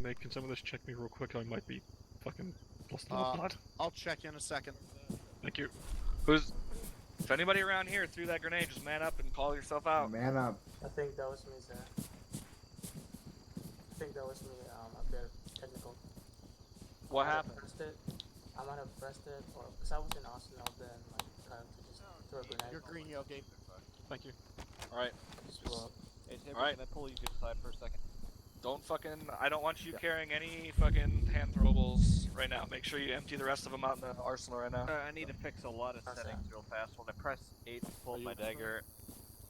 Mate, can some of this check me real quick? I might be fucking lost in the blood. I'll check in a second. Thank you. If anybody around here threw that grenade, just man up and call yourself out. Man up. I think that was me, sir. I think that was me, up there, technical. What happened? I might have pressed it, or because I was in Arsenal then, like, trying to just throw a grenade. You're green, Yogi. Thank you. Alright. Hey, Tim, Alright. can I pull you to the side for a second? I don't want you carrying any fucking hand throwables right now. Make sure you empty the rest of them out in the arsenal right now. I need to fix a lot of settings real fast. When I press H to pull up my dagger,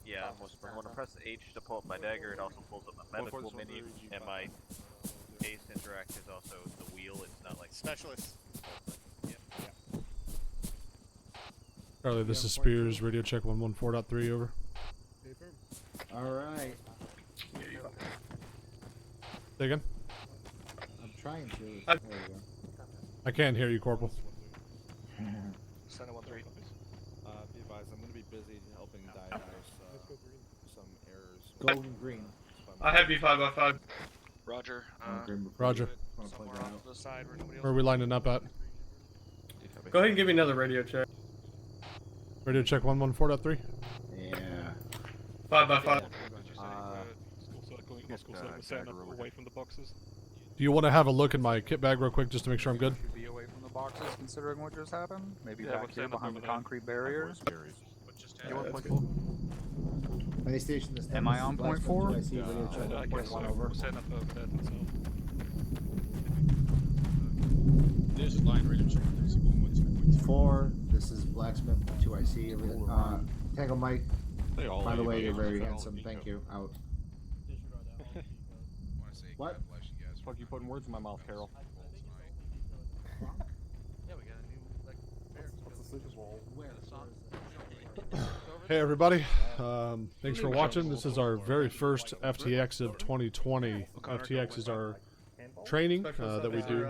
yeah, I'm whispering. When I press H to pull up my dagger, it also pulls up my medical menu, and my ace interact is also the wheel. It's not like specialist. Yeah. Charlie, this is Spears. Radio check 114.3 over. Alright. Say again? I'm trying to. There we go. I can't hear you, Corporal. Send it 1-3. Be advised, I'm going to be busy helping diagnose some errors. Gold and green. I have B5x5. Roger. Roger. Somewhere off to the side where nobody else. Where are we lining up at? Go ahead and give me another radio check. Radio check 114.3. Yeah. 5x5. Setting up away from the boxes. Do you want to have a look in my kit bag real quick just to make sure I'm good? Be away from the boxes, considering what just happened. Maybe Yeah, back what's here that behind the over concrete barriers. Any station this Am I on point 4? I see radio check I guess so. 1.1 over. We're setting up over there myself. This is line radio check 3C112.2. 4. This is Blacksmith 2IC. Tango Mike. By the way, you're very handsome. Thank you. Out. What? Fuck, you putting words in my mouth, Carol. Yeah, we got a new Hey everybody, thanks for watching. This is our very first FTX of 2020. FTX is our training that we do.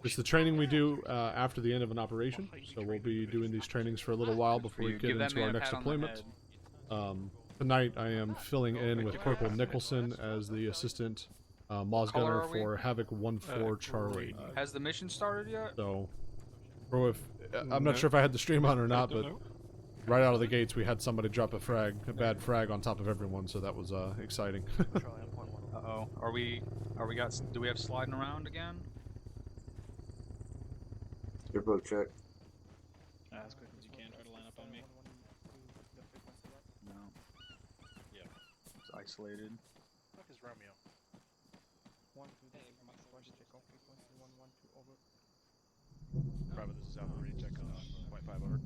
It's the training we do after the end of an operation. So we'll be doing these trainings for a little while before we get into our next deployment. Tonight I am filling in with Corporal Nicholson as the assistant maaws gunner for Havoc 1-4 Charlie. Has the mission started yet? So, bro, I'm not sure if I had the stream on or not, but right out of the gates we had somebody drop a bad frag on top of everyone, so that was exciting. Uh-oh. Do we have sliding around again? Your book check. As quick as you can, try to line up on me. No. Yeah. It's isolated. What is Romeo? Bravo, this is Alpha, radio check on 0.5 over.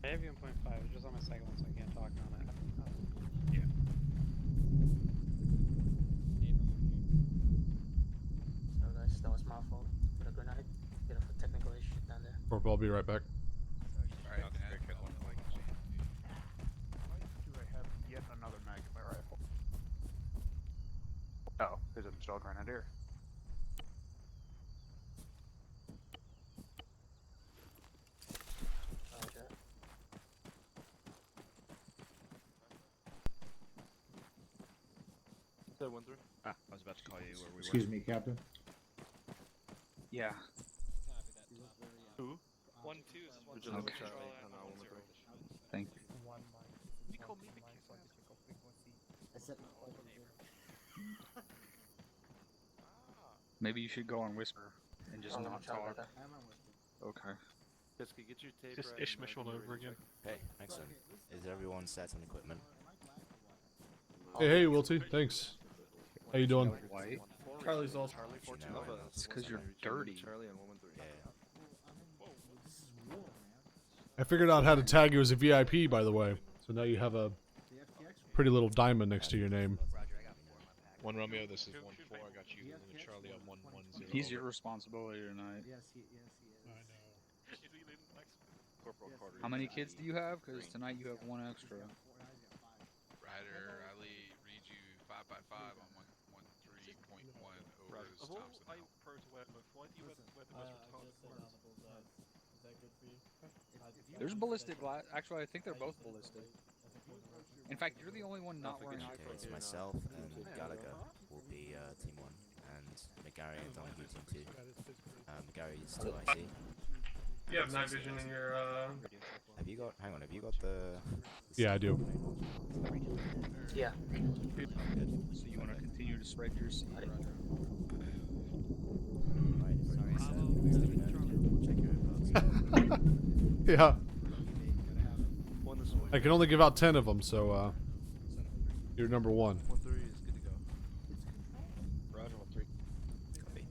I have you in 0.5, just on my second one, so I can't talk on it. Yeah. So guys, that was my fault. With a grenade. Bit of a technical issue down there. Corporal, I'll be right back. Alright, okay. Do I have yet another mag in my rifle? Oh, there's a shell grenadier. Roger. I was about to call you where we Excuse me, Captain. Yeah. Who? 1-2 is 1-2. Okay. Thank you. You call me the Maybe you should go on whisper and just not talk. Okay. Just Ishmael all over again. Hey, excellent. Is everyone set on equipment? Hey, Wilty, thanks. How you doing? White. Charlie's also. It's because you're dirty. Yeah. I figured out how to tag you as a VIP, by the way. So now you have a pretty little diamond next to your name. 1 Romeo, this is 1-4. I got you and Charlie on 1-1-0. He's your responsibility tonight. Yes, he is. Corporal Carter. How many kids do you have? Because tonight you have one extra. Ryder, Ali, read you 5x5 on 113.1 over as Thompson. Are you pro to wear both? Why do you wear the most retarded? There's ballistic glass. Actually, I think they're both ballistic. In fact, you're the only one not wearing Okay, eyeglasses. it's myself and Gallagher. Gary and Donahue team 2. Gary's 2 IC. You have night vision in your Have you got? Hang on. Have you got the Yeah, I do. Yeah. So you want to continue to spread your seed? Yeah. I can only give out 10 of them, so you're number 1. 1-3 is good to go. Roger, 1-3. Copy.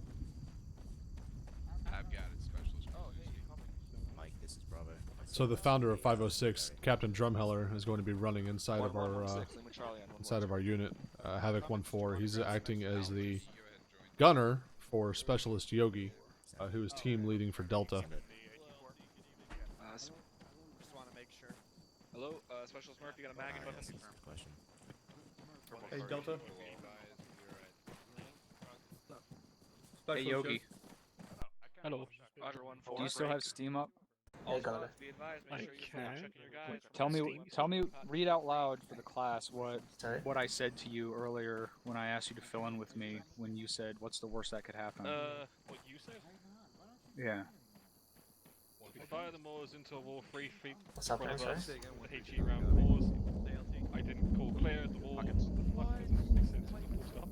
I've got it, specialist. Mike, this is Bravo. So the founder of 506, Captain Drumheller, is going to be running inside of our unit. Havoc 1-4. He's acting as the gunner for Specialist Yogi, who is team leading for Delta. Just want to make sure. Hello, Specialist Murphy, got a mag in button? Question. Hey, Delta. Hey, Yogi. Hello. Roger, 1-4. Do you still have Steam up? Hey, got it. Be advised, make sure you're checking your guys. Tell me, read out loud for the class Sorry? what I said to you earlier when I asked you to fill in with me when you said, "What's the worst that could happen?" What you said? Yeah. We fire the Moors into a wall 3 feet What's in front happening, of us. sorry? The HE round Moors. I didn't call clear at the wall. What the fuck doesn't make sense with the full stop?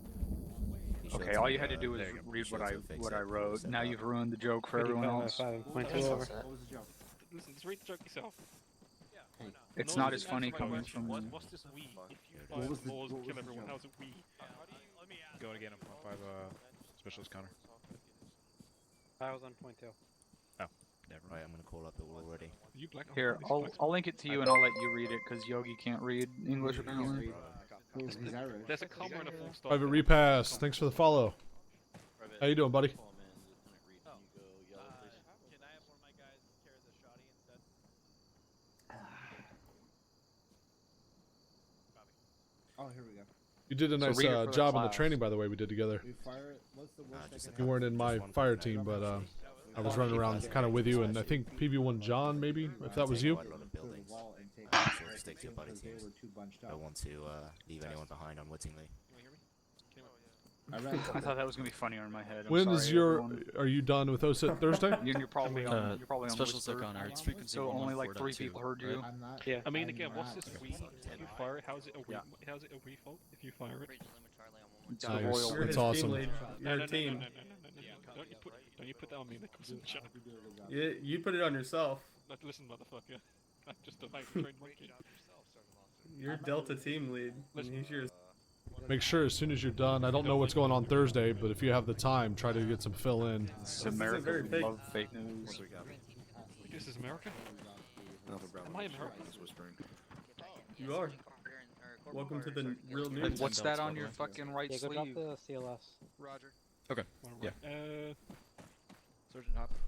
Okay, all you had to do was read what I wrote. Now you've ruined the joke for everyone else. 5.2 over. Listen, just read the joke yourself. It's No, not just as funny answer my coming question. from. What's this we? If you fire the Moors and kill everyone, how's it we? Go again on 0.5 specialist counter. I was on 0.2. Oh, never Right, I'm gonna call up the wall already. You black. Here, I'll link it to you and I'll let you read it because Yogi can't read English apparently. There's a comma and a full stop. Private Repass, thanks for the follow. How you doing, buddy? Can I have one of my guys carry the shoddy instead? Oh, here we go. You did a So nice read it for the job on the class. training, by the way, we did together. We fire it. What's the worst that just can You weren't in my Just one fire person, team, no, but I was running around kind of with you, and I think PB1 John, maybe, if that was you. Quite a lot of happen? buildings. Wall and take Sure to stick to your buddy because they teams. were too bunched I don't up. want to leave anyone behind unwittingly. I ran I thought that was gonna be funnier in my head. I'm When sorry, is your? everyone. Are you done with OSIT Thursday? You're probably on. You're probably on Specialist Whisper. on It's frequency So only like 3 people heard you. I'm not. Yeah. I mean, I'm again, what's not. this we? If you fire it, how's it a we? How's it a we fault if you fire it? It's the Nice. royal. You're That's his awesome. team lead. You're a team. Don't you put that on me, Nicholson. Shut up. You put it on yourself. Listen, motherfucker. I'm just a trained monkey. You're Delta team lead. And he's your. Make sure as soon as you're done. I don't know what's going on Thursday, but if you have the time, try to get some fill in. This is America. very We fake. love fake news. This is America? Am I American? You are. Welcome to the real news. What's that on your fucking right Yeah, go drop sleeve? the CLS. Roger. Okay. Yeah. Sergeant Hopkins.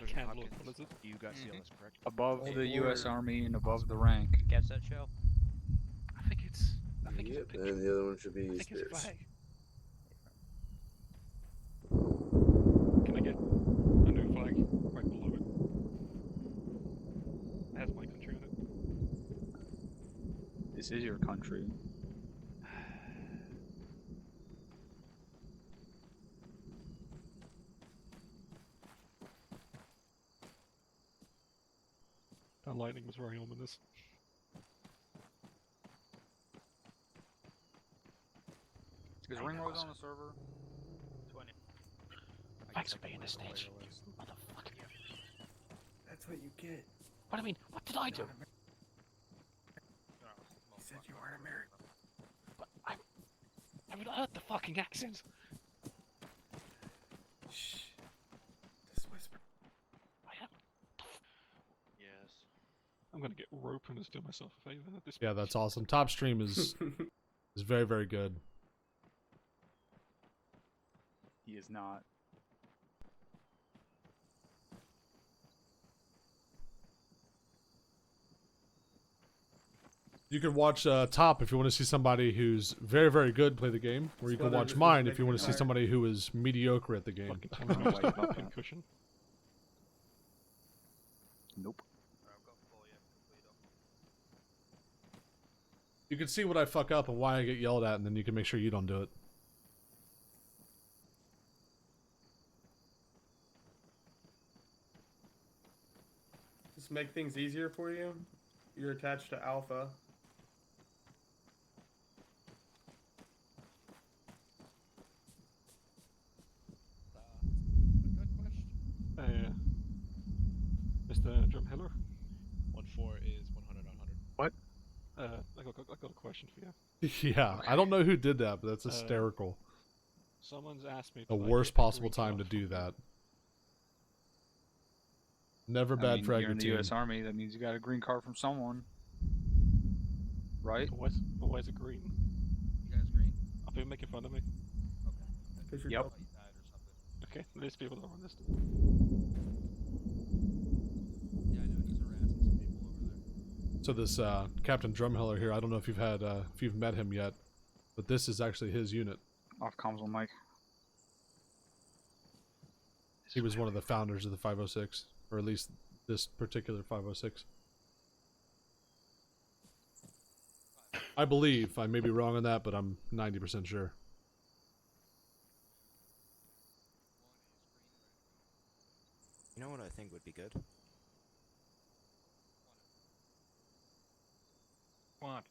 Can't look. What is it? You got CLS, correct? Above the U.S. Army and above the rank. Catch that show? I think it's. I think it's a picture. And the other one should be I think it's a stairs. flag. Can I get a new flag right below it? It has my country on it. This is your country. That lightning was very ominous. Is Ringrose on the server? 20. Thanks for being a snitch, motherfucker. That's what you get. What I mean, what did I do? He said you weren't American. But I would heard the fucking accent. Shh. Just whisper. I am. Yes. I'm gonna get rope and just do myself a favor at this Yeah, that's awesome. Top stream is very, very good. He is not. You can watch Top if you want to see somebody who's very, very good play the game, or you can watch mine if you want to see somebody who is mediocre at the game. Cushion. Nope. You can see what I fuck up and why I get yelled at, and then you can make sure you don't do it. To make things easier for you, you're attached to Alpha. Mr. Drumheller? 1-4 is 100 on 100. What? I got a question for you. Yeah, I don't know who did that, but that's hysterical. Someone's asked me. The worst possible time to do that. Never bad for you're in the U.S. Army. That means you got a green card from someone, right? Why is it green? You guys green? Are people making fun of me? Okay. Yep. Okay, let's be able to run this. Yeah, I know he's harassing some people over there. So this Captain Drumheller here, I don't know if you've met him yet, but this is actually his unit. Off comms on Mike. He was one of the founders of the 506, or at least this particular 506. I believe. I may be wrong on that, but I'm 90% sure. You know what I think would be good? What?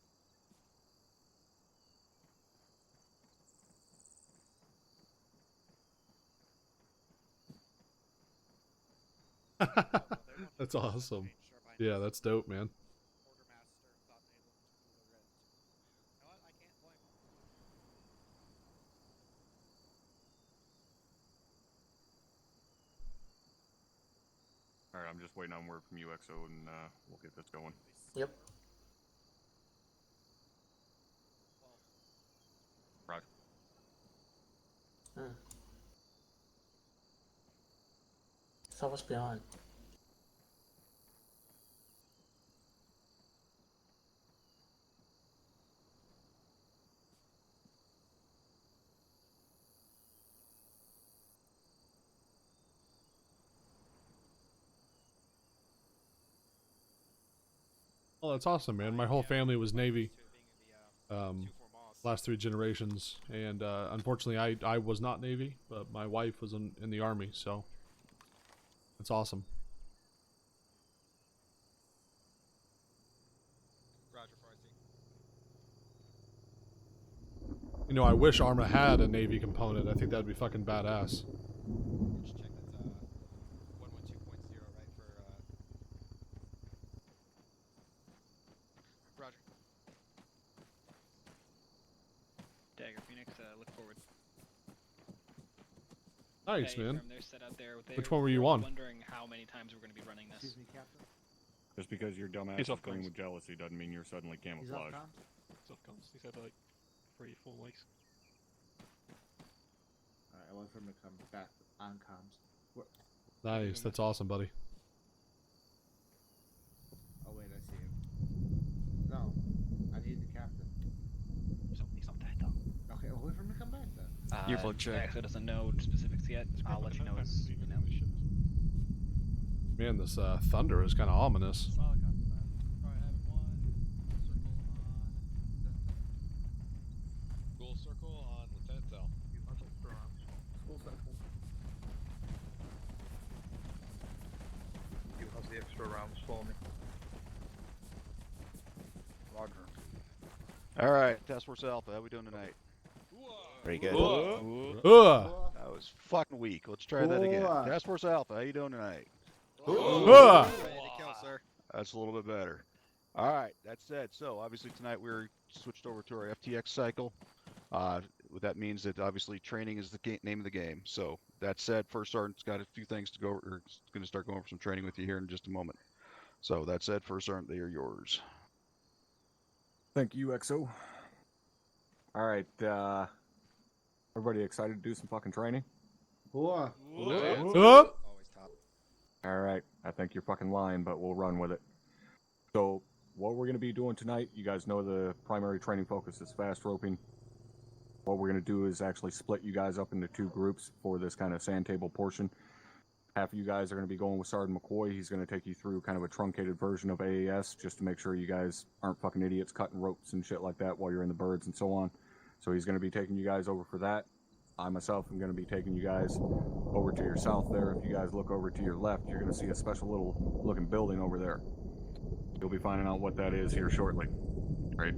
That's awesome. Yeah, that's dope, man. Alright, I'm just waiting on word from UXO and we'll get this going. Yep. Roger. So what's beyond? Oh, that's awesome, man. My whole family was Navy. Last 3 generations, and unfortunately I was not Navy, but my wife was in the Army, so it's awesome. Roger, You know, I wish Arma had a Navy component. I think that'd be fucking badass. Just check that's 112.0, right, for Roger. Dagger Phoenix, look forward. Nice, Okay, man. they're set out there. Which one were you on? Wondering how many times we're going to be running this. Excuse me, Captain. Just because your dumbass He's is off playing comms. with jealousy doesn't mean you're suddenly He's off camouflaged. comms? Soft comms. He's had like 3-4 weeks. Alright, I want for him to come back on comms. Nice, that's awesome, buddy. Oh wait, I see him. No, I need the captain. He's not dead though. Okay, well, wait for him to come back then. Earful check. So doesn't know specifics yet. I'll let you know as you know. Man, this thunder is kind of ominous. Goal circle on Lieutenant Tell. Full circle. You have the extra rounds for me. Roger. Alright, Task Force Alpha, how we doing tonight? Very good. That was fucking weak. Let's try that again. Task Force Alpha, how you doing tonight? Ready to kill, sir. That's a little bit better. Alright, that said, so obviously tonight we're switched over to our FTX cycle. What that means that obviously training is the name of the game. So that said, First Sergeant's got a few things to go, or going to start going over some training with you here in just a moment. So that said, First Sergeant, they are yours. Thank you, XO. Alright, everybody excited to do some fucking training? Whoa. Up. Always top. Alright, I think you're fucking lying, but we'll run with it. So, what we're going to be doing tonight, you guys know the primary training focus is fast roping. What we're going to do is actually split you guys up into 2 groups for this kind of sand table portion. Half of you guys are going to be going with Sergeant McCoy. He's going to take you through kind of a truncated version of AAS just to make sure you guys aren't fucking idiots cutting ropes and shit like that while you're in the birds and so on. So he's going to be taking you guys over for that. I myself am going to be taking you guys over to your south there. If you guys look over to your left, you're going to see a special little looking building over there. You'll be finding out what that is here shortly. Right?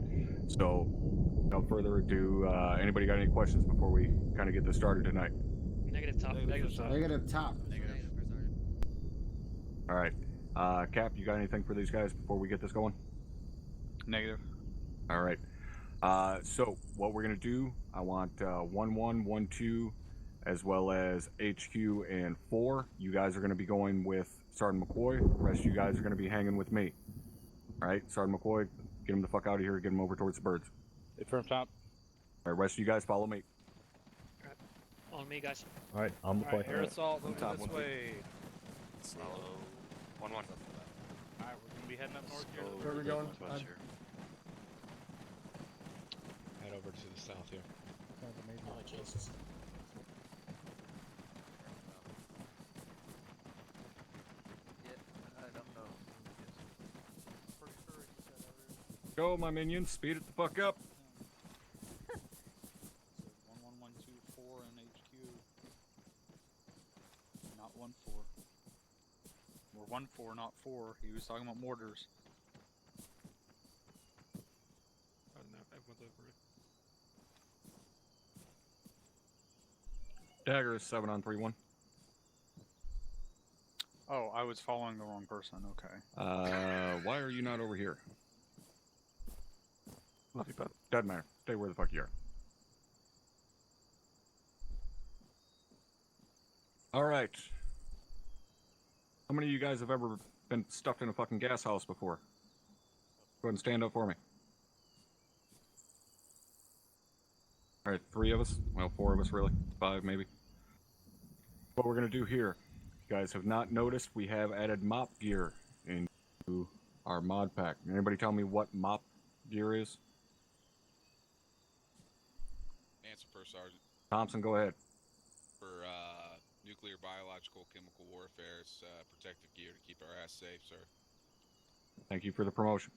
So, without further ado, anybody got any questions before we kind of get this started tonight? Negative top. Negative top. Negative top. All right. Cap, you got anything for these guys before we get this going? Negative. All right. So what we're gonna do, I want 1-1, 1-2, as well as HQ and 4. You guys are gonna be going with Sergeant McCoy. The rest of you guys are gonna be hanging with me. All right, Sergeant McCoy, get him the fuck out of here. Get him over towards the birds. From top. All right, rest of you guys follow me. On me, guys. All right, I'm McCoy. Air assault, moving this way. Slow. 1-1. Alright, we're gonna be heading up north here. Where are we going? Head over to the south here. Oh, Jesus. I don't know. Go, my minions, speed it the fuck up. 1-1-1-2-4 in HQ. Not 1-4. We're 1-4, not 4. He was talking about mortars. Oh no, everyone's over it. Dagger is 7-on-3-1. Oh, I was following the wrong person. Okay. Why are you not over here? Love you, bud. Doesn't matter. Stay where the fuck you are. All right. How many of you guys have ever been stuffed in a fucking gas house before? Go ahead and stand up for me. All right, 3 of us. Well, 4 of us, really. 5, maybe. What we're going to do here, if you guys have not noticed, we have added mop gear into our mod pack. Anybody tell me what mop gear is? Answer first, Sergeant. Thompson, go ahead. For nuclear, biological, chemical warfare, it's protective gear to keep our ass safe, sir. Thank you for the promotion.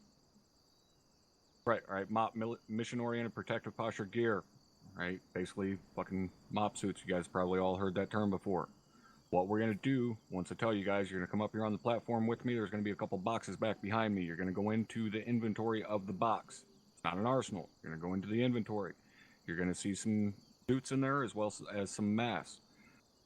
Right, all right, MOP, mission-oriented protective posture gear. Right, basically fucking MOP suits. You guys probably all heard that term before. What we're going to do, once I tell you guys, you're going to come up here on the platform with me. There's going to be a couple boxes back behind me. You're going to go into the inventory of the box. It's not an arsenal. You're going to go into the inventory. You're going to see some suits in there as well as some masks.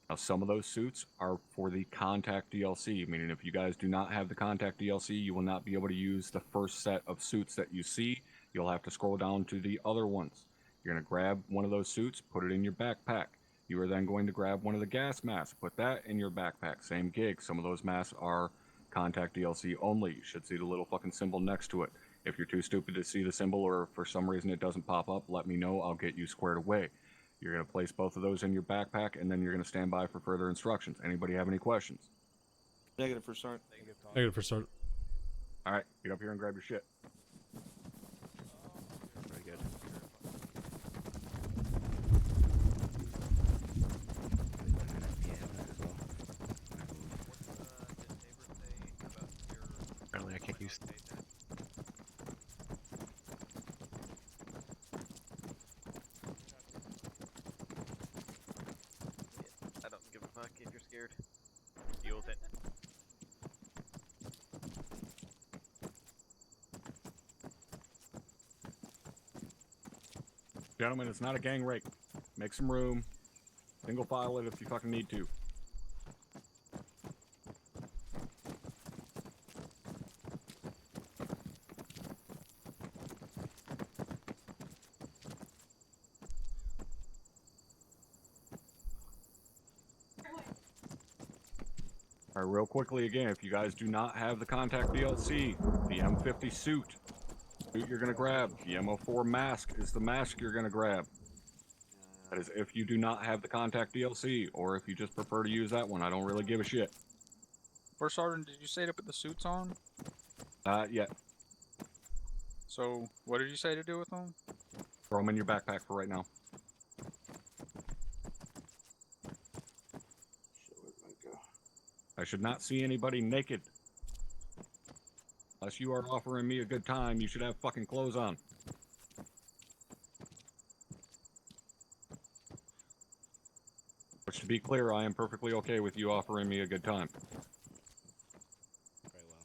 Now, some of those suits are for the Contact DLC, meaning if you guys do not have the Contact DLC, you will not be able to use the first set of suits that you see. You'll have to scroll down to the other ones. You're going to grab one of those suits, put it in your backpack. You are then going to grab one of the gas masks, put that in your backpack. Same gig. Some of those masks are Contact DLC only. You should see the little fucking symbol next to it. If you're too stupid to see the symbol or for some reason it doesn't pop up, let me know. I'll get you squared away. You're going to place both of those in your backpack, and then you're going to stand by for further instructions. Anybody have any questions? Negative for start. Negative for start. All right, get up here and grab your shit. Very good. Apparently I can't use... I don't give a fuck if you're scared. Deal with it. Gentlemen, it's not a gang rape. Make some room. Single file it if you fucking need to. All right, real quickly again, if you guys do not have the Contact DLC, the M50 suit you're gonna grab. The M04 mask is the mask you're gonna grab. That is if you do not have the Contact DLC, or if you just prefer to use that one. I don't really give a shit. First Sergeant, did you say to put the suits on? Yeah. So, what did you say to do with them? Throw them in your backpack for right now. I should not see anybody naked. Unless you are offering me a good time, you should have fucking clothes on. Which, to be clear, I am perfectly okay with you offering me a good time. Very well.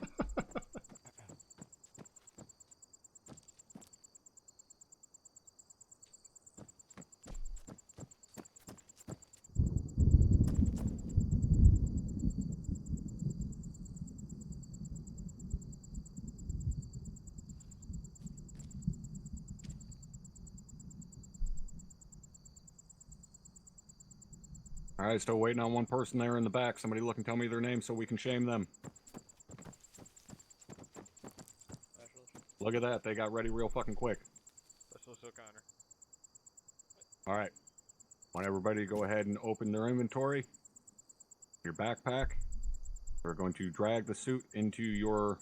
Alright, still waiting on one person there in the back. Somebody look and tell me their name so we can shame them. Look at that, they got ready real fucking quick. Specialist O'Connor. Alright. Want everybody to go ahead and open their inventory. Your backpack. We're going to drag the suit into your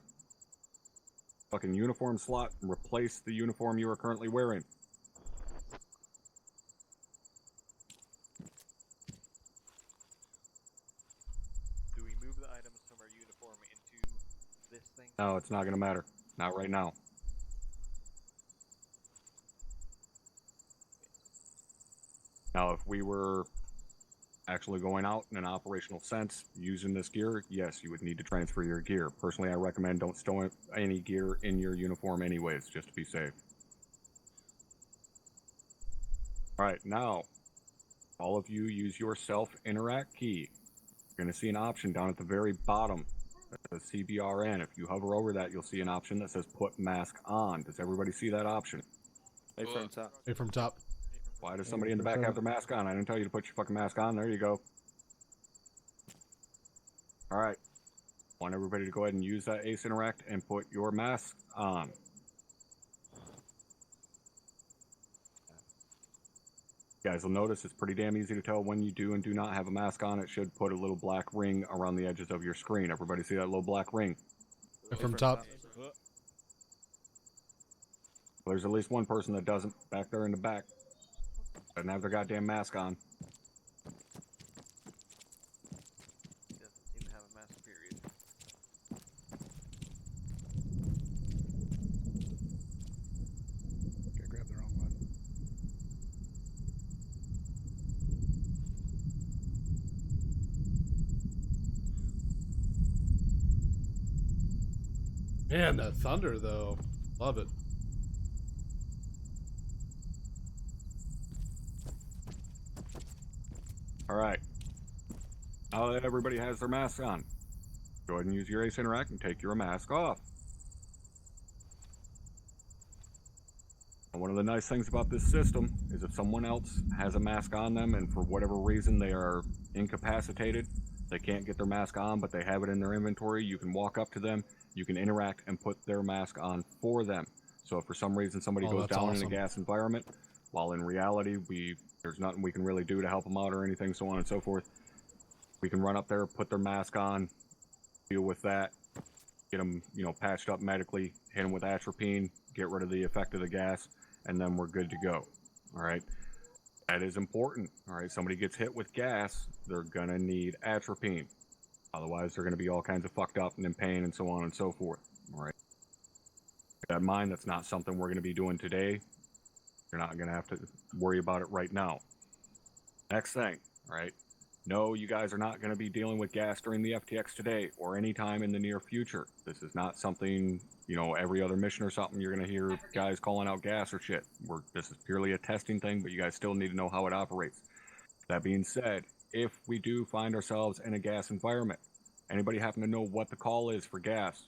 fucking uniform slot and replace the uniform you are currently wearing. Do we move the items from our uniform into this thing? No, it's not going to matter. Not right now. Now, if we were actually going out in an operational sense, using this gear, yes, you would need to transfer your gear. Personally, I recommend don't stow any gear in your uniform anyways, just to be safe. Alright, now, all of you use your self-interact key. You're going to see an option down at the very bottom that says CBRN. If you hover over that, you'll see an option that says put mask on. Does everybody see that option? A from top. A from top. Why does somebody in the back have their mask on? I didn't tell you to put your fucking mask on. There you go. Alright. Want everybody to go ahead and use that Ace Interact and put your mask on. You guys will notice it's pretty damn easy to tell when you do and do not have a mask on. It should put a little black ring around the edges of your screen. Everybody see that little black ring? From top. There's at least one person that doesn't back there in the back. Doesn't have their goddamn mask on. Doesn't seem to have a mask, period. Okay, grab the wrong one. Man, that thunder though. Love it. Alright. Now that everybody has their masks on, go ahead and use your Ace Interact and take your mask off. And one of the nice things about this system is if someone else has a mask on them and for whatever reason they are incapacitated, they can't get their mask on but they have it in their inventory, you can walk up to them, you can interact and put their mask on for them. So if for some reason somebody goes down in a gas environment, while in reality there's nothing we can really do to help them out or anything, so on and so forth, we can run up there, put their mask on, deal with that, get them, patched up medically, hit them with atropine, get rid of the effect of the gas, and then we're good to go. All right, that is important. All right, somebody gets hit with gas, they're gonna need atropine. Otherwise, they're gonna be all kinds of fucked up and in pain and so on and so forth. All right, keep that in mind. That's not something we're gonna be doing today. You're not gonna have to worry about it right now. Next thing, all right? No, you guys are not going to be dealing with gas during the FTX today or any time in the near future. This is not something, every other mission or something you're going to hear guys calling out gas or shit. This is purely a testing thing, but you guys still need to know how it operates. That being said, if we do find ourselves in a gas environment, anybody happen to know what the call is for gas?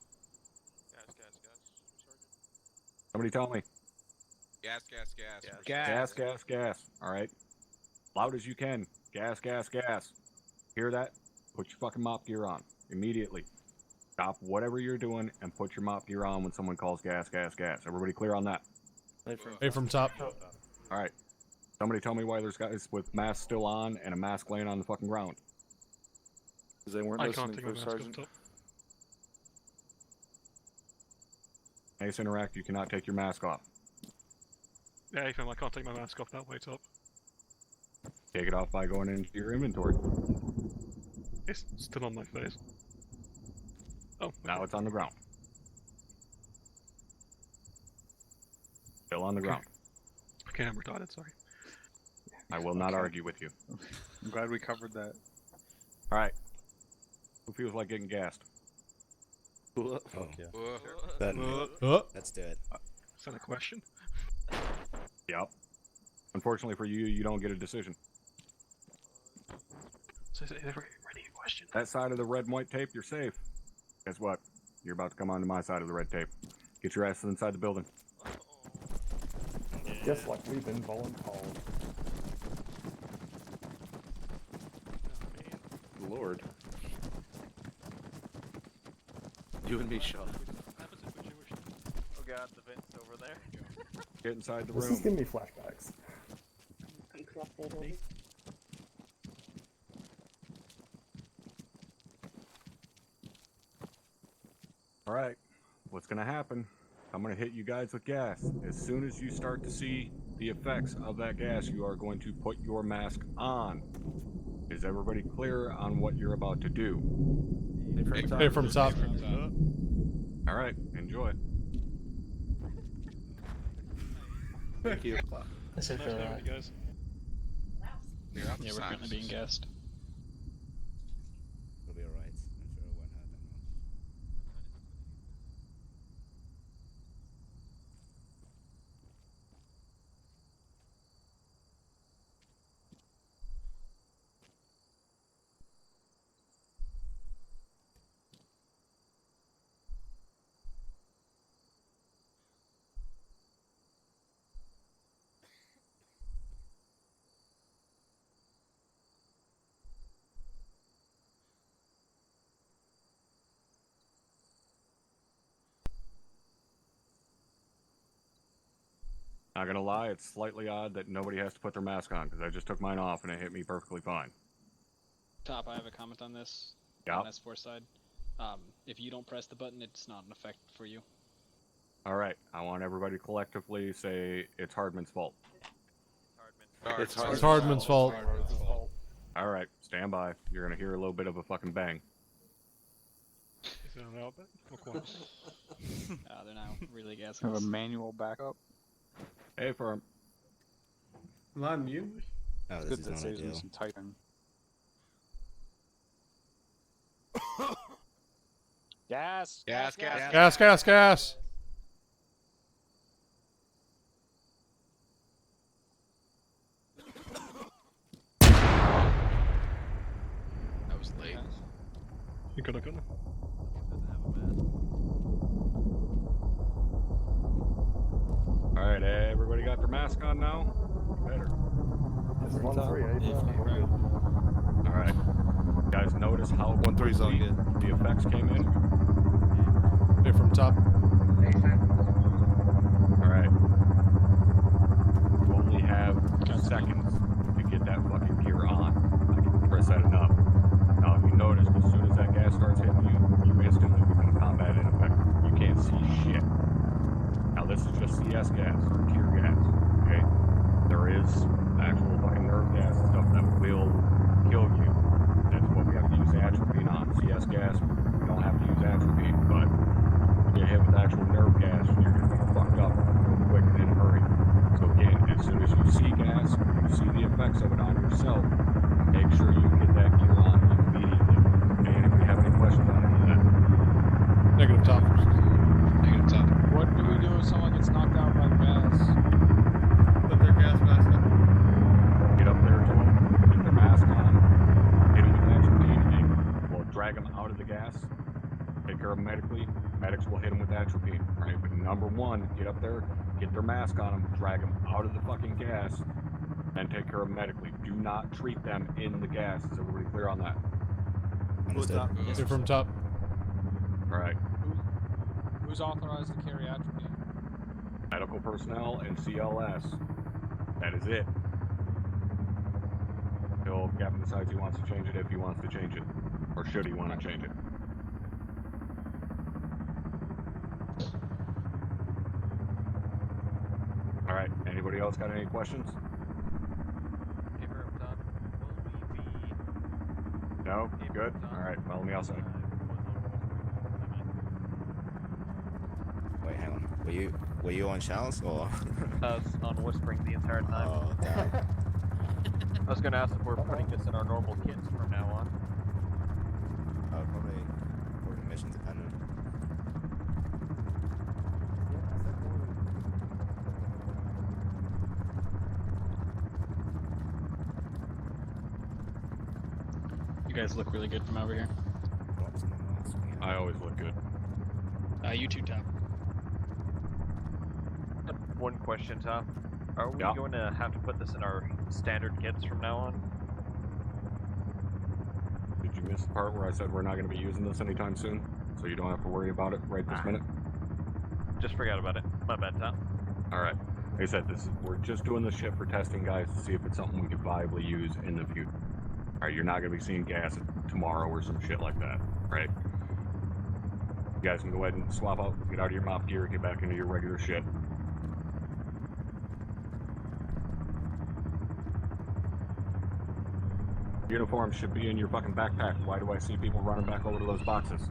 Somebody tell me. Gas. All right. Loud as you can. Gas. Hear that? Put your fucking mop gear on immediately. Stop whatever you're doing and put your mop gear on when someone calls gas. Everybody clear on that? A from top. All right. Somebody tell me why there's guys with masks still on and a mask laying on the fucking ground. Because they weren't listening for Sergeant. Ace Interact, you cannot take your mask off. Yeah, Ethan, I can't take my mask off that way, top. Take it off by going into your inventory. It's still on my face. Oh. Now it's on the ground. Still on the ground. Okay, I'm retarded, sorry. I will not argue with you. I'm glad we covered that. All right. Who feels like getting gassed? Fuck yeah. Let's do it. Is that a question? Yep. Unfortunately for you, you don't get a decision. So ready question. That side of the red and white tape, you're safe. Guess what? You're about to come onto my side of the red tape. Get your asses inside the building. Just like we've been voluntold. Lord. You and me, Sean. Oh god, the vent's over there. Get inside the This room. is giving me flashbacks. All right. What's going to happen? I'm going to hit you guys with gas. As soon as you start to see the effects of that gas, you are going to put your mask on. Is everybody clear on what you're about to do? Hey, from top. All right. Enjoy. Thank you. That's it for that. guys. You're out the Yeah, we're currently sinuses. being gassed. We'll be alright. I'm sure it won't hurt that much. Not gonna lie, it's slightly odd that nobody has to put their mask on because I just took mine off and it hit me perfectly fine. Top, I have a comment on this. Yeah. On S4 side. If you don't press the button, it's not an effect for you. All right, I want everybody to collectively say it's Hardman's fault. It's Hardman's fault. All right, stand by. You're gonna hear a little bit of a fucking bang. Is it an outback? Or what? They're now really gassing Have a us. manual backup. Hey, firm. Am I mute? Oh, It's this good is that not saves me ideal. some typing. Gas! Gas, gas, Gas, gas, gas. That was late. You coulda. All right, everybody got their mask on now? Better. It's 1-3, All right. You guys notice how 1-3's all good. The effects came in? Hey, from top. All right. You only have seconds to get that fucking gear on. I can press that enough. Now, if you noticed, as soon as that gas starts hitting you, you instantly become combat ineffective. You can't see shit. Now, this is just CS gas or tear gas, okay? There is actual fucking nerve gas and stuff that will kill you. That's what we have to use atropine on. CS gas, we don't have to use atropine, but if you get hit with actual nerve gas, you're going to be fucked up real quick and in a hurry. So again, as soon as you see gas, you see the effects of it on yourself, make sure you get that gear on immediately. And if you have any questions on any of that. Negative top. Negative top. What do we do if someone gets knocked out by gas? Put their gas mask on. Get up there to them, get their mask on, hit them with atropine, and we'll drag them out of the gas, take care of them medically. Medics will hit them with atropine, right? But number one, get up there, get their mask on them, drag them out of the fucking gas, and take care of them medically. Do not treat them in the gas. Is everybody clear on that? Understood. Hey, from top. All right. Who's authorized to carry atropine? Medical personnel and CLS. That is it. Until Captain decides he wants to change it, if he wants to change it. Or should he want to change it. Alright, anybody else got any questions? No? Good? Alright, follow me outside. Wait, hang on. Were you on Charles or? I was on whispering the entire time. Oh, damn. I was gonna ask if we're putting this in our normal kits from now on. Probably mission dependent. You guys look really good from over here. I always look good. You too, Tom. One question, Tom. Are we going to have to put this in our standard kits from now on? Did you miss the part where I said we're not going to be using this anytime soon? So you don't have to worry about it right this minute? Just forgot about it. My bad, Tom. Alright. Like I said, we're just doing this shit for testing, guys, to see if it's something we could viably use in the future. Alright, you're not going to be seeing gas tomorrow or some shit like that, right? You guys can go ahead and swap out, get out of your mop gear, get back into your regular shit. Uniforms should be in your fucking backpack. Why do I see people running back over to those boxes?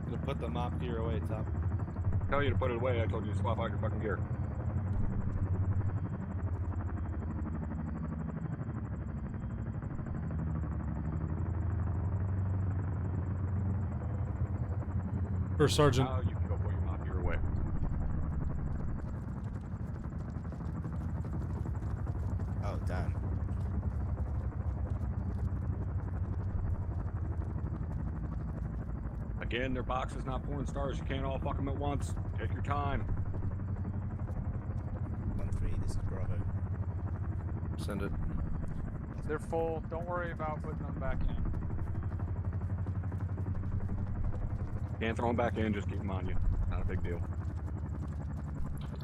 I'm gonna put the mop gear away, Tom. I tell you to put it away, I told you to swap out your fucking gear. First Sergeant. Now you can go put your mop gear away. Oh, damn. Again, they're boxes, not porn stars. You can't all fuck them at once. Take your time. 1-3, this is Bravo. Send it. They're full. Don't worry about putting them back in. Can't throw them back in, just keep them on you. Not a big deal.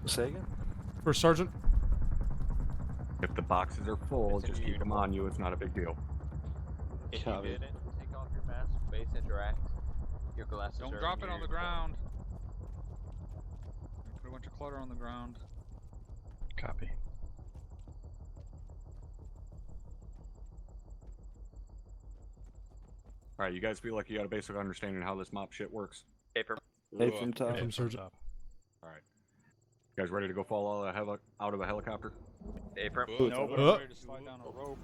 Say again? First Sergeant. If the boxes are full, just keep them on you. It's not a big deal. If you didn't, take off your mask, base interact. Your glasses Don't are drop in it your on the ground. Put a bunch of clutter on the ground. Copy. Alright, you guys feel like you got a basic understanding of how this mop shit works? Paper. Hey, from top. From Sergeant. Alright. You guys ready to go fall out of a helicopter? Paper. No, but I'm ready to slide down a rope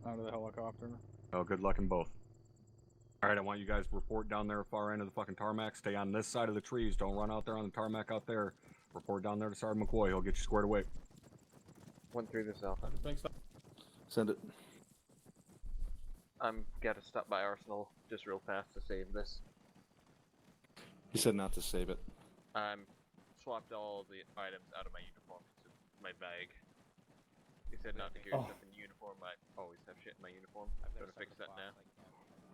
out of the helicopter. Oh, good luck in both. Alright, I want you guys to report down there far end of the fucking tarmac. Stay on this side of the trees. Don't run out there on the tarmac out there. Report down there to Sergeant McCoy. He'll get you squared away. 1-3 this Alpha. Thanks. Send it. I'm gotta stop by Arsenal just real fast to save this. He said not to save it. I'm swapped all the items out of my uniform into my bag. He said not to carry stuff in uniform. I always have shit in my uniform. I'm gonna fix that now.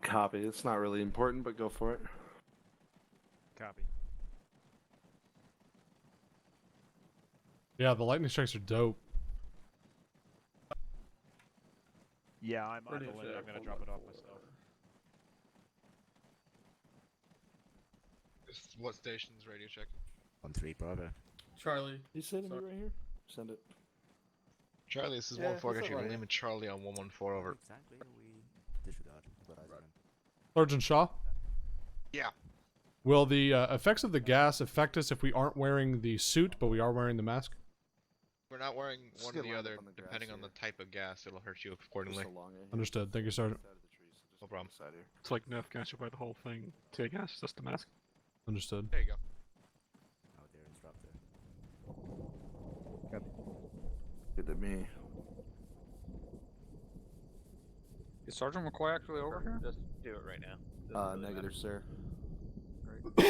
Copy. It's not really important, but go for it. Copy. Yeah, the lightning strikes are dope. Yeah, I'm gonna drop it off myself. What station's radio checking? 1-3, Bravo. Charlie. You sending me right here? Send it. Charlie, this is Yeah, 1-4. Got your right. name and Charlie on 114 over. Exactly, we disregard. But I Sergeant Shaw. Yeah. Will the effects of the gas affect us if we aren't wearing the suit, but we are wearing the mask? We're not wearing Just one get or the lined other. up on the grass Depending on here. the type of gas, it'll hurt you accordingly. Just along it. Understood. Thank you, Sergeant. Side of the trees, so just No problem. Side here. It's like nerf gas, you buy the whole thing. Tear gas, just the mask. Understood. There you go. Oh, dear instructor. Good to me. Is Sergeant McCoy actually over here? Just do it right now. Doesn't really Negative, matter. sir. I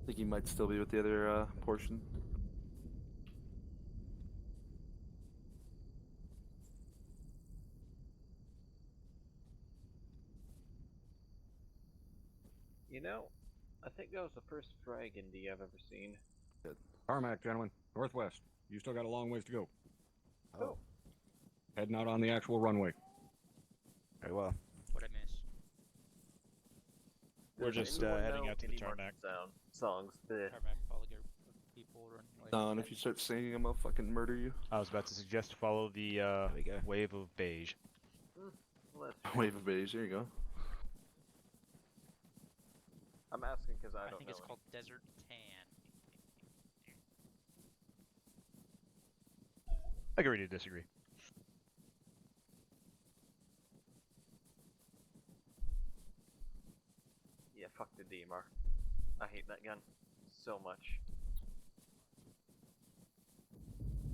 think he might still be with the other portion. You know, I think that was the first frag indie I've ever seen. Tarmac, gentlemen. Northwest. You still got a long ways to go. Oh. Heading out on the actual runway. Very well. What I miss? We're just heading out to the tarmac. Songs. Tarmac, follow your people run away. No, and if you start singing them, I'll fucking murder you. I was about to suggest follow the wave of beige. Wave of beige, there you go. I'm asking because I don't think know. it's called Desert Tan. Agree to disagree. Yeah, fuck the DMR. I hate that gun so much.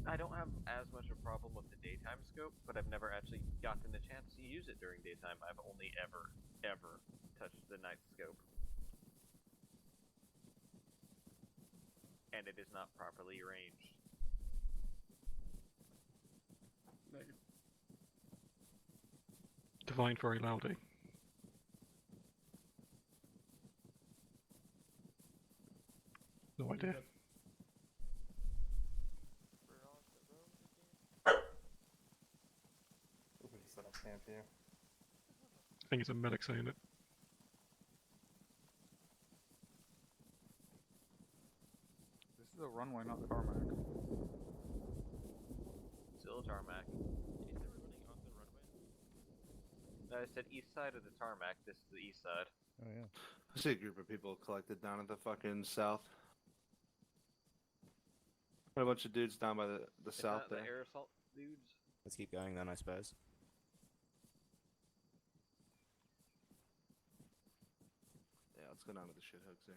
I don't have as much a problem with the daytime scope, but I've never actually gotten the chance to use it during daytime. I've only ever touched the night scope. And it is not properly ranged. Negative. Divine very loudly. No idea. Set up camp here. I think it's a medic saying it. This is a runway, not tarmac. Still a tarmac. No, I said east side of the tarmac. This is the east side. Oh yeah. I see a group of people collected down at the fucking south. Got a bunch of dudes down by the south The there. air assault dudes. Let's keep going then, I suppose. Yeah, let's go down to the shit hooks there.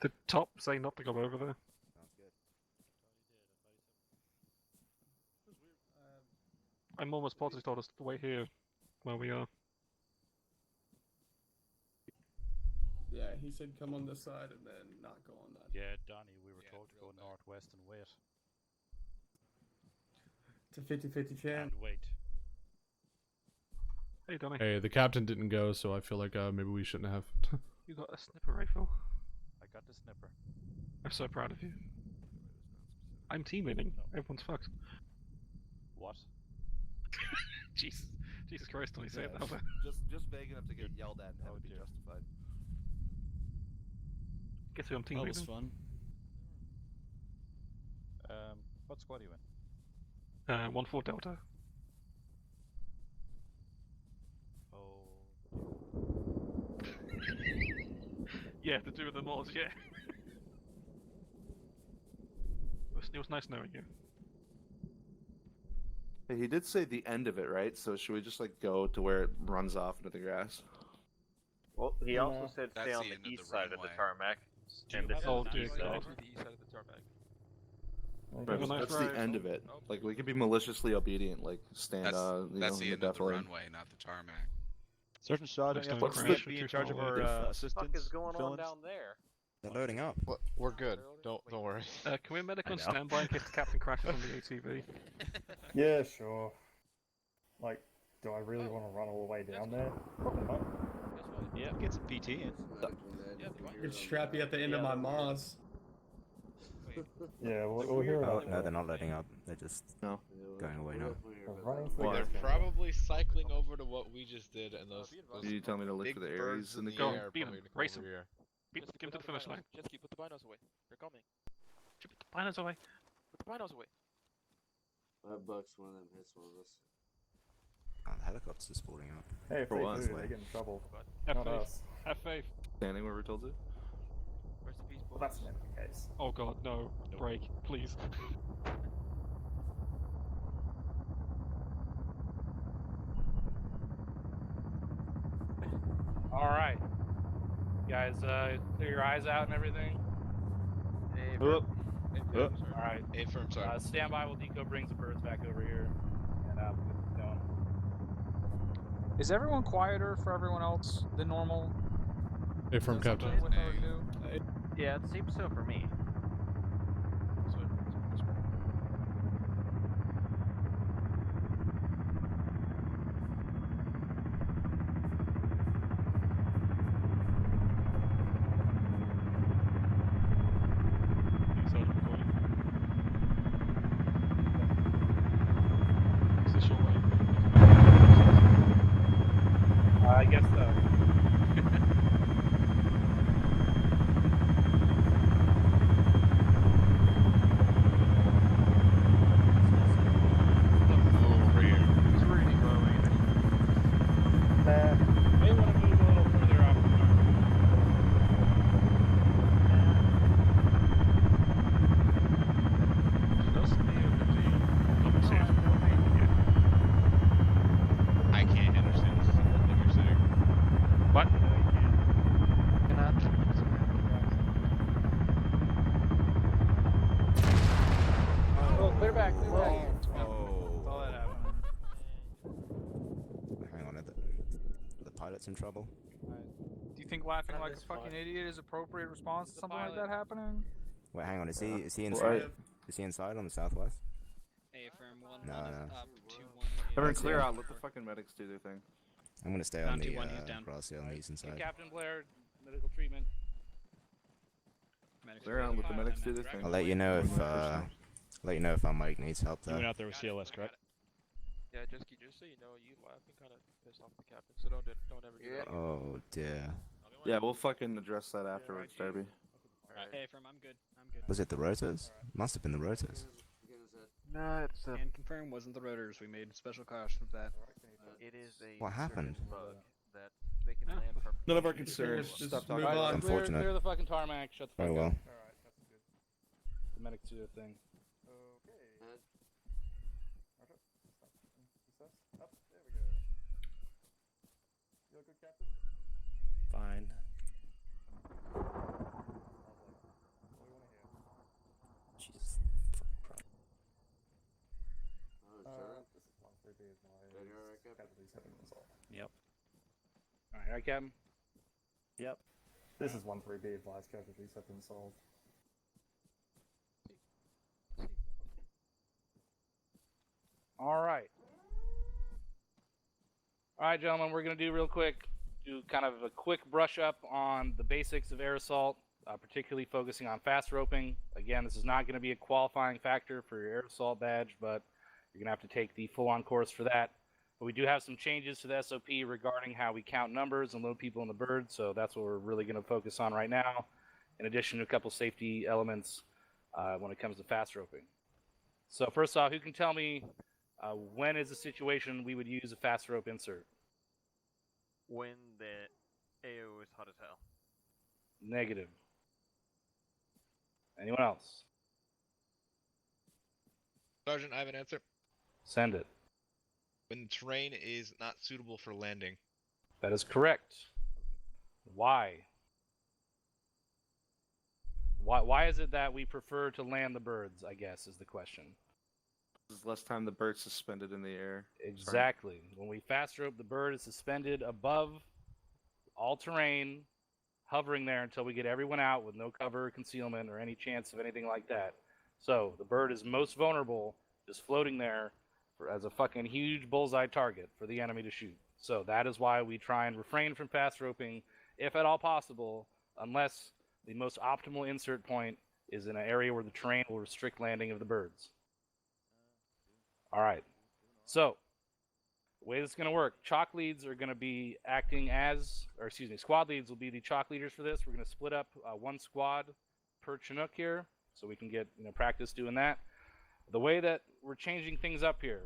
The top say not to go over there. Sounds good. I'm almost positive told us to wait here where we are. Yeah, he said come on this side and then not go on that. Yeah, Donnie, we were told to go northwest and wait. It's a 50-50 chance. And wait. Hey, Donnie. Hey, the captain didn't go, so I feel like maybe we shouldn't have. You got a sniper rifle. I got the snipper. I'm so proud of you. I'm team winning. Everyone's fucked. What? Jesus Christ, Donnie, say it now. Just vague enough to get yelled at and have to be justified. Guess who I'm team That was leading? fun. What squad are you in? 1-4 Delta. Oh. Yeah, the two of the maaws, yeah. It was nice knowing you. Hey, he did say the end of it, right? So should we just like go to where it runs off into the grass? Well, he also said stay on the east side of the tarmac. And this is the east side. Right, that's the end of it. Like we could be maliciously obedient, like stand That's you know, the in the end of death the lane. runway, not the tarmac. Sergeant Shaw, don't you have What's to the- be in charge of our assistance? What the fuck is going on fill-ins? down there? They're loading up. We're good. Don't worry. Can we medic on standby in case the captain crashes on the ATV? Yeah, sure. Like, do I really want to run all the way down there? Probably not. Yeah, get some PT in. It's strappy at the end of my maaws. Yeah, we'll hear Oh, about no, that. they're not loading up. They're just going away now. Running for They're the probably cycling over to what we just did, and those Did you tell me to look big for the birds areas in the Go, air beat probably him, gonna come race over him. here. Beat him to the finish line. Jetski, put the binos away. They're coming. Put the binos away. Put the binos away. 5 bucks, one of them hits one of us. Oh, the helicopter's falling out. Hey, if For they what? do, they get in trouble. Have Not faith. us. Have faith. Standing where we're told to. Rest in peace, boys. Well, that's never the case. Oh god, no. Break, please. Alright. Guys, clear your eyes out and everything. Alright. A firm, sorry. Stand by while Deco brings the birds back over here. And we'll get going. Is everyone quieter for everyone else than normal? Hey, firm captain. Yeah, it seems so for me. I guess so. May want to move a little further off the target. Just near the double safe. pilot's in trouble. Do you think laughing like a fucking idiot is appropriate response to something like that happening? Wait, hang on. Is he Right. inside? Is he inside on the southwest? A firm 1-1 No, is no. up 2-1. Everyone clear out. Let the fucking medics do their thing. I'm gonna stay Down on the 2-1, he's down. grassy on the eastern side. Captain Blair, medical treatment. Clear out. Let the medics do their thing. I'll let you know if our mic needs help You went there. out there with CLS, correct? Yeah, just so you know, you laughing kind of pissed off the captain, so don't ever do that. Oh dear. Yeah, we'll fucking address that afterwards, Derby. Hey, firm, I'm good. I'm good. Was it the rotors? Must have been the rotors. No, it's a. And confirm wasn't the rotors. We made special caution of that. It is a. What happened? Bug that they can land for. None of our concerns. Just stop talking about it. Unfortunate. Clear the fucking tarmac. Shut the fuck Very up. well. Alright, that's good. The medics do their thing. Okay. Roger. Up. There we go. You all good, Captain? Fine. Jesus. This is 1-3B advised. Casualties have been resolved. Yep. Alright, Captain. Yep. This is 1-3B advised. Casualties have been solved. Alright. Alright, gentlemen, we're going to do real quick, do kind of a quick brush up on the basics of air assault, particularly focusing on fast roping. Again, this is not going to be a qualifying factor for your air assault badge, but you're going to have to take the full-on course for that. But we do have some changes to the SOP regarding how we count numbers and load people in the bird, so that's what we're really going to focus on right now, in addition to a couple safety elements when it comes to fast roping. So first off, who can tell me when is a situation we would use a fast rope insert? When the AO is hot as hell. Negative. Anyone else? Sergeant, I have an answer. Send it. When the terrain is not suitable for landing. That is correct. Why? Why is it that we prefer to land the birds, I guess, is the question. There's less time the bird's suspended in the air. Exactly. When we fast rope, the bird is suspended above all terrain, hovering there until we get everyone out with no cover, concealment, or any chance of anything like that. So the bird is most vulnerable just floating there as a fucking huge bullseye target for the enemy to shoot. So that is why we try and refrain from fast roping, if at all possible, unless the most optimal insert point is in an area where the terrain will restrict landing of the birds. All right. So the way this is going to work, chalk leads are going to be acting as, or excuse me, squad leads will be the chalk leaders for this. We're going to split up one squad per Chinook here, so we can get practice doing that. The way that we're changing things up here,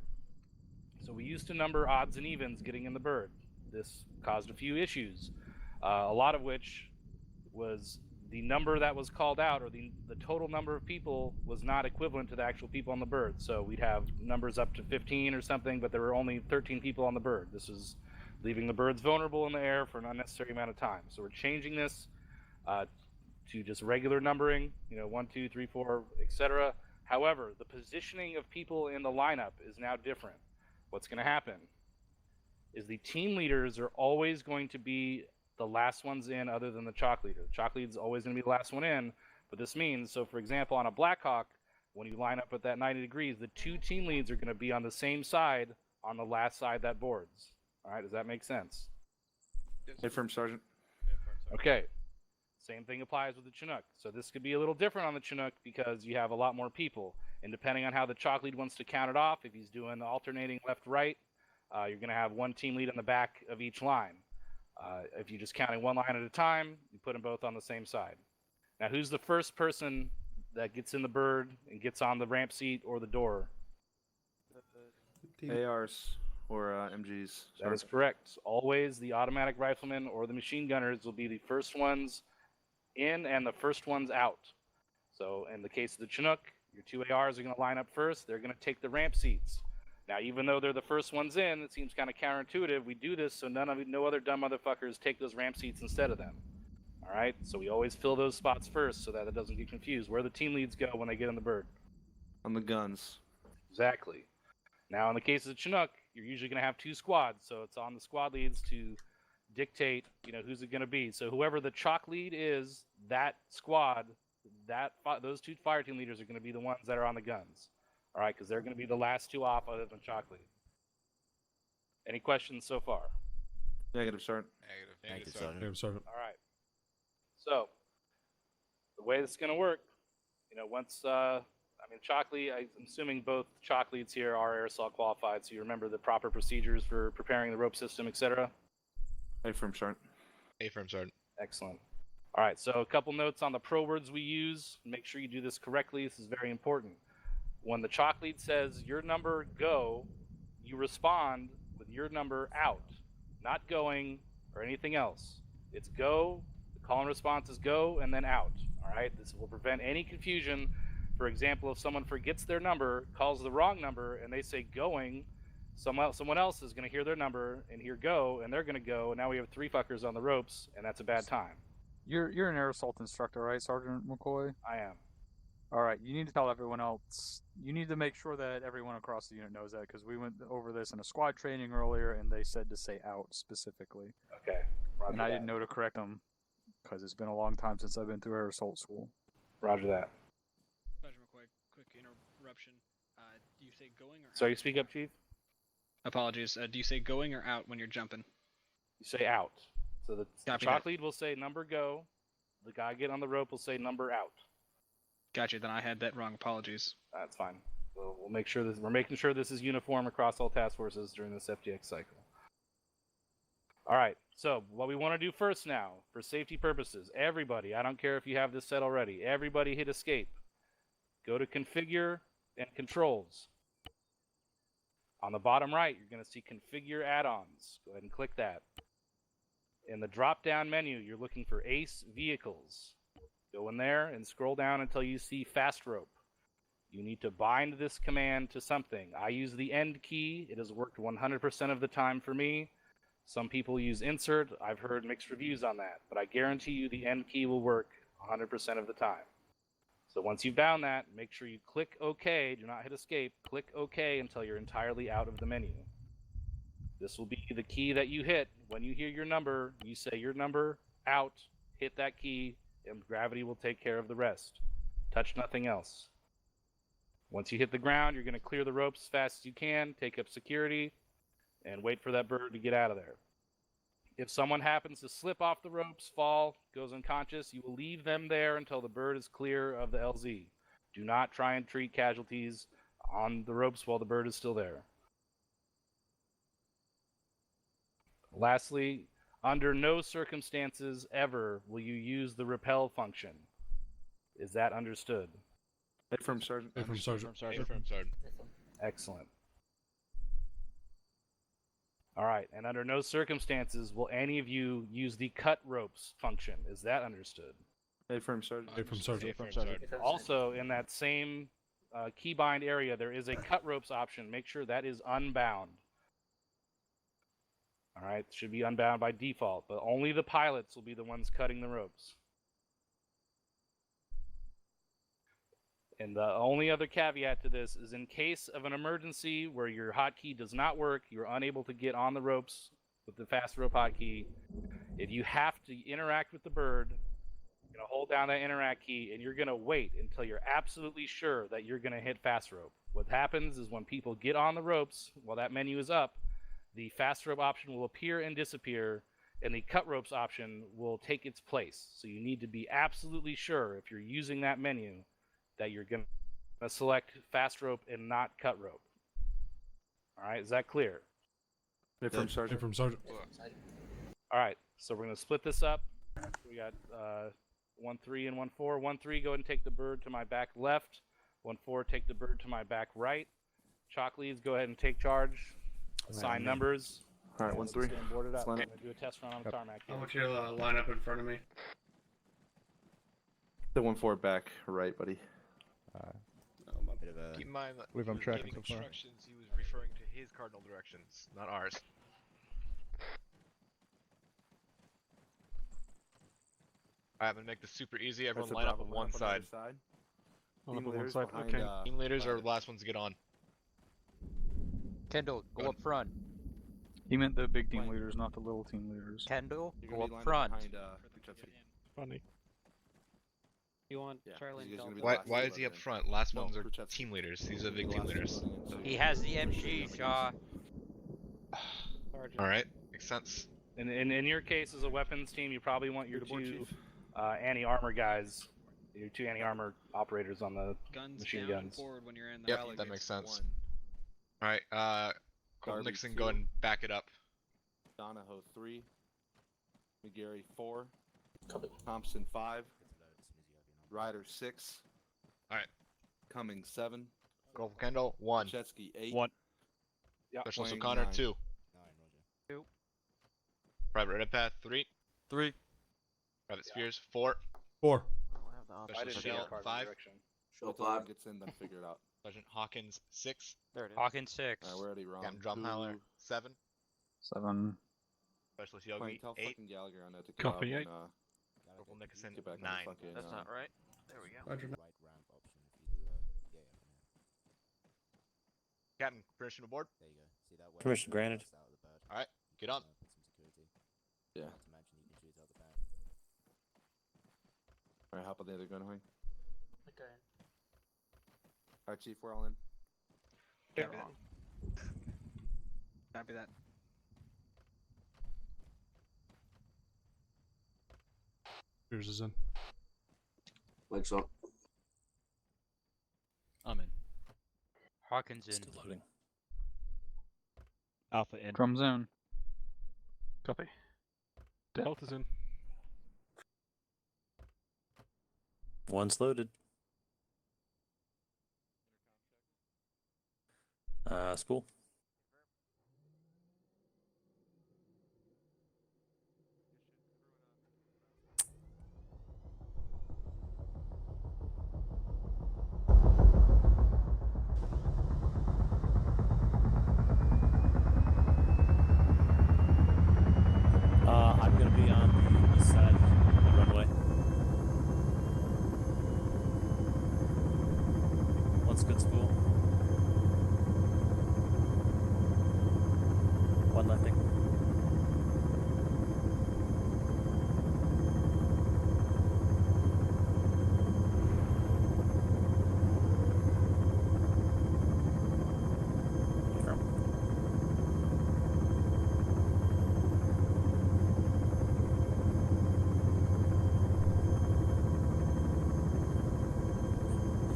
so we used to number odds and evens getting in the bird. This caused a few issues, a lot of which was the number that was called out, or the total number of people, was not equivalent to the actual people on the bird. So we'd have numbers up to 15 or something, but there were only 13 people on the bird. This is leaving the birds vulnerable in the air for an unnecessary amount of time. So we're changing this to just regular numbering, 1, 2, 3, 4, etc. However, the positioning of people in the lineup is now different. What's going to happen is the team leaders are always going to be the last ones in, other than the chalk leader. The chalk lead is always going to be the last one in, but this means, so for example, on a Blackhawk, when you line up at that 90 degrees, the two team leads are going to be on the same side on the last side that boards. All right, does that make sense? Affirm, Sergeant. Okay. Same thing applies with the Chinook. So this could be a little different on the Chinook because you have a lot more people. And depending on how the chalk lead wants to count it off, if he's doing the alternating left-right, you're going to have one team lead on the back of each line. If you're just counting one line at a time, you put them both on the same side. Now, who's the first person that gets in the bird and gets on the ramp seat or the door? ARs or MGs. That is correct. Always the automatic riflemen or the machine gunners will be the first ones in and the first ones out. So in the case of the Chinook, your two ARs are going to line up first. They're going to take the ramp seats. Now, even though they're the first ones in, it seems kind of counterintuitive. We do this so no other dumb motherfuckers take those ramp seats instead of them. All right? So we always fill those spots first so that it doesn't get confused. Where the team leads go when they get in the bird? On the guns. Exactly. Now, in the case of the Chinook, you're usually going to have two squads. So it's on the squad leads to dictate, who's it going to be. So whoever the chalk lead is, that squad, those 2 fire team leaders are going to be the ones that are on the guns. All right, because they're going to be the last 2 off other than chalk lead. Any questions so far? Negative, Sergeant. Negative, Sergeant. All right. So the way this is going to work, once chalk lead, I'm assuming both chalk leads here are aerosol qualified, so you remember the proper procedures for preparing the rope system, etc. Affirm, Sergeant. Affirm, Sergeant. Excellent. All right, so a couple notes on the pro words we use. Make sure you do this correctly. This is very important. When the chalk lead says your number go, you respond with your number out, not going or anything else. It's go, the call and response is go, and then out. All right, this will prevent any confusion. For example, if someone forgets their number, calls the wrong number, and they say going, someone else is going to hear their number and hear go, and they're going to go, and now we have 3 fuckers on the ropes, and that's a bad time. You're an air assault instructor, right, Sergeant McCoy? I am. All right, you need to tell everyone else. You need to make sure that everyone across the unit knows that, because we went over this in a squad training earlier, and they said to say out specifically. Okay. Roger and I that. didn't know to correct them, because it's been a long time since I've been through air assault school. Roger that. Sergeant McCoy, quick interruption. Do you say going or? Sorry, speak up, Chief. Apologies. Do you say going or out when you're jumping? You say out. So the Copy chalk that. lead will say number go. The guy getting on the rope will say number out. Gotcha. Then I had that wrong. Apologies. That's fine. We'll make sure we're making sure this is uniform across all task forces during this FTX cycle. All right. So what we want to do first now, for safety purposes, everybody, I don't care if you have this set already, everybody hit escape. Go to configure and controls. On the bottom right, you're going to see configure add-ons. Go ahead and click that. In the drop-down menu, you're looking for ACE vehicles. Go in there and scroll down until you see fast rope. You need to bind this command to something. I use the end key. It has worked 100% of the time for me. Some people use insert. I've heard mixed reviews on that, but I guarantee you the end key will work 100% of the time. So once you've bound that, make sure you click OK. Do not hit escape. Click OK until you're entirely out of the menu. This will be the key that you hit. When you hear your number, you say your number out, hit that key, and gravity will take care of the rest. Touch nothing else. Once you hit the ground, you're going to clear the ropes as fast as you can, take up security, and wait for that bird to get out of there. If someone happens to slip off the ropes, fall, goes unconscious, you will leave them there until the bird is clear of the LZ. Do not try and treat casualties on the ropes while the bird is still there. Lastly, under no circumstances ever will you use the repel function. Is that understood? Affirm, Sergeant. Affirm, Sergeant. Affirm, Sergeant. Excellent. All right, and under no circumstances will any of you use the cut ropes function. Is that understood? Affirm, Sergeant. Affirm, Sergeant. Affirm, Sergeant. Also, in that same keybind area, there is a cut ropes option. Make sure that is unbound. All right, it should be unbound by default, but only the pilots will be the ones cutting the ropes. And the only other caveat to this is in case of an emergency where your hotkey does not work, you're unable to get on the ropes with the fast rope hotkey. If you have to interact with the bird, you're going to hold down that interact key and you're going to wait until you're absolutely sure that you're going to hit fast rope. What happens is when people get on the ropes while that menu is up, the fast rope option will appear and disappear, and the cut ropes option will take its place. So you need to be absolutely sure if you're using that menu that you're going to select fast rope and not cut rope. All right, is that clear? Affirm, Sergeant. Affirm, Sergeant. All right, so we're going to split this up. We got 1-3 and 1-4. 1-3, go ahead and take the bird to my back left. 1-4, take the bird to my back right. Chalk leads, go ahead and take charge. Assign numbers. All right, 1-3. Stand boarded up. I'm Line going up. to do a test run on the tarmac here. I want you to line up in front of me. The 1-4 back right, buddy. Bit of a... Keep in mind that Believe he I'm was tracking giving so far. instructions, he was referring to his cardinal directions, not ours. Alright, I'm gonna make this super easy. Everyone line up on one side. Team leaders behind, Team leaders are the last ones to get on. Kendall, go up front. He meant the big team leaders, not the little team leaders. Kendall, You're go gonna up be lined front. behind, Infantry. Funny. You want Yeah, Charlie and he's gonna Delta? be the Why, last why two is he up loading in. front? Last No, ones are Khrushchevsky. team leaders. These are He'll be big the team last two leaders. loading in, so He you has the make sure you MG, have the Shaw. Sergeant. Alright, makes sense. And in your case, as a weapons team, you probably want your Good board, two Chief. anti-armor guys, your two anti-armor operators on the Guns machine down and guns. forward when you're in the Yep, rally. that makes sense. One. Alright, Colton Darby, Nixon, 2. go ahead and back it up. Donahoe 3. McGarry 4. Copy. Thompson 5. Ryder 6. Alright. Cummings 7. Go for Kendall, 1. Chetsky 8. 1. Specialist Wang, O'Connor, 9. 2. 2. Private Redpath, 3. 3. Private Spears, 4. 4. Specialist Shell, 5. Shell 5 gets in, then figure it out. Sergeant Hawkins, 6. There it is. Hawkins 6. Alright, we're already wrong. Captain Drumhowler, 7. 7. Specialist Quang, Yogi, tell 8. fucking Gallagher on that to Copy, get 8. out Corporal Nicholson, get back 9. on the fucking, That's not right. There we go. Right ramp option if you do Captain, permission aboard? There you go. See that way? Permission granted. Out of the bird. Alright, get on. Put some security. Yeah. Not to mention you can shoot out the back. Alright, hop on the other gun, Hoing. Okay. Alright, Chief, we're all in. Copy that. Copy that. Yours is in. Mike's up. I'm in. Hawkins in. Still loading. Alpha in. Drums in. Copy. Delta's in. One's loaded. Spool. I'm gonna be on the east side of the runway. One's good spool. One lefting. Confirm.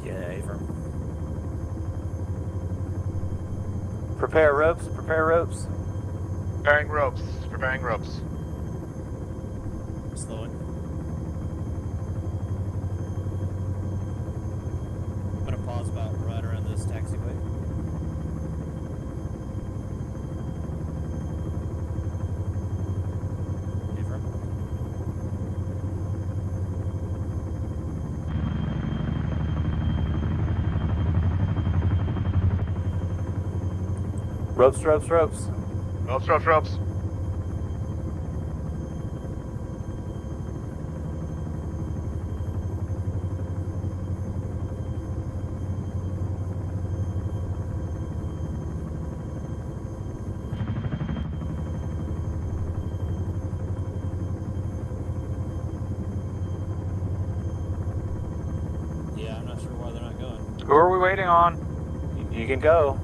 Yeah, affirm. Prepare ropes, prepare ropes. Preparing ropes, preparing ropes. Slowing. I'm gonna pause about right around this taxiway. Affirm. Ropes, ropes, ropes. Ropes, ropes, ropes. Yeah, I'm not sure why they're not going. Who are we waiting on? You can go.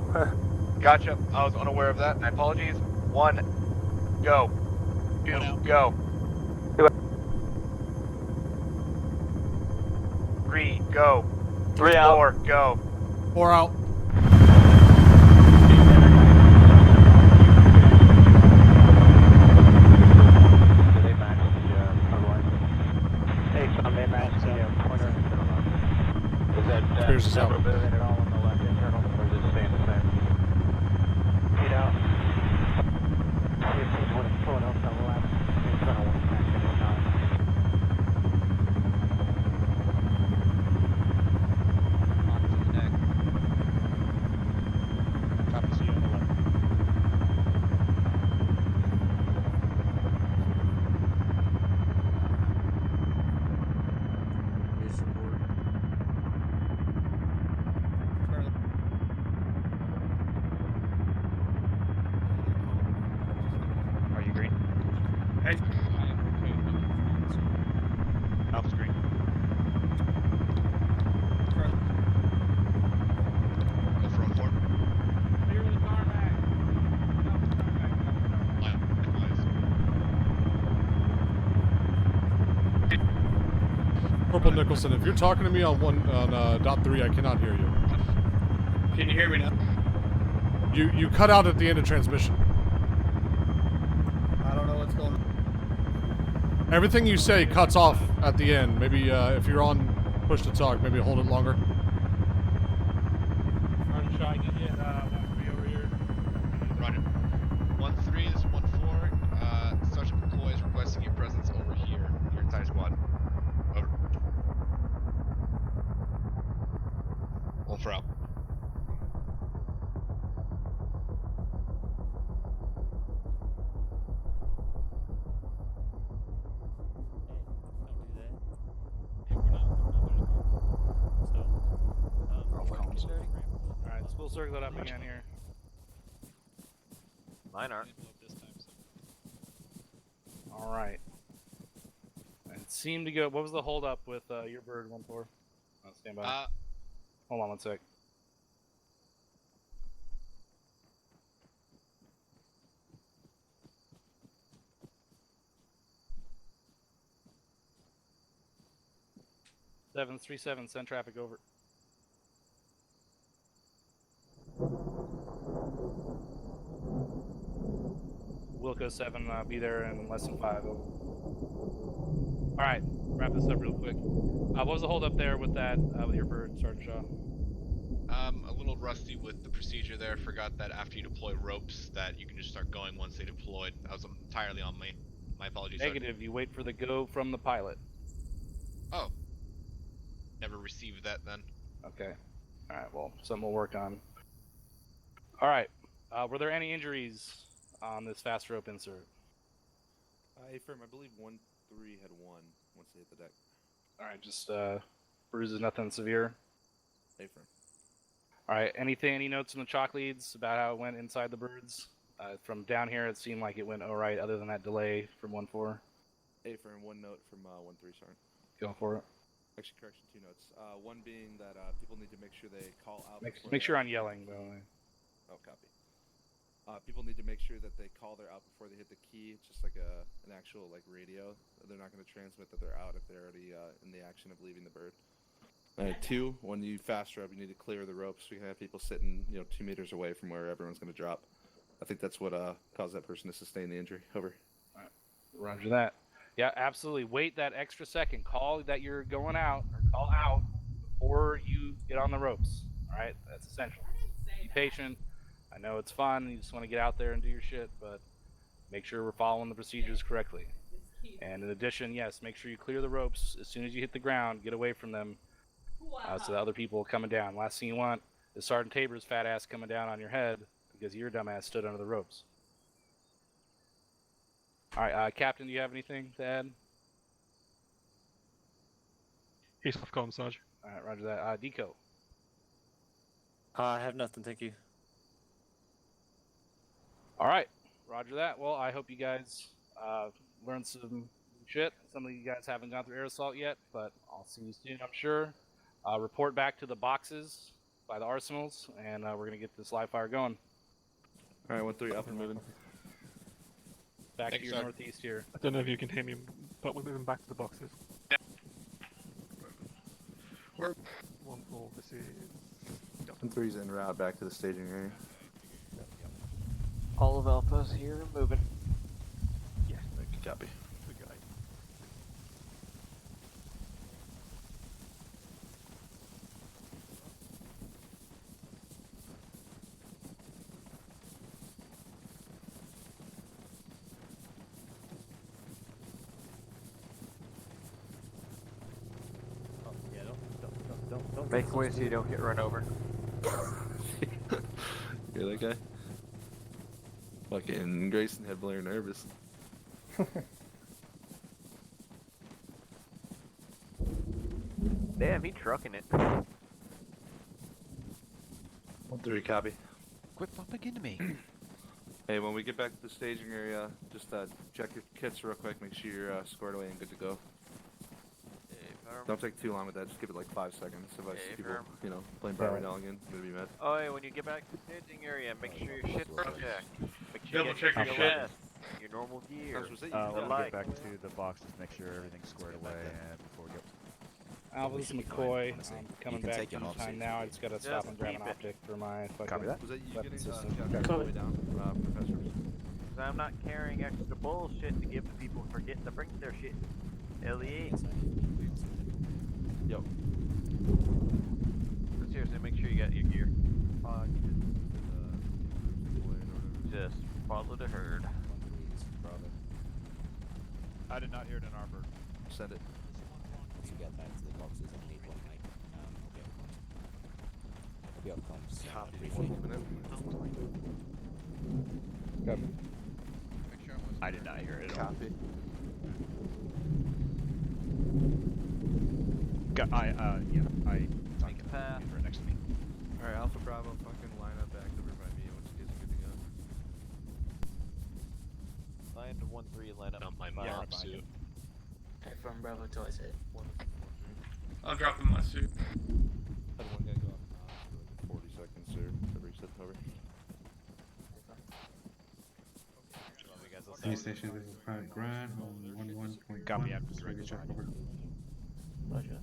Gotcha. I was unaware of that. My apologies. 1, go. 2, go. 3, go. 3 out. 4, go. 4 out. Spears is out. Onto the deck. Corporal Nicholson, if you're talking to me on dot 3, I cannot hear you. Can you hear me now? You cut out at the end of transmission. I don't know what's going on. Everything you say cuts off at the end. Maybe if you're on push to talk, maybe hold it longer. I'm trying to get 1-3 over here. Roger. 1-3, this is 1-4. Sergeant McCoy is requesting your presence over here. Your entire squad. Over. 1-4 out. Alright, so we'll circle it up again here. Mine aren't. Alright. It seemed to go. What was the hold up with your bird 1-4? I'll stand by. Hold on one sec. Seven 3-7, send traffic over. Wilco 7, be there in less than 5. Alright, wrap this up real quick. What was the hold up there with that, with your bird, Sergeant Shaw? A little rusty with the procedure there. Forgot that after you deploy ropes, that you can just start going once they deployed. That was entirely on me. My apologies. Negative, you wait for the go from the pilot. Oh. Never received that then. Okay. Alright, well, something we'll work on. Alright, were there any injuries on this fast rope insert? Affirm, I believe 1-3 had 1 once they hit the deck. Alright, just bruises, nothing severe. Affirm. Alright, any notes from the chalk leads about how it went inside the birds? From down here, it seemed like it went alright, other than that delay from 1-4. Affirm, 1 note from 1-3, Sergeant. Go for it. Actually, correction, 2 notes. One being that people need to make sure they call out. Make sure I'm yelling, by the way. Oh, copy. People need to make sure that they call their out before they hit the key. It's just like an actual radio. They're not going to transmit that they're out if they're already in the action of leaving the bird. 2, when you fast rope, you need to clear the ropes. So you can have people sitting 2 meters away from where everyone's going to drop. I think that's what caused that person to sustain the injury. Over. All right. Roger that. Yeah, absolutely. Wait that extra second. Call that you're going out, or call out before you get on the ropes. All right, that's essential. Be patient. I know it's fun. You just want to get out there and do your shit, but make sure we're following the procedures correctly. And in addition, yes, make sure you clear the ropes as soon as you hit the ground. Get away from them, so the other people coming down. Last thing you want is Sergeant Tabor's fat ass coming down on your head because your dumb ass stood under the ropes. All right, Captain, do you have anything to add? He's off comm, Sarge. All right, roger that. Deco. I have nothing, thank you. All right, roger that. Well, I hope you guys learned some shit. Some of you guys haven't gone through air assault yet, but I'll see you soon, I'm sure. Report back to the boxes by the arsenals, and we're going to get this live fire going. All right, 1-3, up and moving. Back to your northeast here. I don't know if you can hear me, but we're moving back to the boxes. Yeah. We're 1-4, this is... 1-3's en route back to the staging area. All of Alpha's here, moving. Yeah. Copy. Good guy. Don't Make way so you don't get run over. You're that guy? Fucking Grayson had Blair nervous. Damn, he trucking it. 1-3, copy. Quit bumping into me. Hey, when we get back to the staging area, just check your kits real quick, make sure you're squared away and good to go. Don't take too long with that, just give it like 5 seconds. If I see people, playing Barbie Doll again, I'm gonna be mad. Oh, hey, when you get back to the staging area, make sure your shit's checked. Make sure Double check your shit. Your normal gear. We'll get back to the boxes, make sure everything's squared away, and before we go. Alpha, this is McCoy. honestly. I'm You coming can back take your mobs sometime if now. you I just gotta stop and grab an object for my fucking Was that you weapon getting system. captured all the way down, Professor? Because I'm not carrying extra bullshit to give to people forgetting to bring their shit. LEA. Yo. But seriously, make sure you got your gear. Just follow the herd. I did not hear it in Arbor. Send it. Once you get back to the boxes, I'll need one mic. I'll be on comms. Copy. Briefly. Copy. I did not hear it at all. Copy. I Make a path. right next to me. Alright, Alpha Bravo, fucking line up back over by me once you guys are good to go. Line to 1-3, line up. My mob suit. Okay, from Bravo to I say. I'll drop in my suit. Had one guy go off for like 40 seconds, sir. Whatever you said, over. Police station, this is Private Grant on 11.1. Copy, I'm just ready to check check. over. Roger.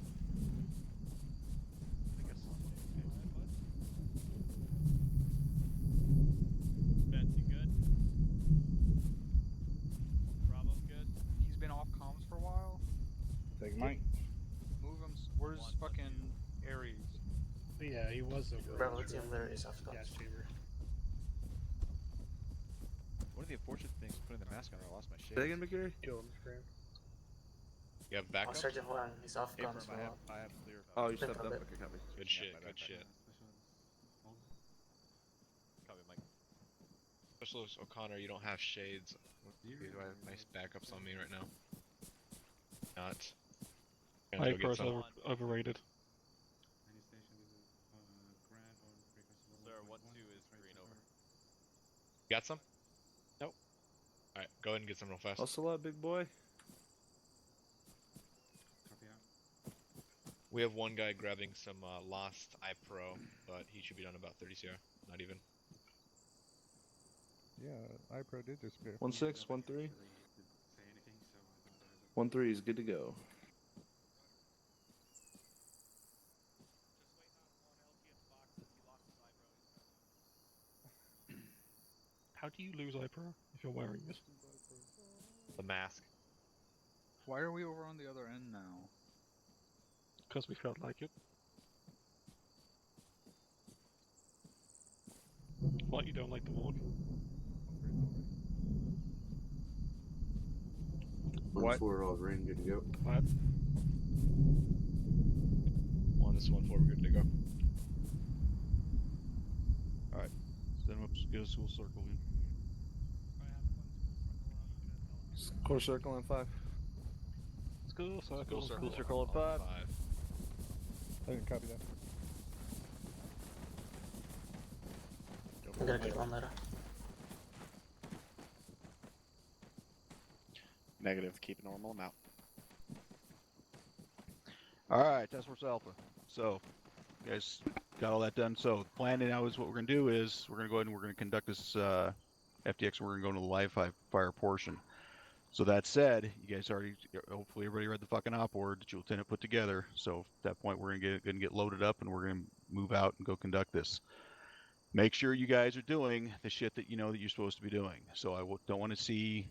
Betsy good? Bravo's good? He's been off comms for a while. Take Mike. Move him. Where's fucking Aries? Yeah, he was over. Bravo team leader is off gas chamber. One of the unfortunate things is putting the mask on, I lost my shade. Say again, McGarry? Kill him, scram. You have Oh, backup? Sergeant Juan, he's off Hey, comms for a while. I have clear. Oh, you Bit stepped from up? bit. Okay, copy. Good shit, good shit. Copy, Mike. Specialist O'Connor, you don't have shades. Do I have nice backups on me right now? Not. Gonna go get some. Overrated. Sir, 1-2 is green over. Got some? Nope. Alright, go ahead and get some real fast. Hustle up, big boy. We have one guy grabbing some lost iPro, but he should be done about 30 CR. Not even. Yeah, iPro did disappear. 1-6, 1-3. 1-3 is good to go. How do you lose iPro if you're wearing it? The mask. Why are we over on the other end now? Because we felt like it. What, you don't like the walk? What? 1-4 all green, good to go. What? 1, this is 1-4, we're good to go. Alright. Then we'll get a school circle in. Core circle on 5. School circle. School circle on 5. I didn't copy that. I'm gonna get one later. Negative, keep a normal amount. Alright, Task Force Alpha. So, you guys got all that done. So, the plan now is what we're going to do is we're going to go ahead and we're going to conduct this FTX and we're going to go into the live fire portion. So that said, you guys already, hopefully everybody read the fucking op board that your lieutenant put together. So at that point, we're going to get loaded up and we're going to move out and go conduct this. Make sure you guys are doing the shit that you know that you're supposed to be doing. So I don't want to see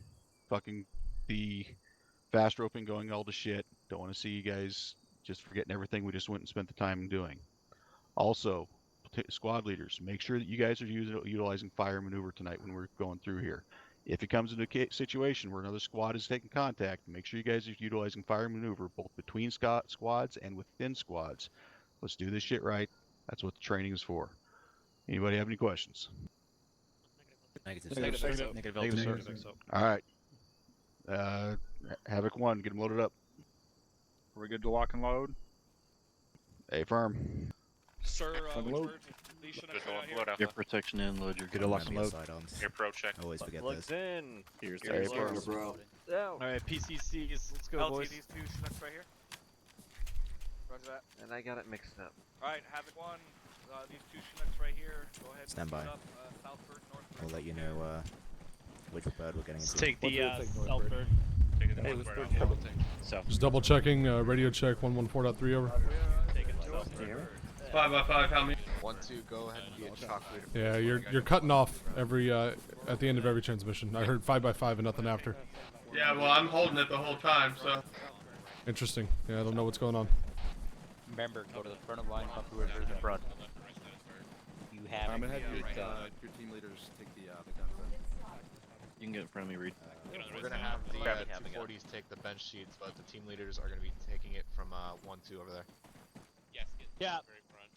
fucking the fast roping going all to shit. Don't want to see you guys just forgetting everything we just went and spent the time doing. Also, squad leaders, make sure that you guys are utilizing fire maneuver tonight when we're going through here. If it comes into a situation where another squad is taking contact, make sure you guys are utilizing fire maneuver both between squads and within squads. Let's do this shit right. That's what the training is for. Anybody have any questions? Negative. Negative, sir. Alright. Havoc 1, get them loaded up. Are we good to lock and load? Affirm. Sir, Unload. Your protection in, load your Get a lock and load. Your pro check. Always forget Plugs this. in. Here's Here's the the bro. Alright, PCCs, let's go, boys. these two Chinooks right here. Roger that. And I got it mixed up. Alright, Havoc 1, these two Chinooks right here. Go ahead and Stand by. split up, southward, northward. We'll let you know which bird we're getting into. Let's take the Southbird. Taking the Hey, ones let's where go I'm check. So. Just double checking. Radio check 114.3 over. Here. 5x5, how many? 1-2, go ahead and be a chalk leader. Yeah, you're cutting off every at the end of every transmission. I heard 5x5 and nothing after. Yeah, well, I'm holding it the whole time, so. Interesting. Yeah, I don't know what's going on. Remember, go to the front of the line, pump whoever's in front. You have I'm gonna have your gun. your team leaders take the gun. You can get in front of me, Reed. We're gonna have the 240s take the bench sheets, but the team leaders are gonna be taking it from 1-2 over there. Yes, Yeah,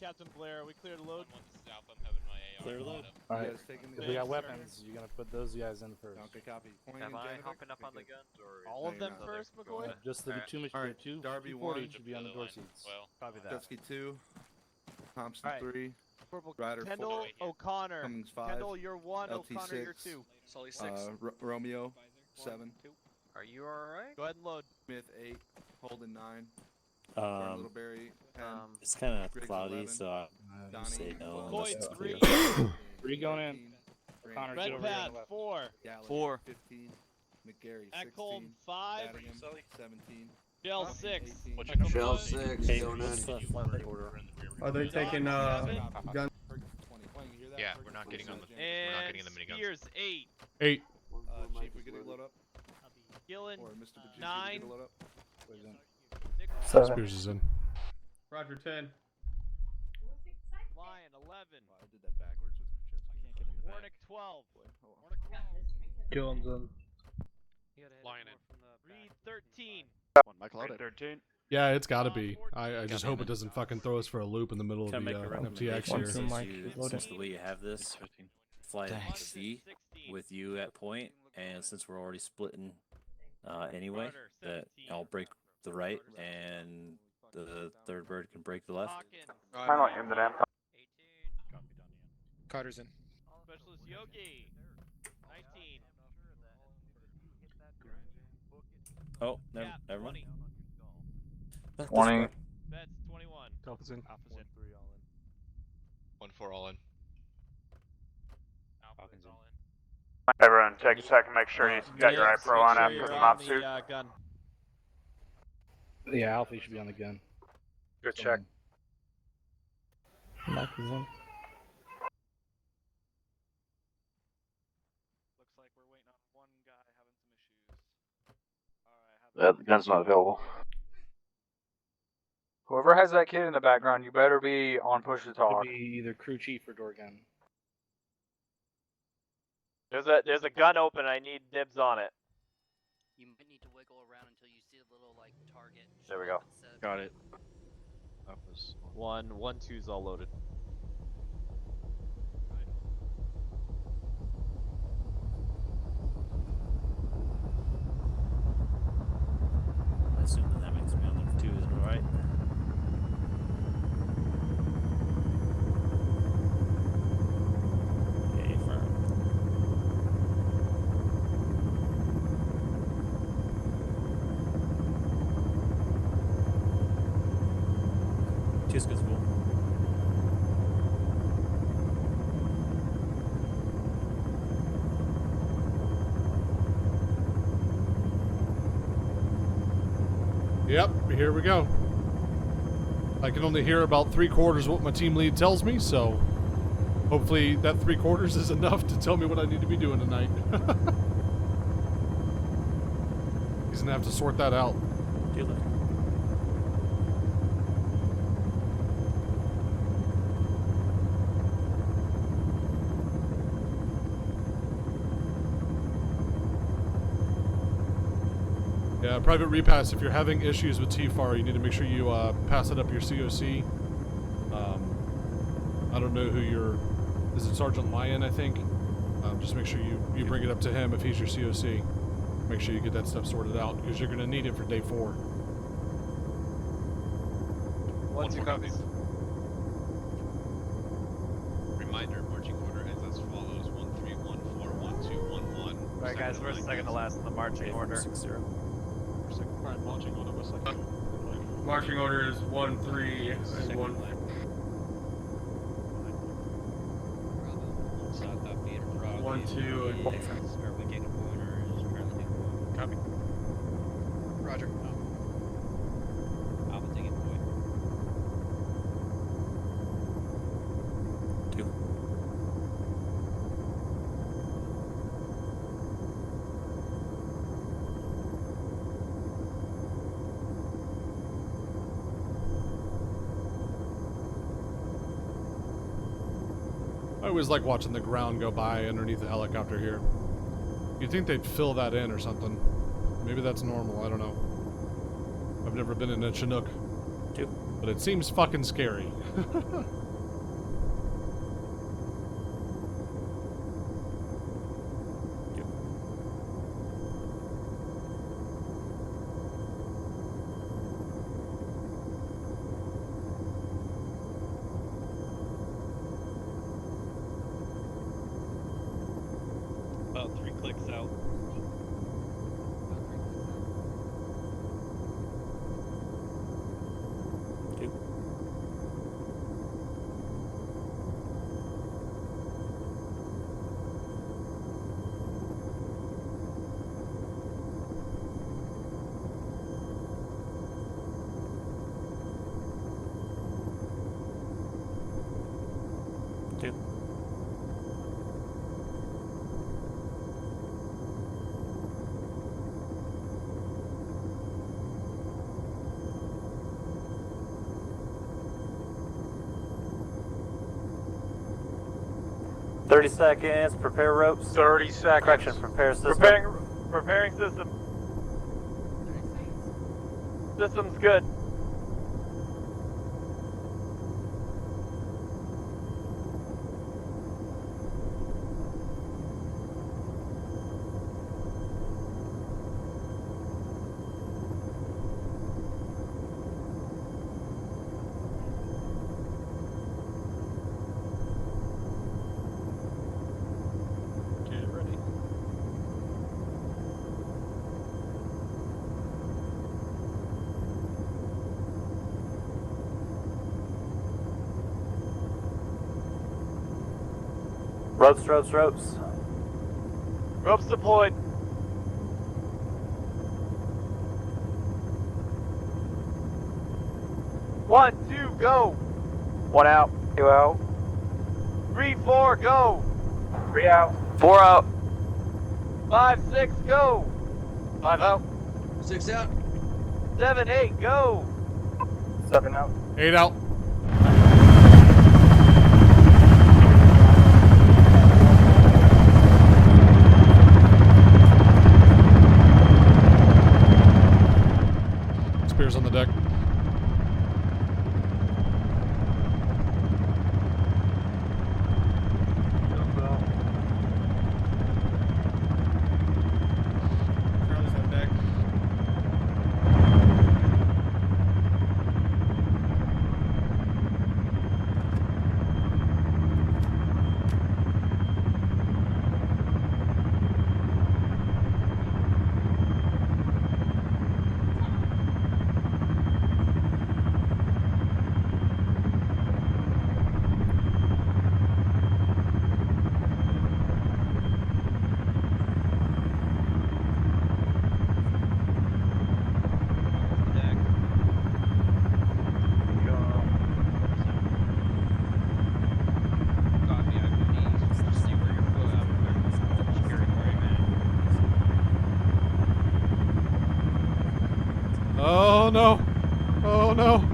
Captain Blair, we cleared load. South, I'm having my AR. Clear load. Alright, guys taking if we got weapons, you're gonna put those guys in first. Okay, copy. Am I hopping up on the guns or? All of them first, McCoy? Just the two Darby 240 1, should be on the door seats. Well, Copy that. Dusky 2, Thompson Alright. 3, Corporal Ryder Kendall, 4, O'Connor. Cummings 5, Kendall, you're 1, LT O'Connor, 6, you're 2. Sully 6. Romeo 7, Are you alright? Go ahead and load. Smith 8, Holden 9, Littleberry 10, It's kind of Griggs cloudy, 11, so I Donnie say no. McCoy, unless it's 3. clear. 3 going in. O'Connor, get Red over here on Pad, the left. 4. Gallagher 4. 15, McGarry 16, Ekholm, 5. Battingham 17, Shell, Humphrey 6. 18, What's your number? Shell 6, Hey, going what's in. the flight order? Are they taking gun? Yeah, we're not getting on the. We're not And getting in the miniguns. Spears, 8. 8. Chief, we getting load up? Gillen, Or Mr. Bajinski, 9. we get a load up? Spears is in. Roger 10. Lion, 11. I did that backwards with Patrick. Warnick, 12. Gillen's in. Lion in. Reed, 13. Michael out 13. Yeah, it's gotta be. I just hope it doesn't fucking throw us for a loop in the middle of Can I the make a FTX recommendation? here. Since the way you have this, fly V with you at point, and since we're already splitting anyway, that I'll break the right and the third bird can break the left. I'm not in the damn. Carter's in. Specialist Yogi, 19. Oh, never Cap, mind. 20. Bets, 21. Alpha's in. Alpha's in. 3 all in. 1-4 all in. Falcons all in. Everyone, take a second, make sure you got your iPro on after the mob suit. Gun. Yeah, Alpha should be on the gun. Good check. Mike is in. Looks like we're waiting on one guy having some issues. Alright, The gun's not available. Whoever has that kid in the background, you better be on push to talk. Could be either crew chief or door gun. There's a gun open. I need dibs on it. You might need to wiggle around until you see a little like target. There we go. Got it. 1-2's all loaded. I assume that makes me on number 2, isn't it right? Okay, firm. Tusca's full. Yep, here we go. I can only hear about 3/4 what my team lead tells me, so hopefully that 3/4 is enough to tell me what I need to be doing tonight. He's gonna have to sort that out. Deal with it. Yeah, private repass, if you're having issues with TFAR, you need to make sure you pass it up your COC. I don't know who is it Sergeant Lyon, I think? Just make sure you bring it up to him if he's your COC. Make sure you get that stuff sorted out, because you're going to need it for day 4. 1-2 copies. Reminder, marching order is as follows: 1-3, 1-4, 1-2, 1-1. Alright guys, we're second to last in the marching order. 6-0. Alright, marching order was second. Marching order is 1-3 and 1. South Theater Frog. 1-2 and Are we getting pointers? Currently getting pointers. Copy. Roger. Alpha taking boy. 2. I always like watching the ground go by underneath the helicopter here. You'd think they'd fill that in or something. Maybe that's normal, I don't know. I've never been in a Chinook. 2. But it seems fucking scary. About 3 clicks out. Seconds, prepare ropes. 30 seconds. Correction, prepare system. Preparing system. System's good. Ropes. Ropes deployed. One, two, go. 1 out. 2 out. 3, 4, go. 3 out. 4 out. 5, 6, go. 5 out. 6 out. 7, 8, go. 7 out. 8 out. Spears on the deck. Charlie's on deck. Oh no. Oh no.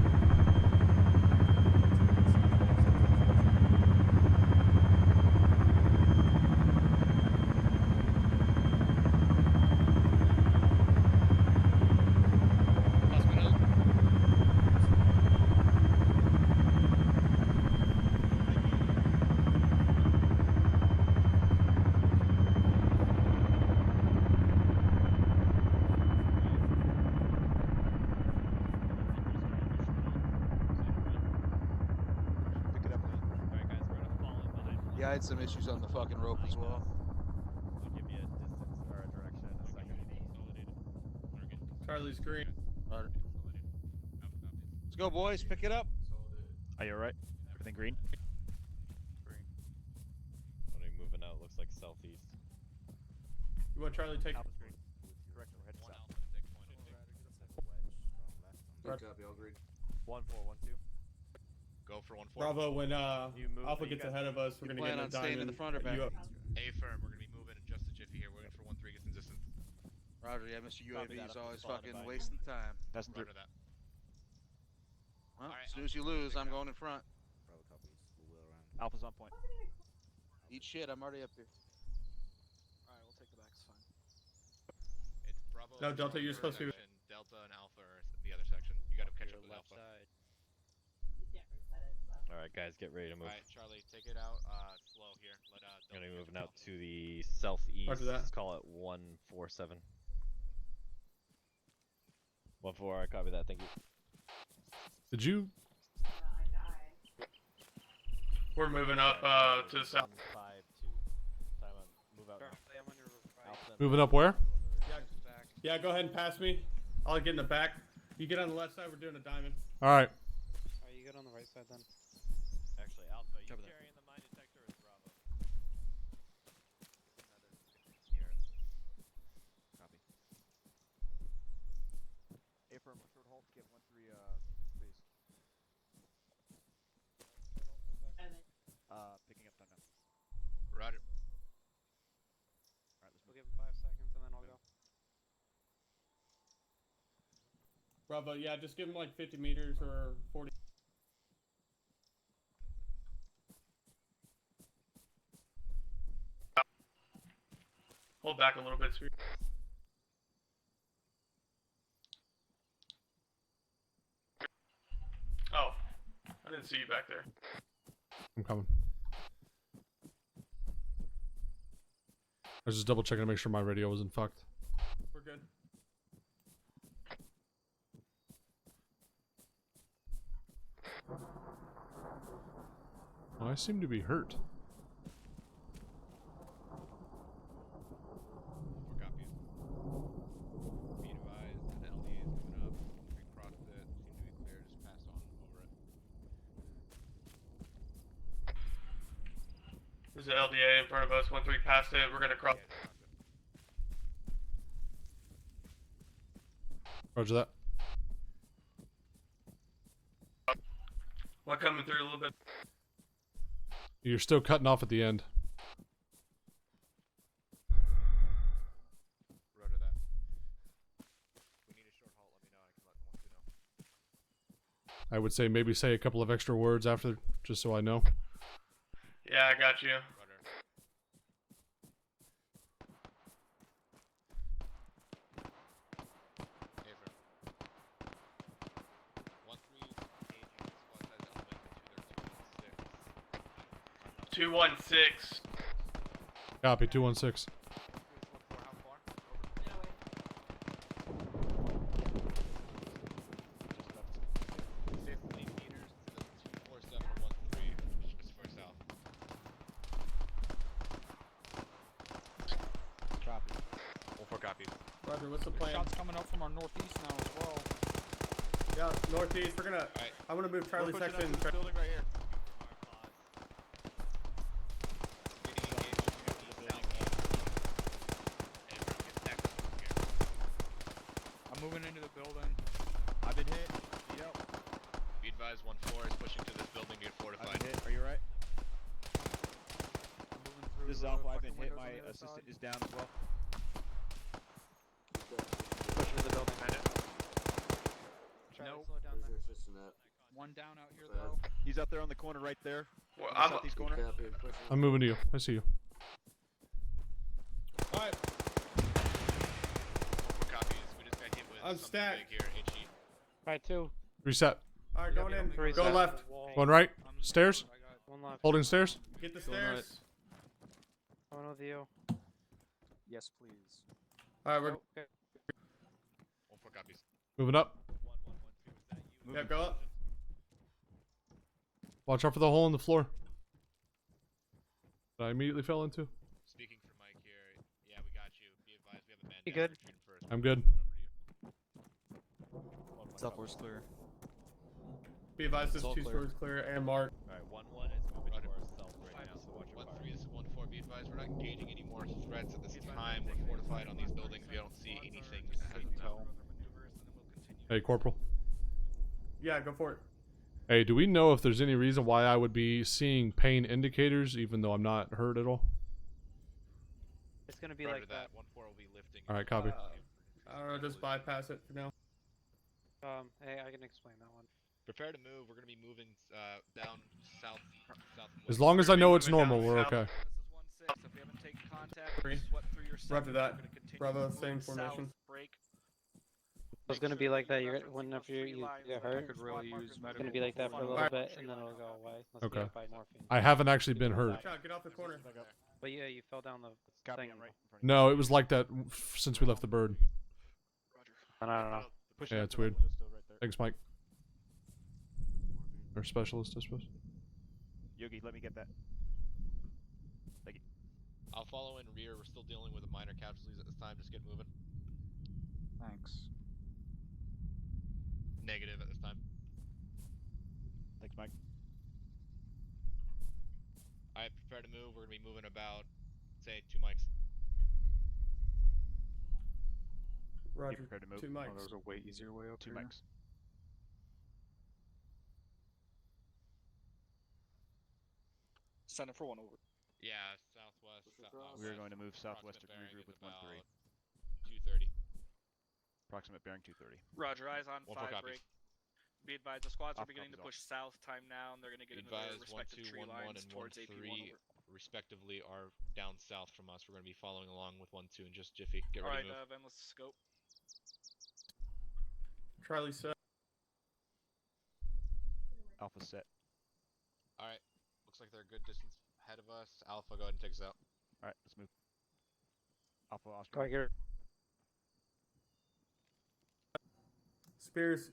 Yeah, I had some issues on the fucking rope as well. I'll give you a distance or a direction in a second. Charlie's green. Let's go, boys. Pick it up. Are you alright? Everything green? Somebody moving out, looks like southeast. You want Charlie to take? Correction, we're heading south. Good copy, all agreed. 1412. Go for 1-4. Bravo, when You move, Alpha you gets guys- ahead of us, we're You gonna get plan in a on staying in the diamond. front or back? A-firm, we're gonna be moving in just a jiffy here. We're waiting for 1-3 gets in distance. Roger, yeah, Mr. Copy UAV that, is I'm always following fucking by. wasting time. That's Roger that. Well, Alright, as soon as you lose, I'm going in front. Bravo copies. We'll wheel around. Alpha's on point. Eat shit, I'm already up here. Alright, we'll take the back, it's fine. It's Bravo. No, Delta, you're supposed to be- section, Delta and Alpha are the other section. You gotta catch up with Alpha. Alright, guys, get ready to move. Alright, Charlie, take it out slow here. Let I'm Delta gonna be catch moving up out with to the southeast. Roger that. Let's call it 147. 1-4, alright, copy that, thank you. Did you? We're moving up to the south. 152. Time on move out now. I'm on your right. Alpha, Moving up where? Back. Yeah, go ahead and pass me. I'll get in the back. You get on the left side, we're doing a diamond. Alright. Alright, you good on the right side then. Actually, Alpha, you Cover that. carrying the mine detector or is Bravo? Copy. A-firm, short halt, get 1-3 space. Picking up time now. Roger. Alright, let's We'll move. give him 5 seconds and then I'll go. Bravo, yeah, just give him like 50 meters or 40. Hold back a little bit, sweet. Oh, I didn't see you back there. I'm coming. I was just double checking to make sure my radio wasn't fucked. We're good. Oh, I seem to be hurt. 4 copies. Be advised, the LDA is moving up. We crossed it. Seem to be clear. Just pass on over it. There's an LDA in front of us. Once we pass it, we're gonna cross. Yeah, just cross it. Roger that. One coming through a little bit. You're still cutting off at the end. Roger that. We need a short halt. Let me know. I can let 1-2 know. I would say maybe say a couple of extra words after, just so I know. Yeah, I got you. Roger. A-firm. 1-3 engaging squad size element to their 216. 216. Copy, 216. 1-4, how far? Over. 50 meters to the 24713, just for south. Copy. 1-4 copies. Roger, what's the plan? Shots coming up from our northeast now as well. Yeah, northeast. We're gonna. Alright. I'm gonna move Charlie We're pushing section. up to this building right here. I'm moving into the building. I've been hit. Need help. Be advised, 1-4 is pushing to this building to get I've fortified. been hit. Are you alright? I'm moving through This is the Alpha. I've been fucking hit. windows My on the other assistant side. is down as well. Pushing to the building, Bandit. Charlie, Nope. slow down Where's there. your assistant at? One down out here Bad. though. He's up there on the corner right there. Well, In the I'm. southeast corner. Copy, pushing. I'm moving to you. I see you. Alright, 1-4 copies. We just got hit with I'm something stacked. big here, HE. Alright, 2. Reset. alright, going in. Three Go sets. left. Going right. I'm Stairs. I got one left. Holding stairs. Get the Going right. stairs. Coming with you. Yes, please. Alright, we're. Okay. 1-4 copies. Moving up. 1-1-1-2, is that you? Yeah, go up. Watch out for the hole in the floor that I immediately fell into. Speaking for Mike here. Yeah, we got you. Be advised, we have a man You down. good? We're shooting first. I'm good. Southwest clear. Be advised, this It's all 2 clear. stores clear and marked. Alright, 1-1 is moving to our south right now, so watch your 1-3, fire. this is 1-4. Be advised, we're not engaging any more threats at this time. We're fortified on these buildings. We don't see anything to Couldn't tell. Hey, Corporal. Yeah, go for it. Hey, do we know if there's any reason why I would be seeing pain indicators even though I'm not hurt at all? It's gonna be like that. 1-4 will be lifting. Alright, copy. I don't know, just bypass it for now. Hey, I can explain that one. Prepare to move. We're gonna be moving down south. As long as I know it's normal, we're okay. Roger that. Bravo, same formation. It's gonna be like that. Whenever you get hurt, could really use it's gonna be like that for a little bit, and then it'll go away. Unless you Okay. get by morphine. I haven't actually been hurt. Get off the corner. But yeah, you fell down the thing. No, it was like that since we left the bird. I don't know. Yeah, it's weird. Thanks, Mike. Or specialist, I suppose. Yogi, let me get that. Thank you. I'll follow in rear. We're still dealing with the minor casualties at this time. Just get moving. Thanks. Negative at this time. Thanks, Mike. Alright, prepare to move. We're gonna be moving about, say, 2 mics. Roger. Prepare to move. 2 mics. Oh, there's a way easier way up 2 here. mics. Sign up for 1 over. Yeah, southwest. We are going to move southwest to regroup with 1-3. 230. Approximate bearing 230. Roger, eyes on 1-4 5 copies. break. Be advised, the squads are Off beginning to copies, push south time now, and they're going to get into their Advise respective 1-2, tree 1-1, lines and towards AP 1 1-3 over. respectively are down south from us. We're going to be following along with 1-2 in just jiffy. Get ready Alright, to move. Ven, let's scope. Charlie set. Alpha set. Alright, looks like they're a good distance ahead of us. Alpha, go ahead and take us out. Alright, let's move. Alpha, Oscar. Go here. Spears.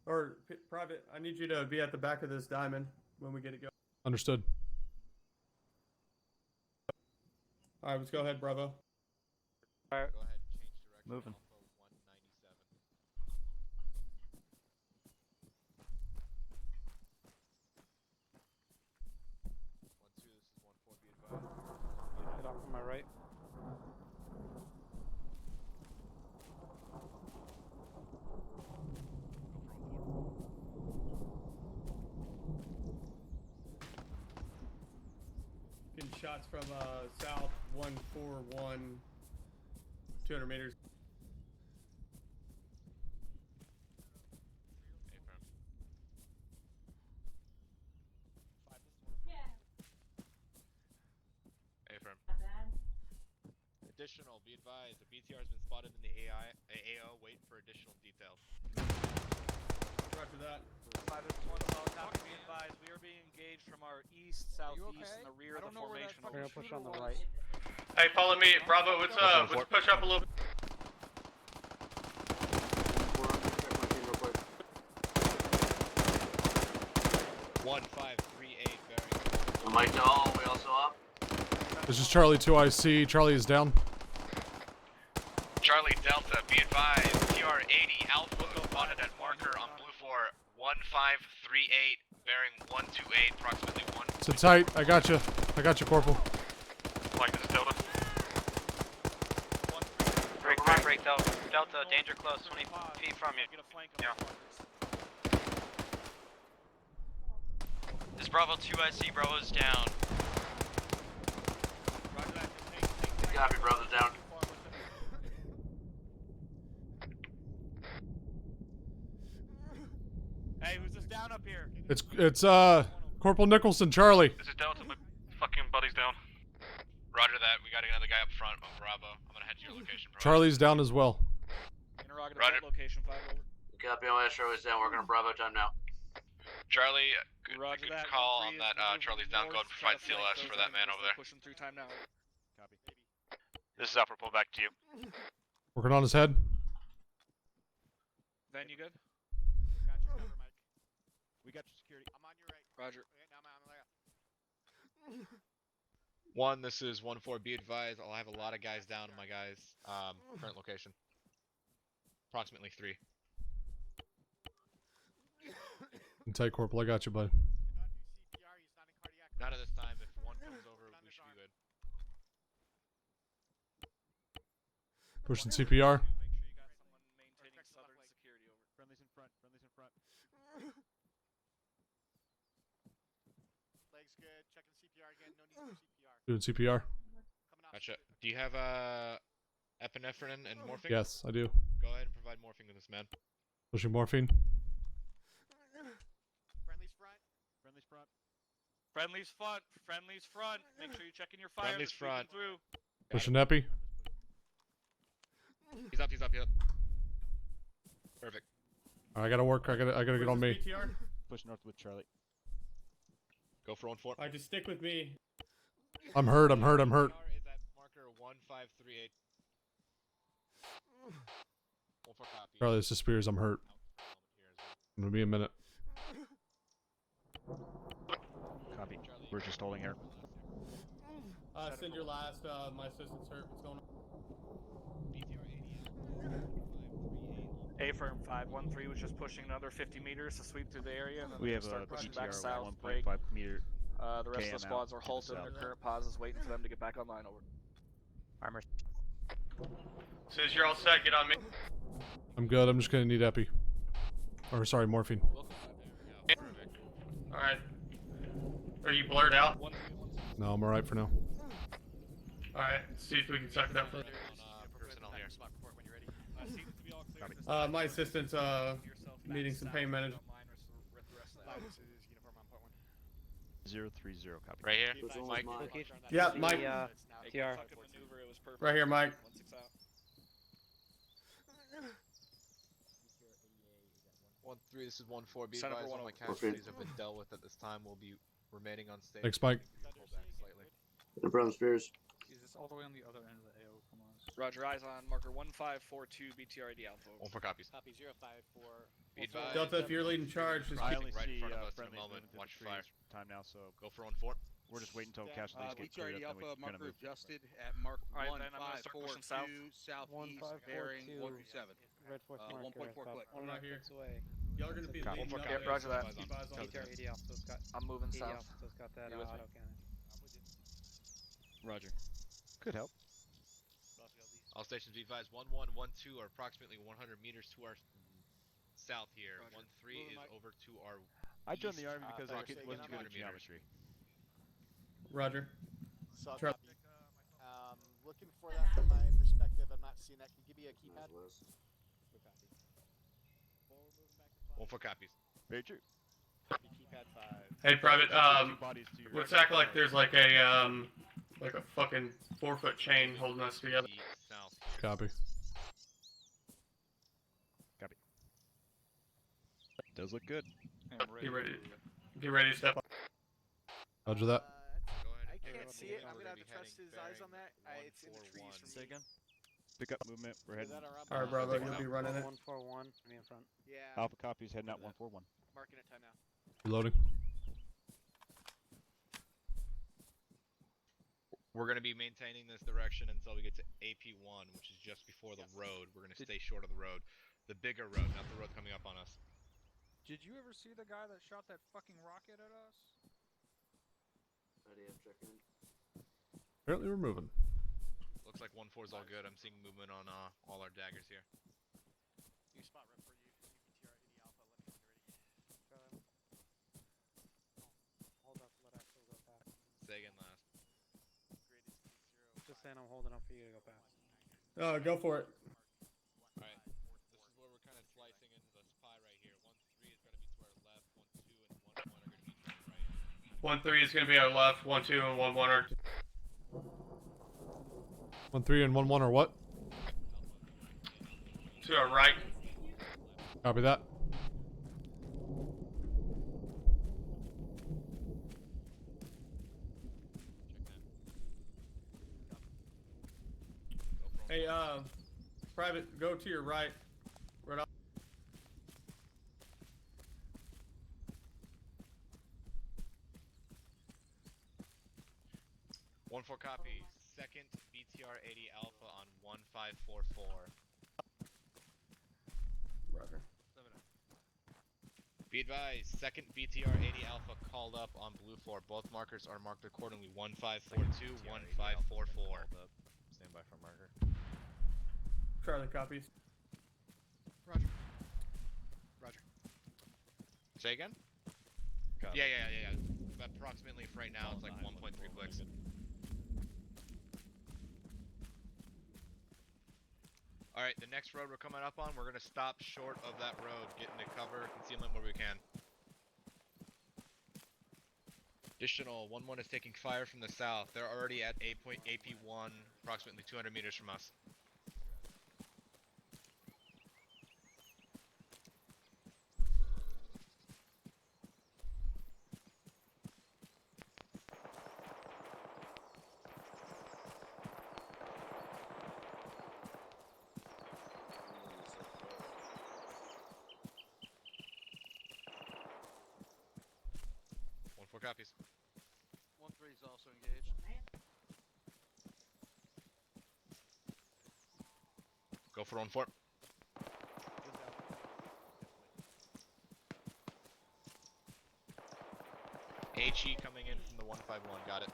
Or, Private, I need you to be at the back of this diamond when we get it going. Understood. Alright, let's go ahead, Bravo. Alright. Go ahead and change direction. Moving. Alpha 197. 1-2, this is 1-4, be advised. Get off to my right. Getting shots from south 141, 200 meters. A-firm. Additional, be advised, the BTR has been spotted in the AO, wait for additional details. Roger that. 5 is 1 solid copy, be advised, we are being engaged from our east, southeast, and the rear of the formation. We're gonna push on the right. Hey, follow me, Bravo. Let's push up a little. One 538 bearing. Mike to all, we also up. This is Charlie 2IC. Charlie is down. Charlie Delta, be advised, TR-80 Alpha spotted at marker on Blue 4, 1538, bearing 128, approximately 1. Sit tight. I got you. I got you, Corporal. Mike, this is Delta. Break, Delta, danger close, 20 feet from you. Yeah. This is Bravo 2IC, Bravo's down. Copy, Bravo's down. Hey, who's this down up here? It's Corporal Nicholson, Charlie. This is Delta, my fucking buddy's down. Roger that, we got another guy up front on Bravo. I'm gonna head to your location, bro. Charlie's down as well. Interrogative Roger. location 5 over. Copy, on Astro is down. Working on Bravo time now. Charlie, good That, call 1-3 on that, Charlie's down. Go ahead and provide CLS for that man over there. Pushing through time now. Copy. This is Alpha, pull back to you. Working on his head. Ven, you good? Got your cover, Mike. We got your security. I'm on your right. Roger. Okay, now I'm on my left. One, this is 1-4, be advised, I'll have a lot of guys down on my guys' current location. Approximately 3. Tight, Corporal. I got you, buddy. Not at this time, if one comes over, we should be good. Pushing CPR. Make sure you got someone maintaining southern security over. Friendly's in front. Friendly's in front. Doing CPR. Gotcha. Do you have epinephrine and morphine? Yes, I do. Go ahead and provide morphine to this man. Pushing morphine. Friendly's front. Friendly's front. Friendly's front. Friendly's front. Make sure you're checking your fire. Friendly's front. Through. Pushing epi. He's up. He's up. He's up. Perfect. I gotta work. I gotta get on me. BTR? Push north with Charlie. Go for 1-4. Alright, just stick with me. I'm hurt. I'm hurt. I'm hurt. Is at marker 1538. 1-4 copy. Charlie, this is Spears. I'm hurt. I'm gonna be a minute. Copy. We're just holding here. Send your last. My assistant's hurt. What's going on? A firm 513 was just pushing another 50 meters to sweep through the area, and then We have start a pushing back BTR south. 1.5 meter. The rest of the KM squads out are to the halted in their south. current pauses, waiting for them to get back online. Over. Armor. As soon as you're all set, get on me. I'm good. I'm just gonna need epi. Or sorry, morphine. Alright. Are you blurred out? No, I'm alright for now. Alright, see if we can suck it up for Personnel here. my assistant's needing some pain management. 030 copy. Right here, Mike. Yeah, Mike. TR. Right here, Mike. 1-3. This is 1-4. Be Center for advised, all my 104. casualties have been dealt with at this time. Will be remaining on stage. Thanks, Mike. Pull back slightly. No problem, Spears. Is this all the way on the other end of the AO? Come on. Roger, eyes on marker 1542 BTRAD Alpha. 1-4 copies. Copy 054. Be advised. Delta, if you're leading charge, just I keep only right in front of us in a moment. Watch fire. Time now, so Go for 1-4. we're just waiting until casualties get cleared up, then we're gonna move. Adjusted at mark Alright, then I'm gonna start pushing south. 1542 southeast, bearing 127. Red Force marker. 1.4 click. One right here. Away. Y'all are gonna be Copy. leading up. Yep, roger that. Keep eyes on BTR 80 Alpha's got. I'm moving 80 south. Alpha's got that You with me? auto cannon. Roger. Could help. All stations be advised. 1112 are approximately 100 meters to our south here. 1-3 is over to our. I joined the east, army because I approximately wasn't good at 200 meters. geometry. Roger. So, looking for that from my perspective. I'm not seeing that. Can you give me a keypad? 1-4 copies. Very true. Keypad 5. Hey, Private. Looks act like there's like a fucking 4-foot chain holding us together. South. Copy. Does look good. Get ready to step up. Roger that. I can't see it. I'm gonna have to trust his eyes on that. It's in the trees from Say again. Pick up movement. We're heading. Alright, Bravo, you'll be running it. 141. Me in front. Yeah. Alpha copies heading out 141. Marking it time now. Reloading. We're going to be maintaining this direction until we get to AP1, which is just before the road. We're going to stay short of the road. The bigger road, not the road coming up on us. Did you ever see the guy that shot that fucking rocket at us? Apparently we're moving. Looks like 1-4 is all good. I'm seeing movement on all our daggers here. New spot rep for you. BTR 80 Alpha. Let me know when you're ready. Hold up. Let Axel go past. Say again last. Just saying I'm holding up for you to go past. Go for it. Alright, this is where we're kind of slicing into the pie right here. 1-3 is going to be to our left, 1-2 and 1-1 are going to be to our right. 1-3 is gonna be our left. 1-2 and 1-1 are. 1-3 and 1-1 are what? To our right. Copy that. Hey, Private, go to your right. Right off. One four copy. Second BTR 80 Alpha on 1544. Roger. Be advised, second BTR 80 Alpha called up on Blue 4. Both markers are marked accordingly. 1542, 1544. Stand by for marker. Charlie copies. Roger. Roger. Say again? Copy. Yeah. Approximately for right now, it's like 1.3 clicks. Alright, the next road we're coming up on, we're gonna stop short of that road, get into cover, concealment where we can. Additional, 1-1 is taking fire from the south. They're already at AP1, approximately 200 meters from us. Four copies. 1-3 is also engaged. Go for 1-4. HE coming in from the 151, got it.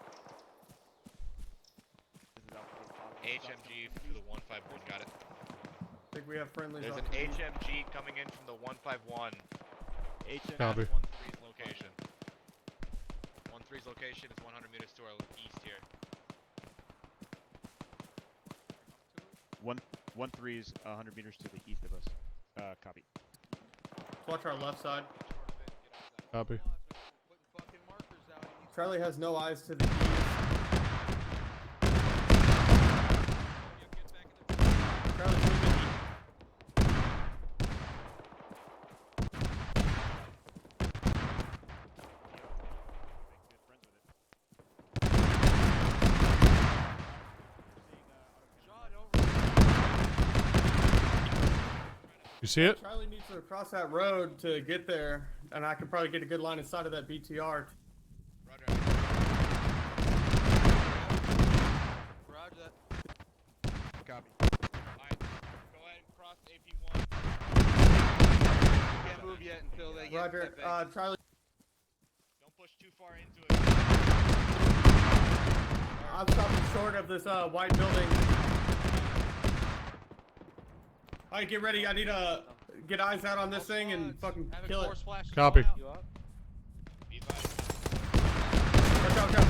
HMG for the 151, got it. I think we have friendlies. There's off an the beach. HMG coming in from the 151. HMG Copy. 1-3's location. 1-3's location is 100 meters to our east here. 1-3 is 100 meters to the east of us. Copy. Watch our left side. Copy. Charlie has no eyes to the east. Charlie's moving. You see it? Charlie needs to cross that road to get there, and I could probably get a good line of sight of that BTR. Roger that. Copy. Alright, go ahead and cross AP1. Can't move yet until they get Roger, that bank. Charlie. Don't push too far into it. I'm stopping short of this white building. Alright, get ready. I need to get eyes out on this thing and fucking kill it. Copy. Watch out, watch out.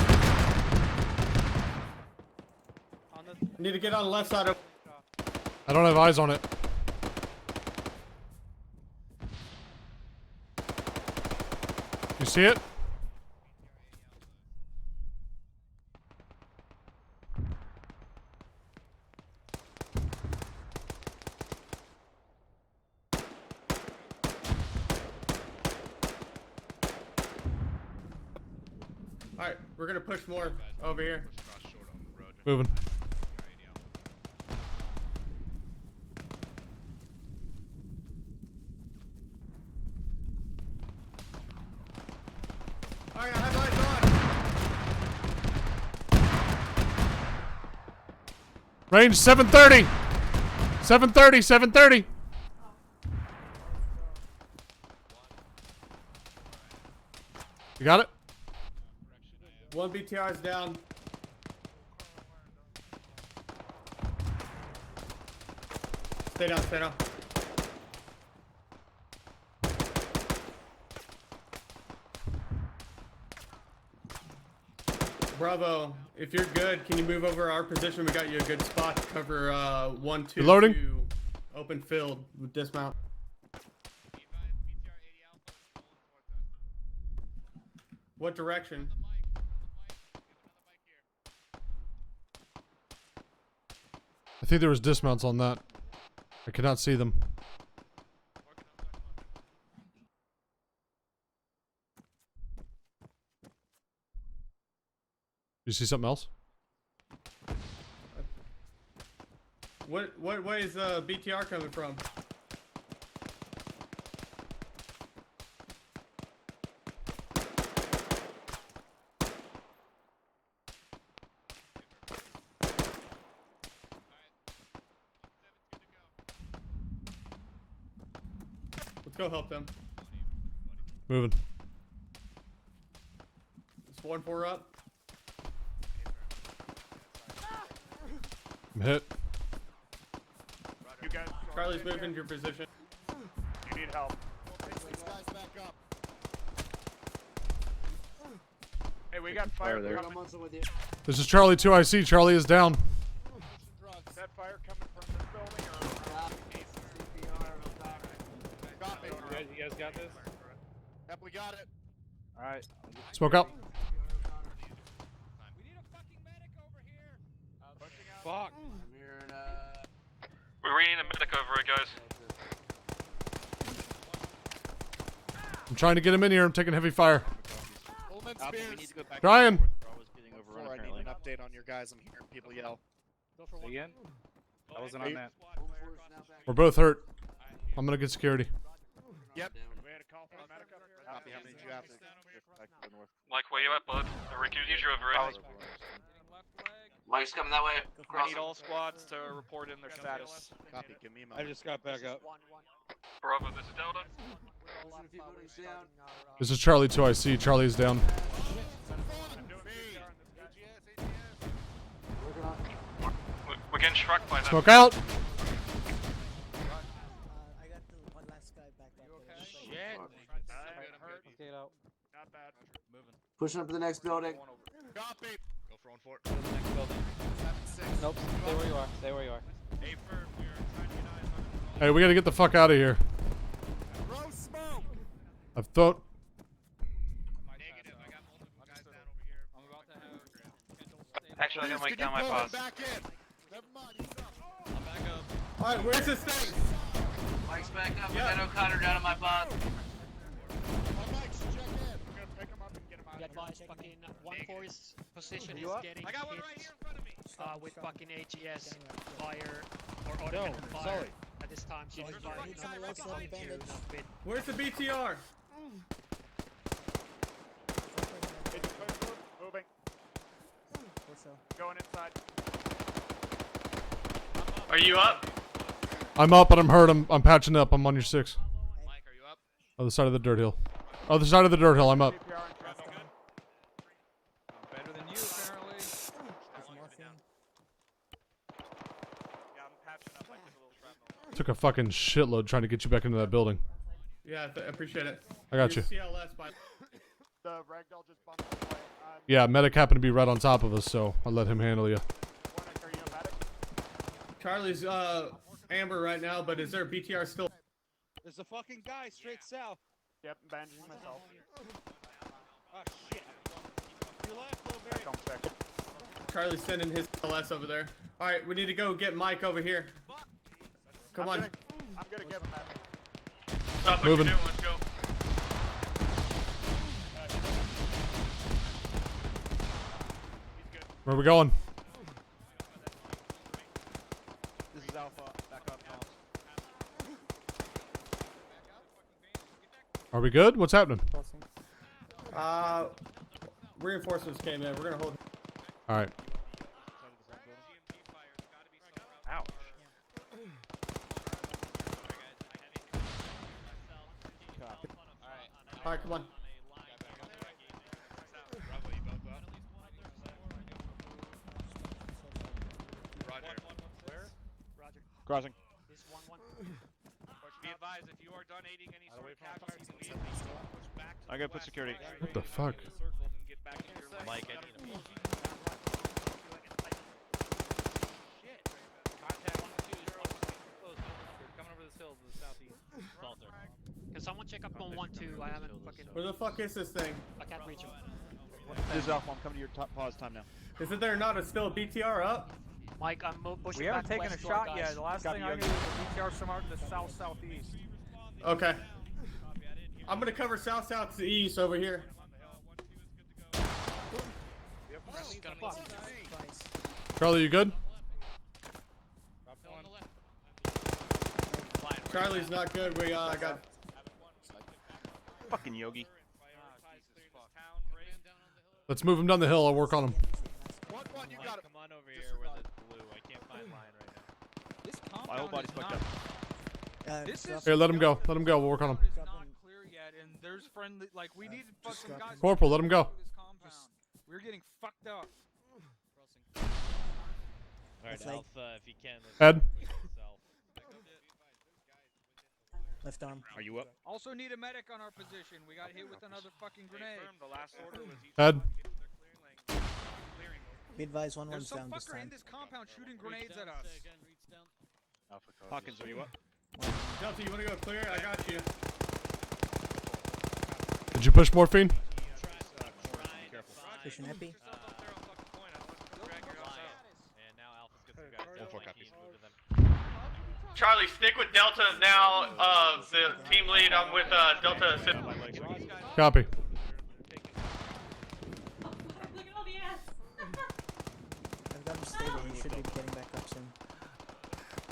I need to get on the left side of. I don't have eyes on it. You see it? Alright, we're gonna push more over here. Moving. Alright, I have eyes on. Range 730. 730. 730. You got it? One BTR is down. Stay down, stay down. Bravo, if you're good, can you move over our position? We got you a good spot to cover 1-2. Reloading. Open field with dismount. What direction? I think there was dismounts on that. I cannot see them. You see something else? What way is BTR coming from? Let's go help them. Moving. It's 1-4 up. I'm hit. You guys, Charlie's moving to your position. You need help. These guys back up. Hey, we got fire there. coming. This is Charlie 2. I see Charlie is down. Is that fire coming from this building or? guys got this? Yep, we got it. Alright. Smoke out. Fuck. I'm hearing, We're reading a medic over it, guys. I'm trying to get him in here. I'm taking heavy fire. We need to go back. Trying. Before I need an update on your guys, I'm hearing people yell. Say again? I wasn't on that. We're both hurt. I'm gonna get security. Yep. We had a call from a medic up here. Copy. How many did you have? Mike, where you at, bud? Rick, you need you over it. Mike's coming that way. I need all squads to report in their status. Copy. Give me a I moment. just got back up. Bravo, this is Delta. This is Charlie 2. I see Charlie's down. We're getting struck by them. Smoke out. I got the one last guy back up. Shit. Get out. Not bad. Moving. Pushing up to the next building. Copy. Go for 1-4. Go to the next building. Nope. Stay where you are. Stay where you are. Hey, firm. We are trying to get eyes on Hey, we gotta get the fuck out of here. Throw smoke. I've thought. negative. I got multiple guys down over here. I'm about to have. Actually, I got Mike down my paws. Back in. Never mind. He's up. I'm back up. Alright, where's this thing? Mike's back up. I got O'Connor down on my pod. Mike's check in. We're gonna pick him up and get him out. Be advised, fucking 1-4's position is getting I got one hit right here in front of me. with fucking AGS fire or automatic fire Sully. at this time. So he's not fucking coming to, not bit. Where's the BTR? Moving. Going inside. Are you up? I'm up, but I'm hurt. I'm patching up. I'm on your 6. Mike, are you up? Other side of the dirt hill. Other side of the dirt hill. I'm up. CPR and trust good. Better than you, apparently. Yeah, I'm patching up like with a little shrapnel. Took a fucking shitload trying to get you back into that building. Yeah, I appreciate it. I got you. CLS by The ragdoll just bumped this way. Yeah, medic happened to be right on top of us, so I let him handle you. Warnick, are you a medic? Charlie's amber right now, but is there a BTR still? There's a fucking guy straight south. Yep, I'm bandaging myself. Oh shit. Your left, Blueberry. Charlie's sending his LS over there. Alright, we need to go get Mike over here. Come on. I'm gonna give him that. Stop what Moving. you're doing, let's go. Where are we going? This is Alpha. Back up, Are we good? What's happening? Reinforcements came in. We're gonna hold. All right. Ouch. Alright, come on. Crossing. Be advised, if you are donating any sort of casualties, we need to push back to I gotta put security. What the fuck? Mike, I need a Shit. Contact 1-2 is close. You're coming over this hill to the southeast. Falter. Can someone check up on 1-2? I haven't fucking. Where the fuck is this thing? I can't reach him. This is Alpha. I'm coming to your top pause time now. Isn't there not still a BTR up? Mike, I'm pushing We haven't back taken a west to our shot guys. yet. The last thing I knew was the BTR somewhere to the south-southeast. Okay. I'm gonna cover south to east over here. Charlie, you good? Charlie's not good. We got. Fucking Yogi. Let's move him down the hill. I'll work on him. One, you got it. Come on over here where it's blue. I can't find mine right now. This compound My whole body's is fucked not, up. this is Here, let him go. Let him go. We'll work on him. not clear yet, and there's friendly. Like we need fucking guys. Corporal, let him go. This compound. We're getting fucked up. Alright, Alpha, if you can. Ed. Left arm. Are you up? Also need a medic on our position. We got hit with another fucking grenade. The last order was each Ed. Be advised, There's one's some down this fucker in time. this compound shooting grenades at us. Hawkins, are you up? Delta, you wanna go clear? I got you. you push morphine? Pushing epi. Charlie, stick with Delta now. The team lead. I'm with Delta. Copy. I've got him stable. He should be getting back up soon.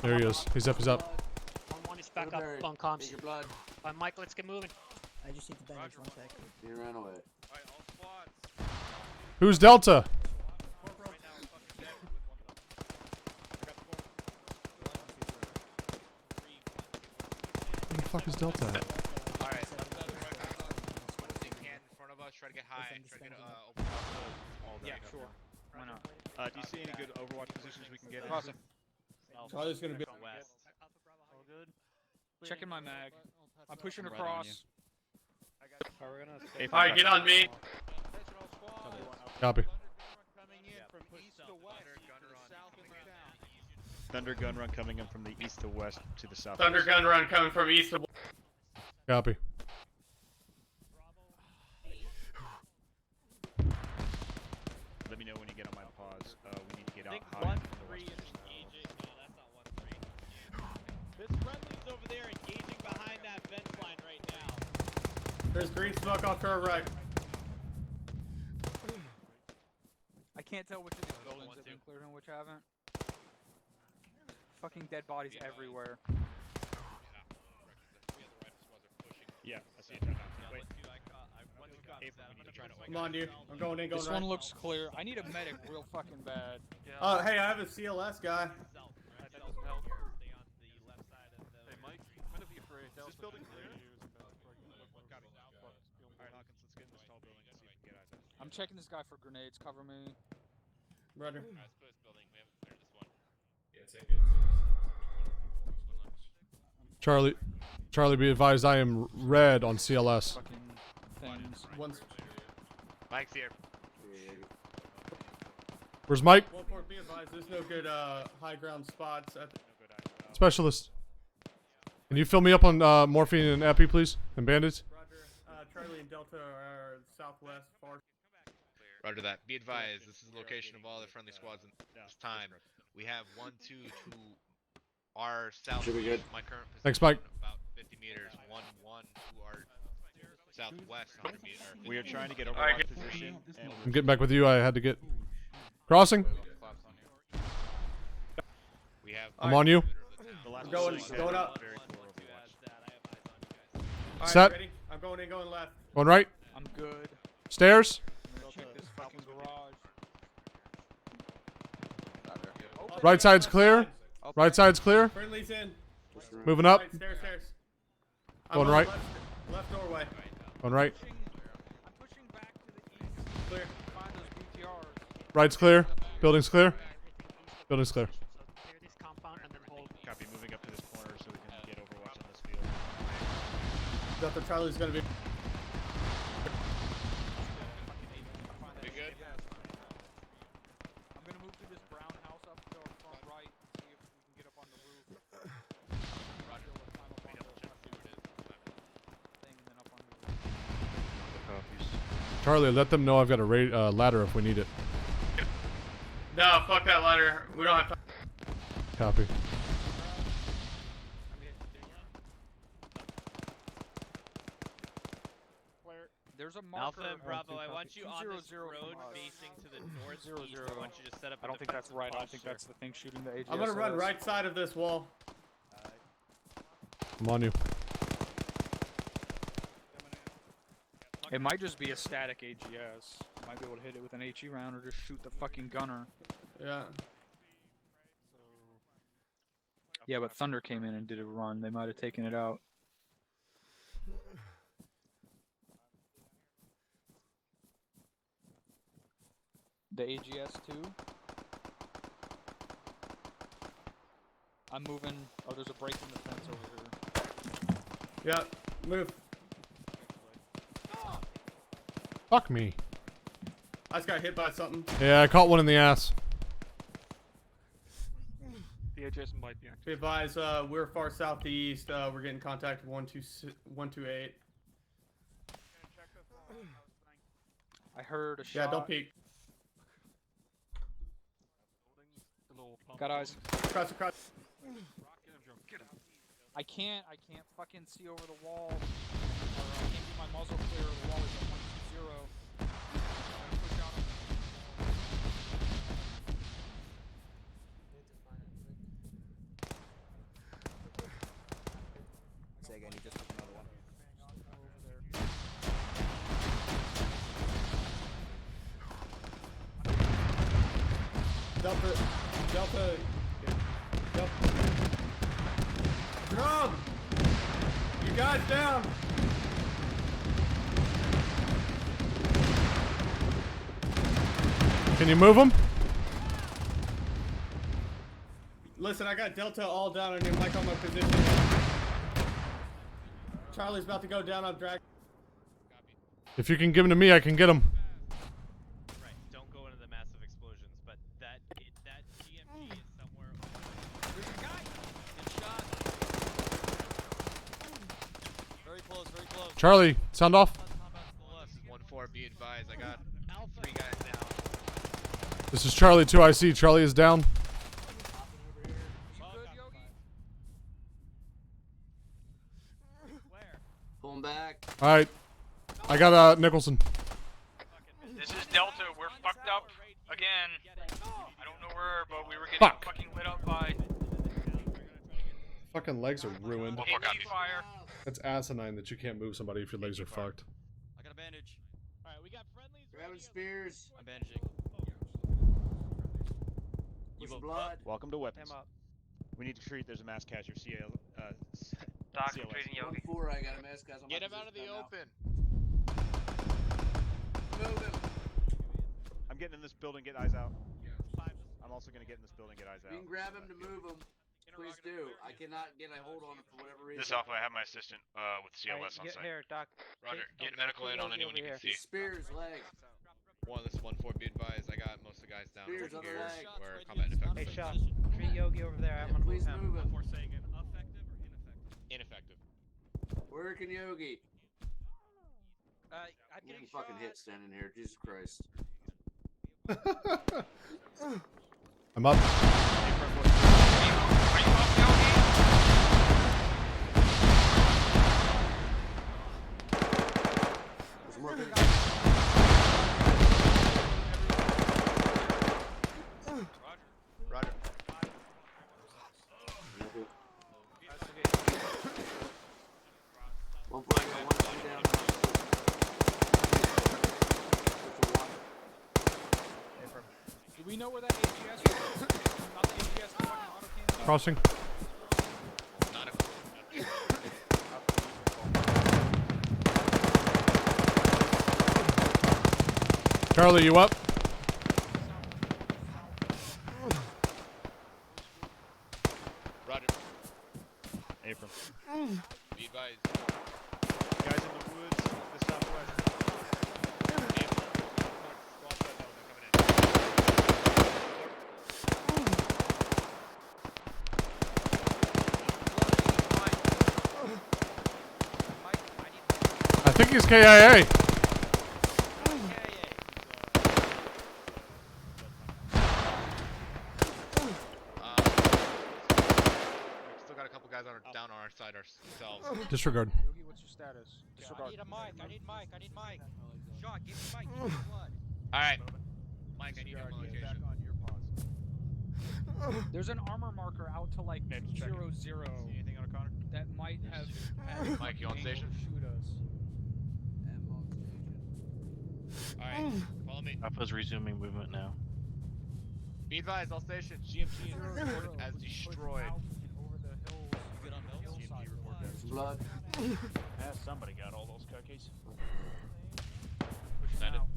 There he is. He's up. He's up. One is back up on comms. Mike, let's get moving. I just need to damage 1 sec. He ran away. Who's Delta? Where the fuck is Delta at? Alright, if they can in front of us, try to get high, try to get over all that. Yeah, sure. Why not? Do you see any good Overwatch positions we can get? Crossing. Charlie's gonna be west. All good. Checking my mag. I'm pushing I'm right on across. Alright, get on me. Copy. Thunder gun run coming in from the east to west to the south. Thunder gun run coming from east to west. Copy. Let me know when you get on my pause. We need to get out high. 1-3 is engaging. No, that's not 1-3. This friendly's over there engaging behind that fence line right now. There's green smoke off to our right. I can't tell which of these buildings have been cleared and which haven't. Fucking dead bodies everywhere. Yeah, I see it. Wait. Come on, dude. I'm going in, going This right. one looks clear. I need a medic real fucking bad. Oh, hey, I have a CLS guy. Hey, Mike, kind of be afraid. Is this building clear? Alright, Hawkins, let's get in this tall building and see if we can get eyes on it. I'm checking this guy for grenades. Cover me. Roger. Charlie, be advised I am red on CLS. Fucking things. Mike's here. Where's Mike? 1-4, be advised, there's no good high ground spots at the Specialist. Can you fill me up on morphine and epi, please? And bandits? Roger. Charlie and Delta are southwest, far. Roger that. Be advised, this is the location of all the friendly squads in this time. We have 1-2 to our south. Should be good. My current position. Thanks, Mike. About 50 meters. 1-1 to our southwest 100 meters. We are trying to get Overwatch position. And I'm getting back with you. I had to get crossing. we have I'm on you. the last Going building up. very cool Overwatch. Alright, Set. ready? I'm going in, going left. Going right. I'm good. Stairs. Check this fucking garage. Right side's clear. Right side's clear. Friendly's in. Moving up. Right, stairs, stairs. I'm Going on right. Left doorway. Going right. I'm pushing back to the east. Clear. Find those BTRs. Right's clear. Building's clear. Building's clear. Clear this compound and then hold. Copy, moving up to this corner so we can get Overwatch on this field. Delta Charlie's gonna be. We good? I'm gonna move to this brown house up to our front right. See if we can get up on the roof. Roger. Thing and then up on the roof. Charlie, let them know I've got a ladder if we need it. No, fuck that ladder. We don't have time. Copy. There's a marker. Alpha and Bravo, I want you on this 200 road from us. facing to the northeast. I want you to set up I a don't think that's defensive right. I don't think posture. that's the thing shooting the AGS. I'm gonna run right side of this wall. I'm on you. It might just be a static AGS. Might be able to hit it with an HE round or just shoot the fucking gunner. Yeah. Yeah, but Thunder came in and did a run. They might have taken it out. The AGS too. I'm moving. Oh, there's a break in the fence over here. Yeah. Move. Fuck me. I just got hit by something. Yeah, I caught one in the ass. The AGS might be active. Be advised, we're far southeast. We're getting contact with 128. I heard a shot. Yeah, don't peek. Got eyes. Across. I can't fucking see over the wall. Or I can't get my muzzle clear. The wall is at 120. Push out on Say again, you just took another one. Delta. Drum! You guys down! Can you move them? Listen, I got Delta all down on you, Mike, on my position. Charlie's about to go down on drag. If you can give them to me, I can get them. Right, don't go into the massive explosions, but that GMG is somewhere. There's a guy! Good shot. Very close, very close. Charlie, sound off. This is 1-4, be advised. I got 3 guys down. This is Charlie 2 IC. Charlie is down. Pulling back. Alright. I got Nicholson. This is Delta. We're fucked up again. I don't know where, but we were getting Fuck. fucking lit up by Fucking legs are ruined. HE fire. That's asinine that you can't move somebody if your legs are fucked. I got a bandage. Alright, we got friendlies. Grabbing spears. I'm bandaging. Push blood. Welcome to weapons. Him up. We need to treat. There's a mass catcher. Doc, CLS. I'm treating Yogi. 1-4, I got a mask, guys. Get him out of the open. Move him. I'm getting in this building. Get eyes out. I'm also gonna get in this building. Get eyes If you out. can grab him to move him, please do. I cannot get a hold on him for whatever reason. This Alpha, I have my assistant with CLS on Get site. here, Doc. Roger. Get medical in on anyone you can see. Spears, leg. This is 1-4, be advised. I got most of the guys down. Spears on the Here, leg. where combat Hey, ineffective. Shot. Treat Yogi over there. I'm gonna move Please him. move him. Before saying it, effective or ineffective? Ineffective. Working Yogi. I'm I'm getting getting fucking shot. hit standing here. Jesus Christ. I'm up. There's more people. Roger. One flag, got one down. Do we know where that AGS is? Not the AGS, the fucking autocannon. Crossing. Not a Charlie, you up? Roger. Apron. Be advised. Guys in the woods, the southwest. I think he's KIA. Still got a couple guys down on our side ourselves. Disregard. Yogi, what's your status? Disregard. I need a mic. I need mic. Shot, give me mic. Give me blood. Alright. Mike, I need your location. There's an armor marker out to like 0-0 Anything on O'Connor? that might have had Mike, you on angle station? to shoot us. Alright, follow me. Alpha's resuming movement now. Be advised, all stations. GMT is reported as destroyed. Over the hills. You good on hills? GMT reported as Blood. Somebody got all those cookies. Pushing Send it. out.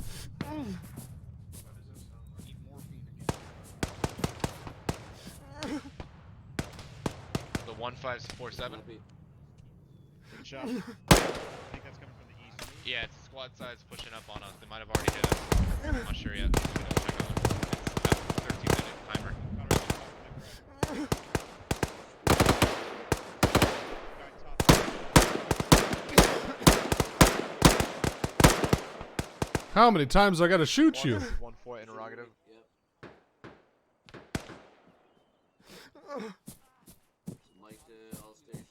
Need morphine again. The 1547. Good shot. I think that's coming from the east. Yeah, it's squad sides pushing up on us. They might have already hit us. I'm not sure yet. We don't check on it. It's about 13-minute timer. How many times I gotta shoot you? 1-4 interrogative. Mike to all stations.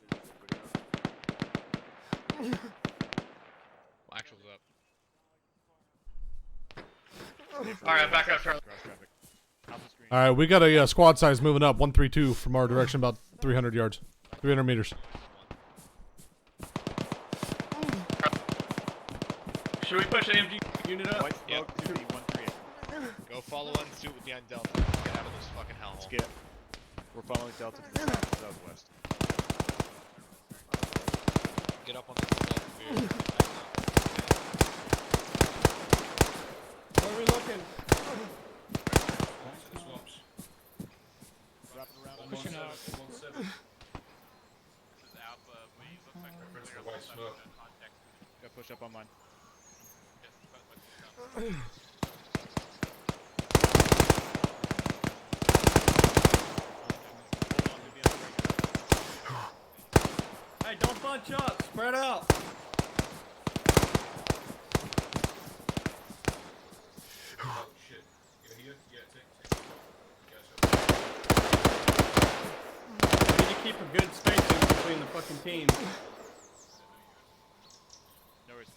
Everybody up. Actual's up. Alright, back up, Charlie. All right, we got a squad size moving up, 132 from our direction, about 300 yards, 300 meters. Should we push AMG unit up? Yep. Go follow on suit with the end Delta. Get out of this fucking hellhole. Let's get. We're following Delta from the southwest. Get up on the left rear. Where are we looking? Wrapping around on Pushing out. 1-7. This is Alpha. We look like we're clear white smoke. Got push up on mine. Hey, don't bunch up. Spread out. Oh shit. You here? Yeah, We need to keep a good spacing between the fucking teams. No worries.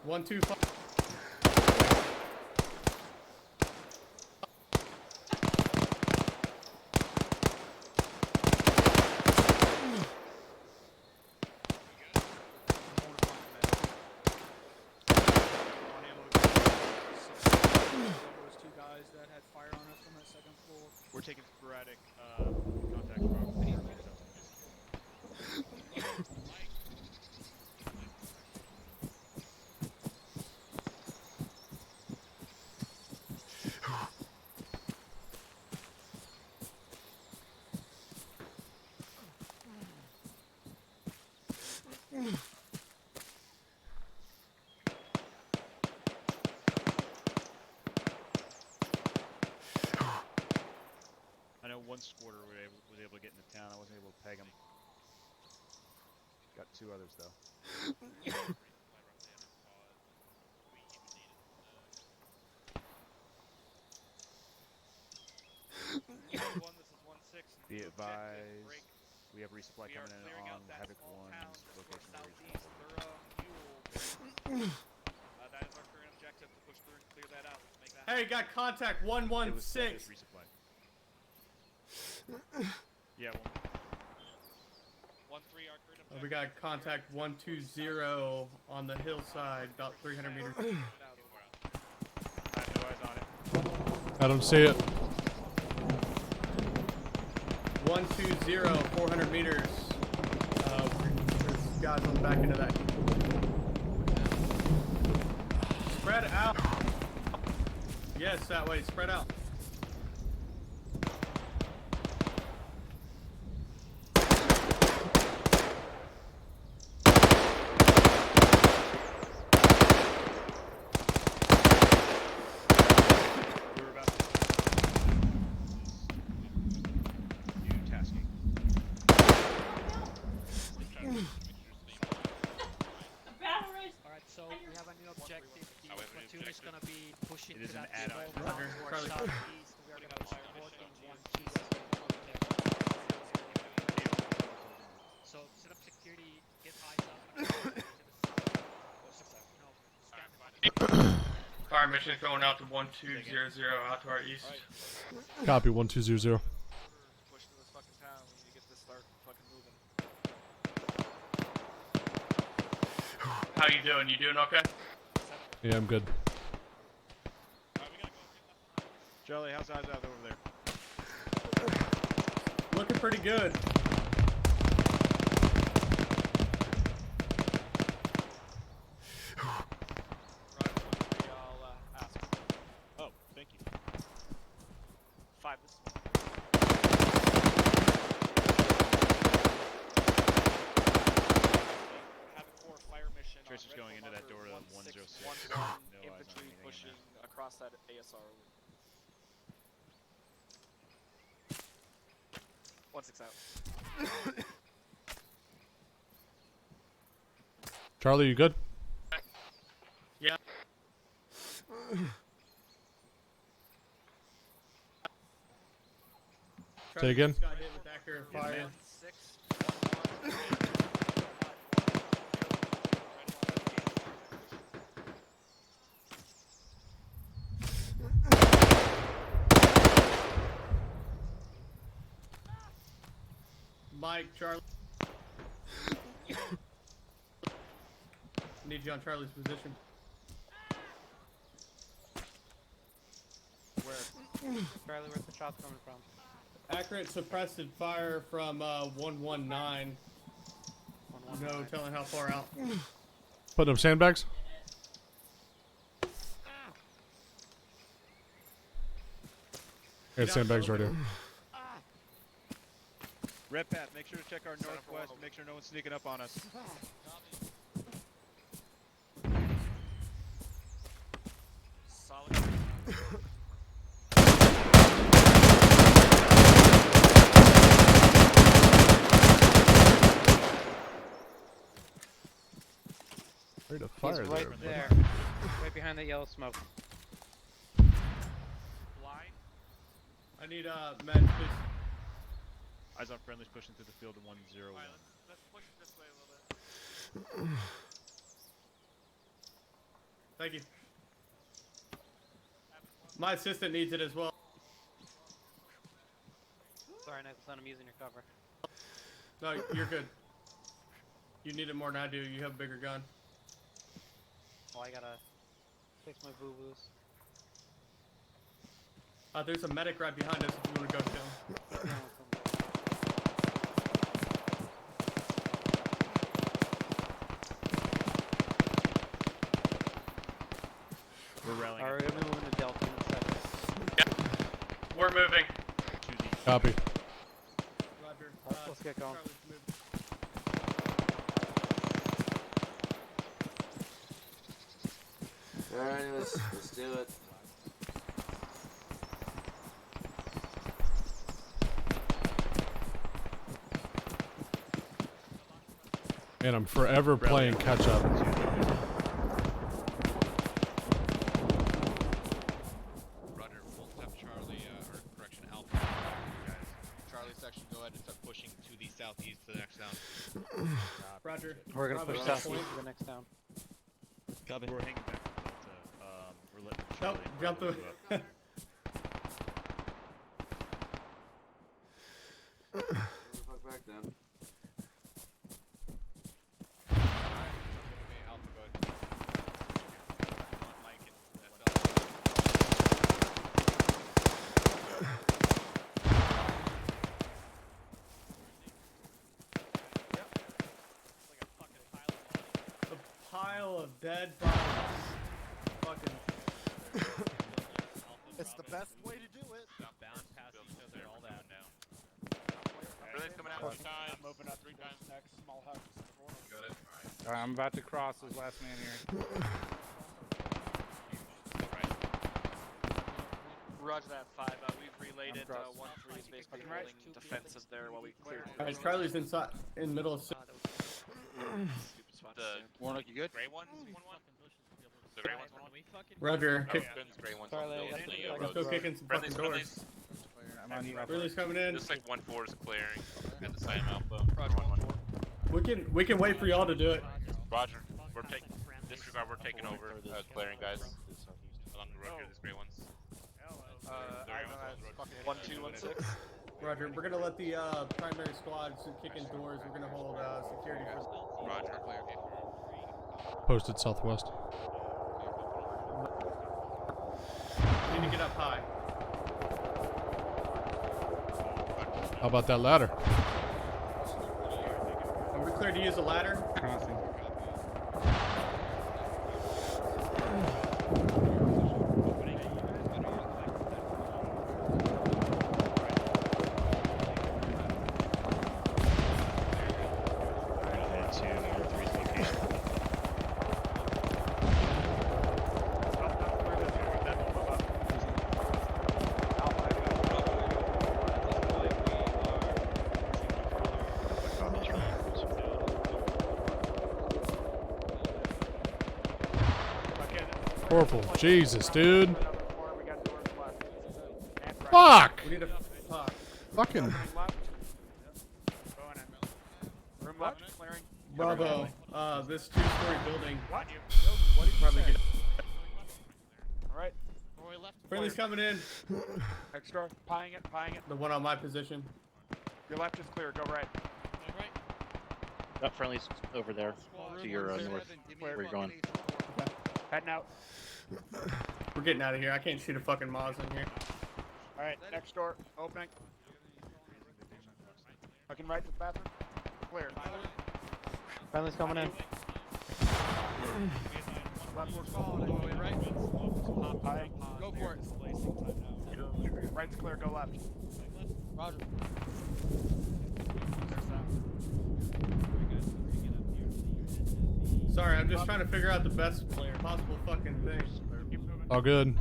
1, 2, 5. We're taking sporadic contact from I know one squatter was able to get into town. I wasn't able to peg him. Got 2 others though. Be advised, we have resupply coming in on Havoc 1's location. That is our current objective, to push through and clear that out. Let's make that Hey, got contact 116. Resupply. Yeah, 1-3, our current objective. We got contact 120 on the hillside, about 300 meters. I have no eyes on it. I don't see it. 120, 400 meters. There's guys on the back end of that. Spread out. Yes, that way. Spread out. Alright, so we have a new objective. The platoon is gonna be pushing It is to an that add-on. small town towards southeast. We are gonna fire 14-1 east. So set up security, get eyes up. Fire mission going out to 1200 out to our east. Copy 1200. Push to this fucking town. We need to get this start fucking moving. How you doing? You doing okay? Yeah, I'm good. Charlie, how's eyes out over there? Looking pretty good. Oh, thank you. 5 this one. Havoc 4 fire mission. Tracer's going into that door to 106. 1-1 No eyes on infantry anything in pushing across that ASR. 1-6 out. Charlie, you good? Say again. Got hit with accurate fire. Mike, Charlie. Need you on Charlie's position. Where? Charlie, where's the shots coming from? Accurate suppressive fire from 119. No telling how far out. Putting up sandbags. Got sandbags right here. Red Pat, make sure to check our northwest. Make sure no one's sneaking up on us. Solid. Rate of fire He's right there. Right behind that yellow smoke. Blind. I need men, please. Eyes on friendlies pushing through the field to 101. Alright, let's push it this way a little bit. Thank you. My assistant needs it as well. Sorry, Nicholson, I'm using your cover. No, you're good. You need it more than I do. You have a bigger gun. Well, I gotta fix my boo-boos. There's a medic right behind us if you want to go kill him. We're rallying. Alright, we're moving to Delta in a second. Yep. We're moving. Copy. Roger. Let's get going. Alright, let's do it. And I'm forever playing catch up. Roger, full step Charlie, or correction, Alpha. Guys. Charlie section, go ahead and start pushing to the southeast to the next town. Roger. We're gonna push southeast to the next town. Copy. We're hanging back. We're letting Nope, jump the. Fuck back then. A pile of dead bodies. Fucking. It's the best way to do it. Bound past each other, all that. Relays coming out 3 times. I'm moving out 3 times next. Small house. Got it. Alright, I'm about to cross this last man here. Roger that, 5. We've relayed it. 1-3 is basically holding defensive there while we clear. Alright, Charlie's inside, in middle of. Warnock, you good? Gray ones, 1-1. The gray ones, 1-1. Roger. Kick. Gray ones. Let's go kicking some fucking doors. I'm on you. Release coming in. Looks like 1-4 is clearing at the same Alpha. We can wait for y'all to do it. Roger. We're taking disregard. We're taking over. Clearing guys along the road here. These gray ones. 1-2-1-6. Roger. We're gonna let the primary squads kick in doors. We're gonna hold security for. Roger. Posted southwest. We need to get up high. How about that ladder? Are we clear to use a ladder? Crossing. Corporal, Jesus, dude. Fuck! We need a fuck. Fucking. Room left, clearing. Bravo. This two-story building. What? Probably get. Alright. Friendly's coming in. Next door. Pieing it, pieing it. The one on my position. Your left is clear, go right. Got friendlies over there to your north, where you're going. Okay. Heading out. We're getting out of here. I can't shoot a fucking maaws in here. Alright, next door. Opening. Looking right to the bathroom. Clear. Friendlies coming in. Left was all the way right. Pieing. Go for it. Right's clear, go left. Roger. Sorry, I'm just trying to figure out the best possible fucking thing. All good.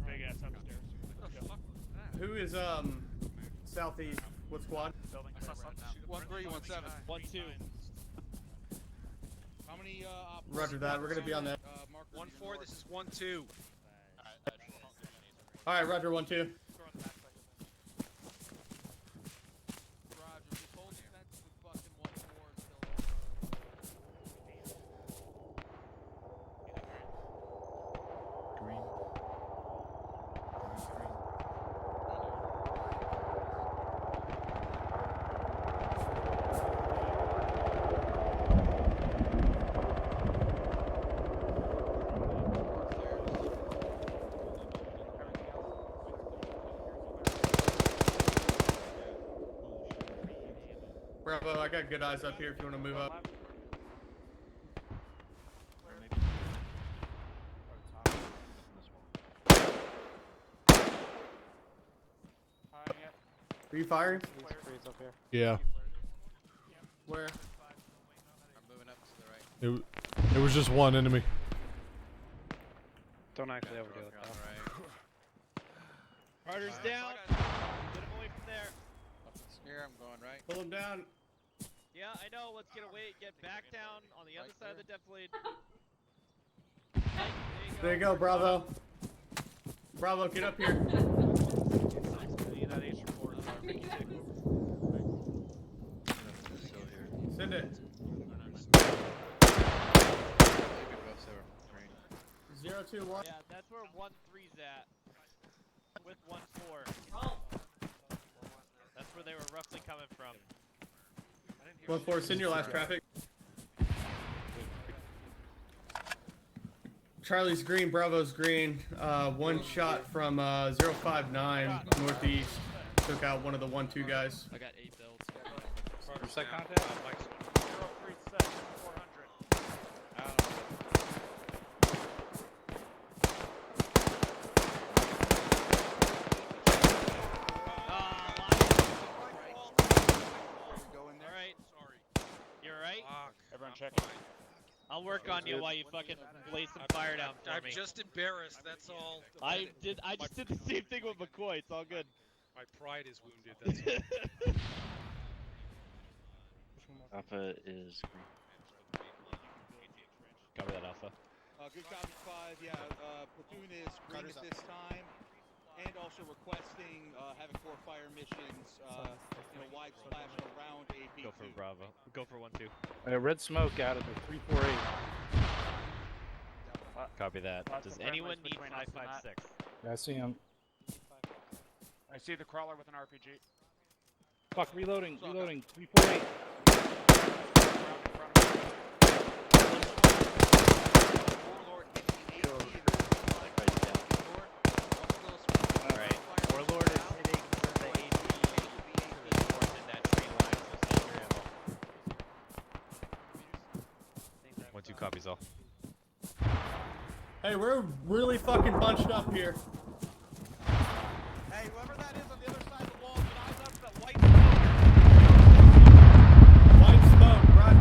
Big ass upstairs. Who is southeast? What squad? 1317. 1-2. How many Roger that. We're gonna be on that. 1-4, this is 1-2. All right, Roger 1-2. Bravo, I got good eyes up here if you want to move up. Are you firing? Yeah. Where? I'm moving up to the right. It was just one enemy. Don't actually overdo it though. Carter's down. Get him away from there. Here, I'm going right. Pull him down. Yeah, I know. Let's get away. Get back down on the other side of the depth lead. There you go, Bravo. Bravo, get up here. Send it. 021. Yeah, that's where 1-3's at. With 1-4. That's where they were roughly coming from. 1-4, send your last traffic. Charlie's green, Bravo's green. One shot from 059 northeast. Took out one of the 1-2 guys. I got 8 builds. Set contact? 037, 400. Alright. You're right? Everyone check. I'll work on you while you fucking lay some fire down for me. I'm just embarrassed, that's all. I just did the same thing with McCoy, it's all good. My pride is wounded, that's all. Alpha is green. Cover that Alpha. Good copy 5, yeah, Platoon is green at this time. And also requesting Havoc 4 fire missions in a wide splash around AP2. Go for Bravo. Go for 1-2. Red smoke out of the 348. Copy that. Does anyone need 556? I see him. I see the crawler with an RPG. Fuck, reloading, reloading. 348. Alright, Warlord is hitting the AP to the north in that tree line, so save your ammo. 1-2 copies all. Hey, we're really fucking bunched up here. Hey, whoever that is on the other side of the wall, get eyes up for that white White smoke, run.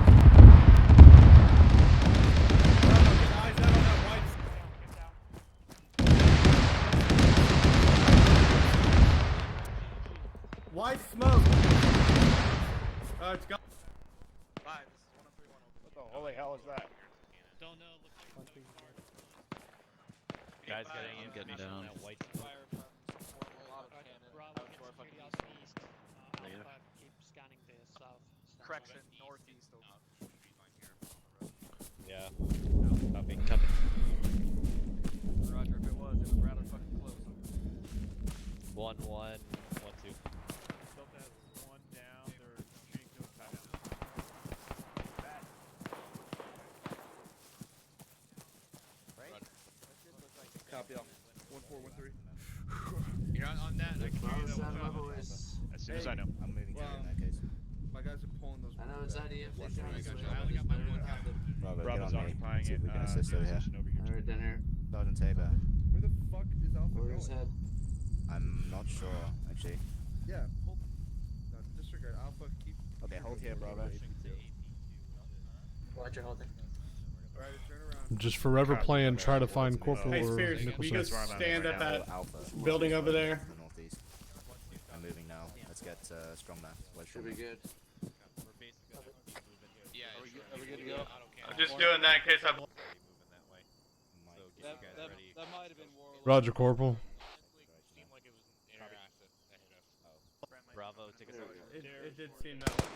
Bravo, get eyes out on that white smoke. White smoke. It's gone. What the holy hell is that? Guys getting down. Fire from support Bravo security out east. Alpha, keep scanning the south. Correction, northeast over. Yeah. Copy. Roger, if it was rather fucking close. 1-1, 1-2. Delta has one down. They're shooting to attack. Copy all. 1413. You're on that. I can hear you though. As soon as I know. I'm moving through in that case. My guys are pulling those. I know it's IDF. I only got my one captain. Bravo, Bravo's get on me. occupying See if it. we can assist over here. Alright, down here. Sergeant Tabor. Where the fuck is Alpha Where's his going? head? I'm not sure, actually. Yeah, hold. No, disregard. Alpha, keep. Okay, hold here, Bravo. Roger, holding. Alright, turn around. Just forever playing, try to find Corporal Hey, or Spears, you Nicholson. guys stand at that Alpha. building over there. The northeast. I'm moving now. Let's get strongman. Should be good. Yeah, Are we good to go? I'm just doing that in case I'm. That might have been Warlord. Roger, Corporal. Seemed like it was an air asset that hit us. Bravo, take us out. It did seem that way.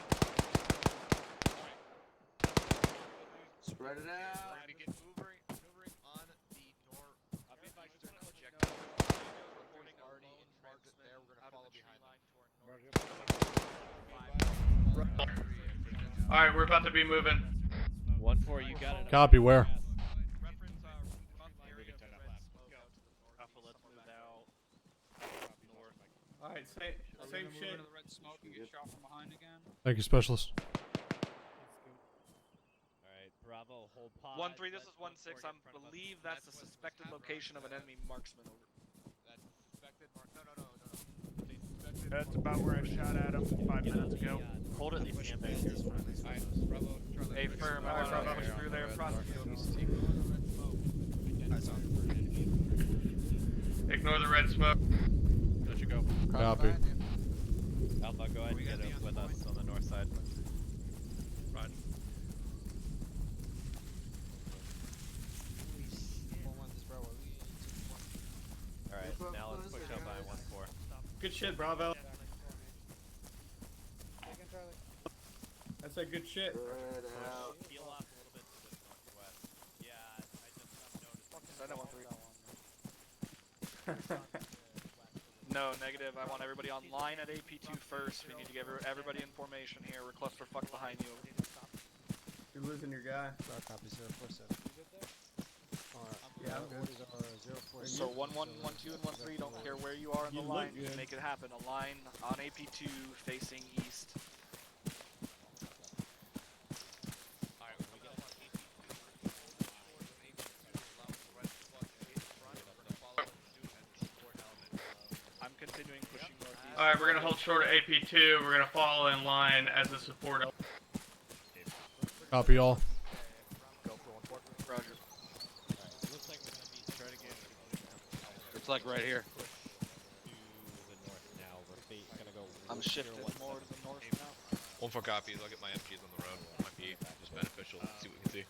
Spread it We're out. gonna get maneuvering on the northeastern objective. Reporting already in transit there. We're gonna follow behind them. Alright, we're about to be moving. 1-4, you got it. Copy, where? Alpha, let's move out. North. Alright, same shit. The red smoke and get shot from behind again. Thank you, Specialist. Alright, Bravo, hold pod. 1-3, this is 1-6. I believe that's the suspected location of an enemy marksman. Over. That's suspected mark. No. That's about where I shot at him 5 minutes ago. Hold it, these sandbags here. Alright, Bravo, Charlie. Hey, firm. I want to push through there. Prosecute. Ignore the red smoke. Let you go. Copy. Alpha, go ahead and get up with us on the north side. Run. Alright, now let's push up by 1-4. Good shit, Bravo. That's a good shit. Spread out. Peel off a little bit to the northwest. Yeah, I just noticed. Send that 1-3. No, negative. I want everybody online at AP2 first. We need to get everybody in formation here. We're clusterfuck behind you. You're losing your guy. Copy 047. Yeah, I'm good. So 1-1, 1-2, and 1-3. Don't care where you are in the line. Just make it happen. A line on AP2 facing east. I'm continuing pushing northeast. Alright, we're gonna hold short of AP2. We're gonna follow in line as a support. Copy all. Roger. Looks like we're gonna be trying to get. It's like right here. To the north now. We're gonna go. I'm shifting more to the north now. 1-4 copies. I'll get my MGs on the road. Might be just beneficial. See what we can see.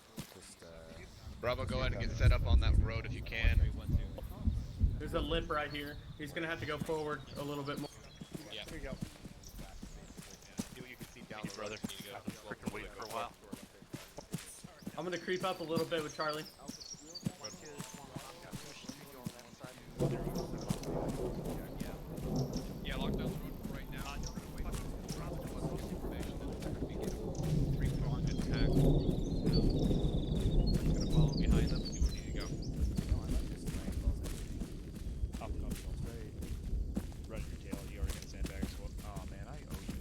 Bravo, go ahead and get set up on that road if you can. There's a lip right here. He's gonna have to go forward a little bit more. Yeah. Here you go. See what you can see down the road. You go. Freaking waiting for a while. I'm gonna creep up a little bit with Charlie. Yeah, lock down the road for right now. We're gonna wait for 3-pronged attack. Gonna follow behind them. See where we need to go. Run your tail. You already got sandbags. Oh man, I owe you.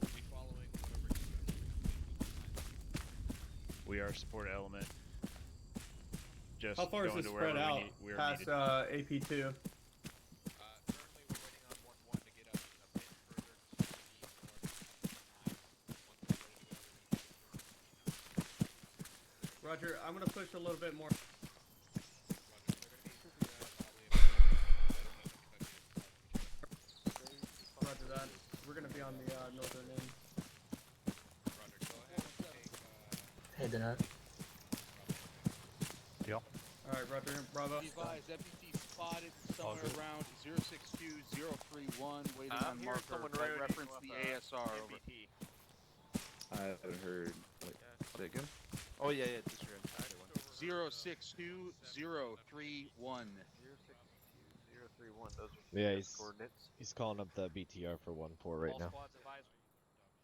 Be following whatever. We are support element. Just How far is going this to wherever spread out we're past needed. AP2? Currently we're waiting on 1-1 to get a bit further to the north. Roger, I'm gonna push a little bit more. Roger that. We're gonna be on the northern end. Hey, dinner. Deal. Alright, Roger, Bravo. Be advised, MBT spotted somewhere around 062031, waiting on hearing marker. someone By rating reference off, the ASR. Over. MBT. I haven't heard. Wait, say it again? Oh yeah, yeah, disregard. 062031. 062-031. Those are Yeah, coordinates. he's calling up the BTR for 1-4 right now. All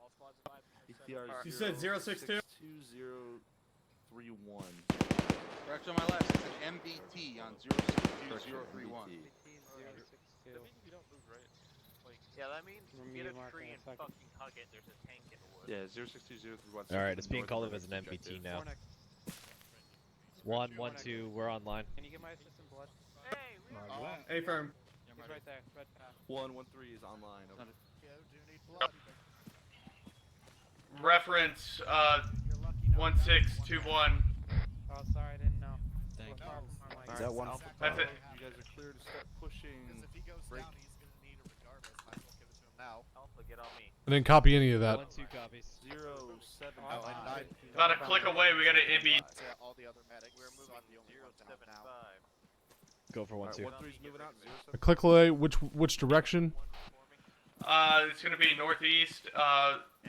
squads advised. BTR You said 062? 2031. Correct on my left. It's an MBT on 062031. Yeah, that means Remedial get a marker tree in and a second. fucking hug it. There's a tank in the woods. Yeah, 062031. Alright, it's being called up as an MPT now. 1-1-2, we're online. Can you get my assistant blood? Hey, we A firm. He's right there. Red path. 113 is online. Over. Reference 1621. Oh, sorry, I didn't know. Thank We're far from our mic. Is that one? That's it. You guys are clear to start pushing. Because if he goes break. down, he's gonna need it regardless. Might as well give it to him now. Alpha, get on me. I didn't copy any of that. 1-2 copies. 075. Oh, and I, About a click away, we got an MB. all the other medics. We're so I'm moving the only one to have 075. now. Go for 1-2. 1-3's moving out. A click away. Which direction? It's gonna be northeast.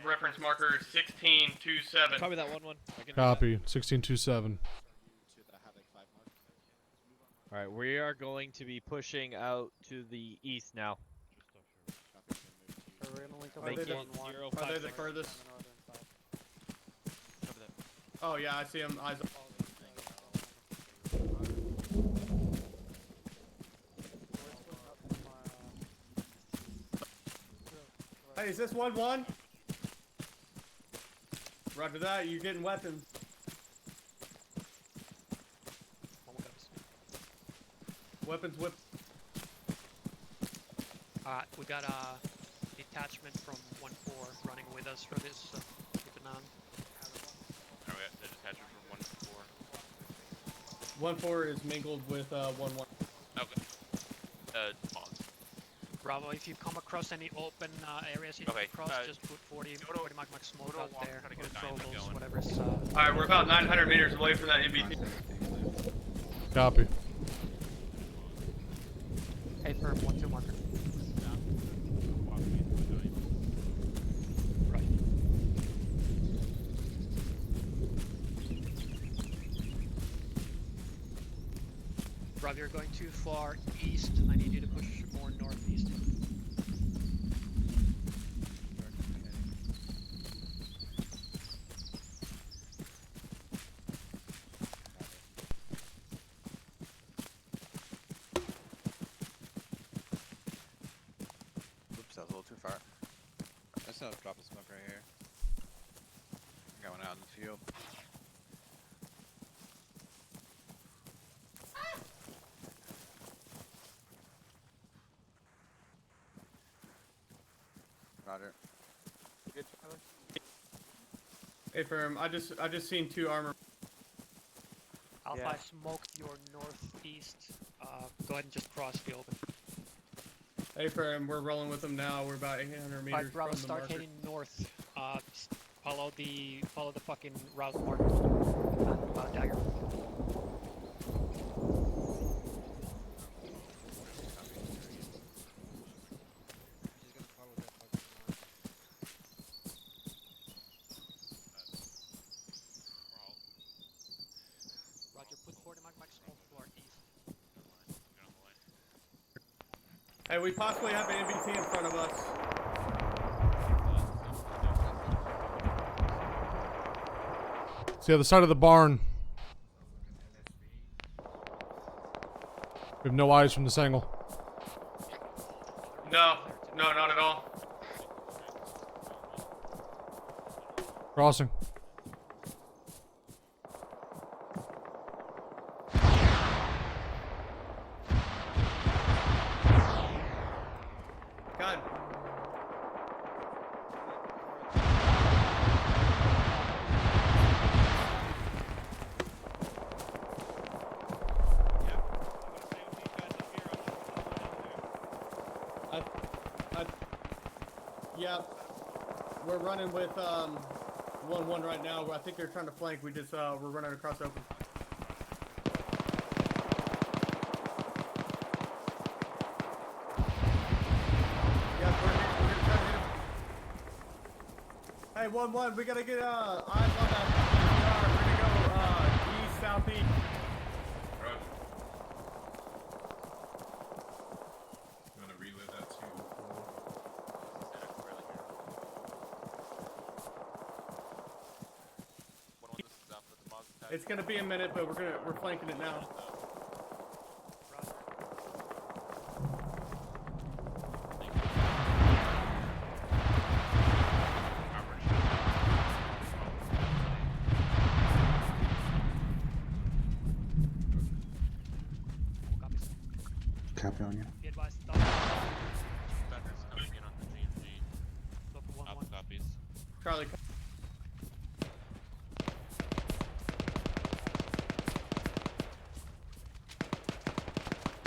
Reference marker 1627. Copy that 1-1. Copy. 1627. Alright, we are going to be pushing out to the east now. So we're gonna link up Are they with the- 1-1. Are they the furthest? On the northern side. Oh yeah, I see him. Eyes up. Hey, is this 1-1? Roger that, you're getting weapons. Weapons whip. We got a detachment from 1-4 running with us for this, so keep an eye on. Alright, we got the detachment from 1-4 is mingled with 1-1. Okay. Maaws. Bravo, if you come across any open areas you Okay, need to cross, just put 40 mag smoke out there, try to get or a diamond throwables, going. whatever's Alright, we're about 900 meters away from that MBT. Copy. Hey, firm, 1-2 marker. Right. Rob, you're going too far east. I need you to push more northeast. Oops, that was a little too far. That's not a drop of smoke right here. Going out in the field. Roger. Good, Tyler. Hey firm, I just seen 2 armor. Alpha, Yeah. I smoked your northeast. Go ahead and just cross the open. Hey firm, we're rolling with them now. We're about 800 meters Alright, Bravo, from the start marker. heading north. Follow the fucking route marked. Dagger. Roger, put 40 mag smoke to our east. Hey, we possibly have an MBT in front of us. It's the other side of the barn. We have no eyes from this angle. No, not at all. Crossing. God. Yeah, we're running with 1-1 right now. I think they're trying to flank. We just we're running across open. Hey, 1-1, we gotta get eyes on that. We're gonna go east, southeast. Right. I'm gonna relay that to It's gonna be a minute, but we're flanking it now. Copy on you. Be advised, Thunder's coming in on the GMG. Alpha copies. Charlie.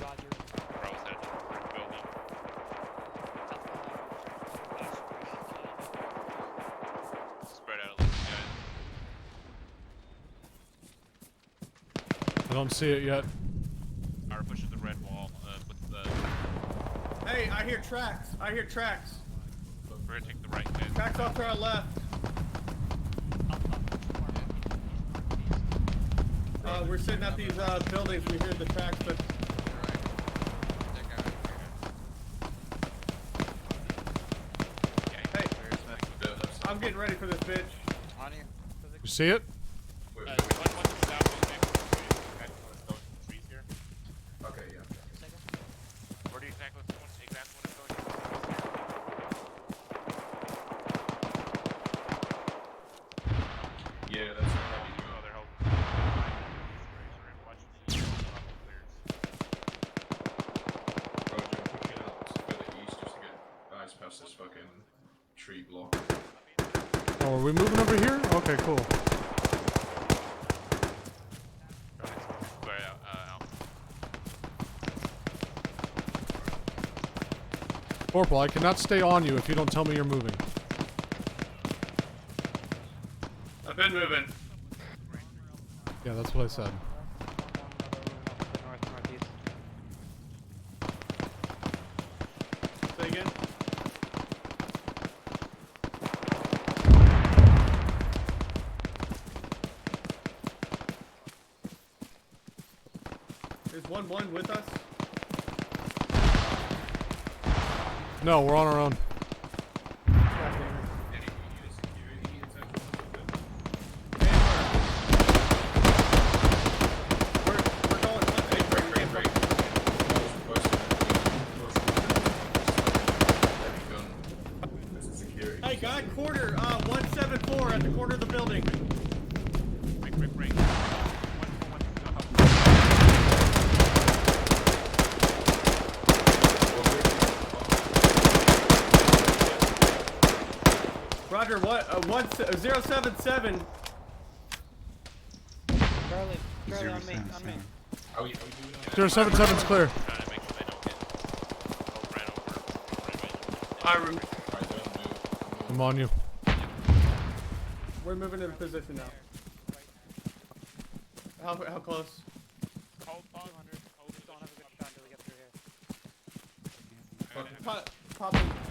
Roger. Bravo's headed to the building. Spread out a little, guys. I don't see it yet. Our pushing the red wall with the. Hey, I hear tracks. I hear tracks. We're gonna take the right, guys. Tracks off to our left. We're sitting at these buildings. We hear the tracks, but. Hey, I'm getting ready for this bitch. On you. You see it? Okay, yeah. Where do you exactly want to go? Yeah, that's how you Oh, they're holding. Roger, I'm pushing out further east just to get eyes past this fucking tree block. Oh, are we moving over here? Okay, cool. Corporal, I cannot stay on you if you don't tell me you're moving. I've been moving. Yeah, that's what I said. Say again. Is 1-1 with us? No, we're on our own. Hey, guy, quarter 174 at the corner of the building. Roger, what? 077. Charlie, on me, on me. 077's clear. I'm on you. We're moving into position now. How close? Hold 500. Just don't have a good shot until we get through here.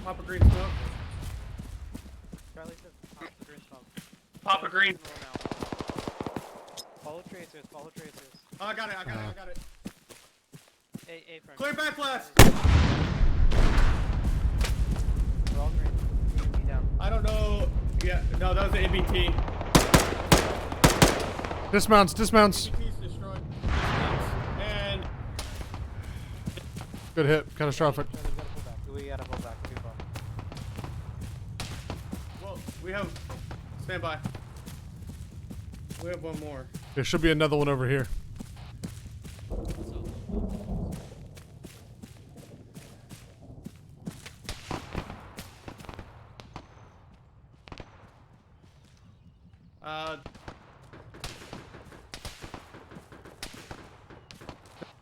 Pop a green smoke. Charlie says pop the green smoke. Pop a green. Follow tracers, follow tracers. Oh, I got it. A front. Clear back left. We're all green. ABT down. I don't know. Yeah, no, that was the ABT. Dismounts. ABT's destroyed. And Good hit. Catastrophic. We gotta pull back. Too far. well, we have stand by. We have one more. There should be another one over here.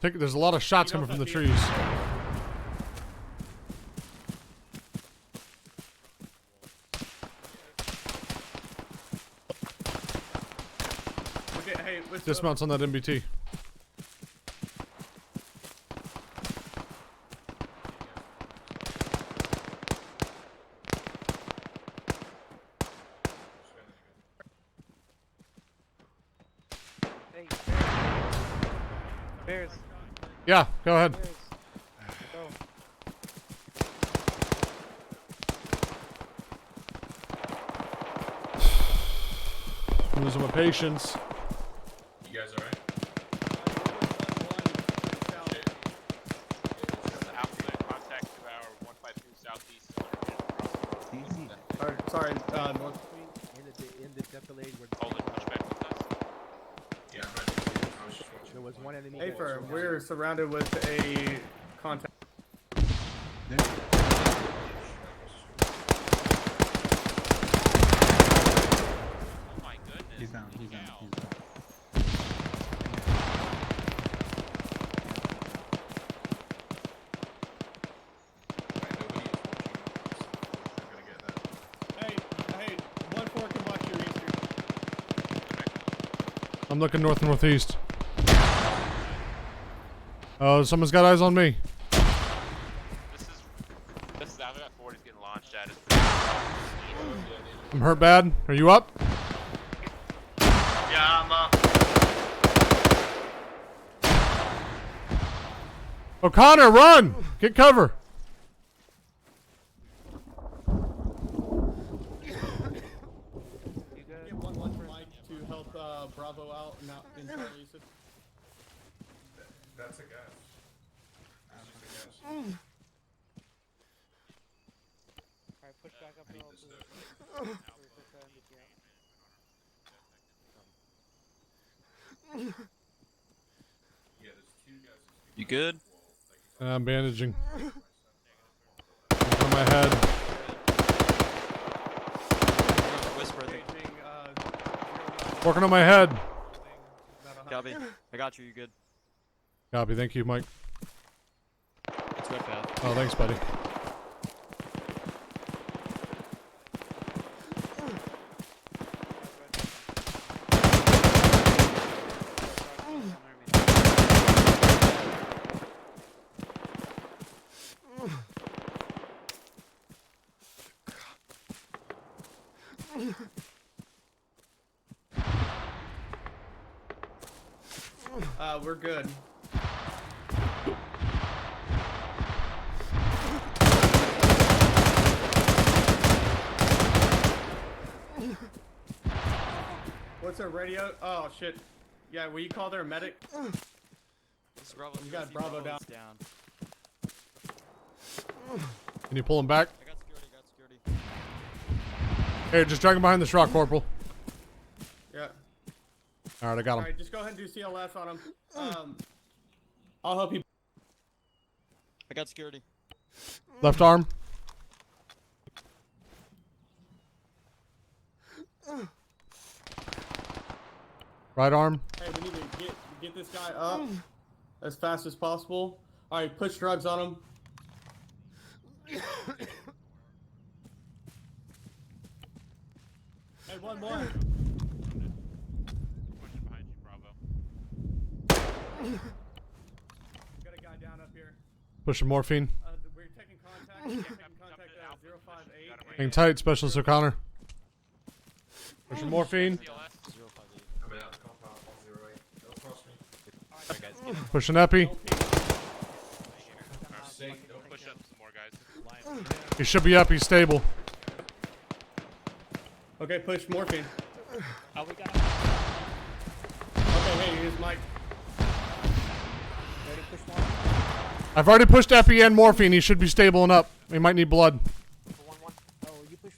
There's a lot of shots coming from the trees. Okay, hey, Dismounts on that MBT. Bears. Yeah, go ahead. Bears. Go. I'm losing my patience. You guys alright? Contact to our 152 southeast. Sorry, north. In the defilade where Hold it, push back with us. Yeah, I'm ready. I was just watching. there was one enemy. Hey, firm, we're surrounded with a contact. Oh my goodness. He's down. He's down. Cow. He's down. Hey, 1-4 can watch your eastern. I'm looking north and northeast. Oh, someone's got eyes on me. This is I've got 40's getting launched at us. I'm hurt bad. Are you up? Yeah, I'm up. O'Connor, run! Get cover. Get 1-1 for Mike to help Bravo out now in Charlie's. That's a guess. That's just a guess. Alright, push back up I need to all this position. Yeah, there's two guys. You good? I'm bandaging. On my head. Whisper. Working on my head. Copy. I got you. You good? Copy. Thank you, Mike. It's red path. Oh, thanks, buddy. We're good. What's our radio? Oh shit. Yeah, will you call their medic? You got Bravo down. Can you pull him back? I got security. Hey, just drag him behind this rock, Corporal. Yeah. Alright, I got him. Alright, just go ahead and do CLS on him. I'll help you. I got security. Left arm. Right arm. Hey, we need to get this guy up as fast as possible. Alright, push drugs on him. Hey, one more. Pushing behind you, Bravo. Got a guy down up here. Pushing morphine. We're taking contact. Taking contact at 058. Hang tight, Specialist O'Connor. Pushing morphine. I'm out. Compound 108. Don't cross me. Pushing epi. Don't push up some more, guys. He should be up. He's stable. Okay, push morphine. Oh, we got Okay, hey, here's Mike. Ready to push more? I've already pushed epi and morphine. He should be stable and up. He might need blood. Oh, you push.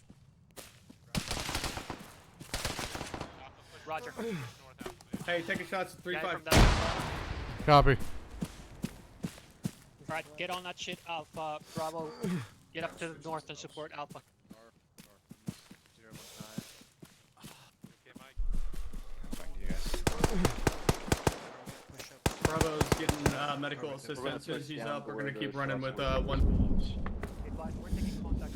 Roger. Hey, taking shots at 3-5. Copy. Alright, get on that shit, Alpha. Bravo. Get up to the north and support Alpha. Bravo's getting medical assistance. As soon as he's up, we're gonna keep running with one. We're taking contact.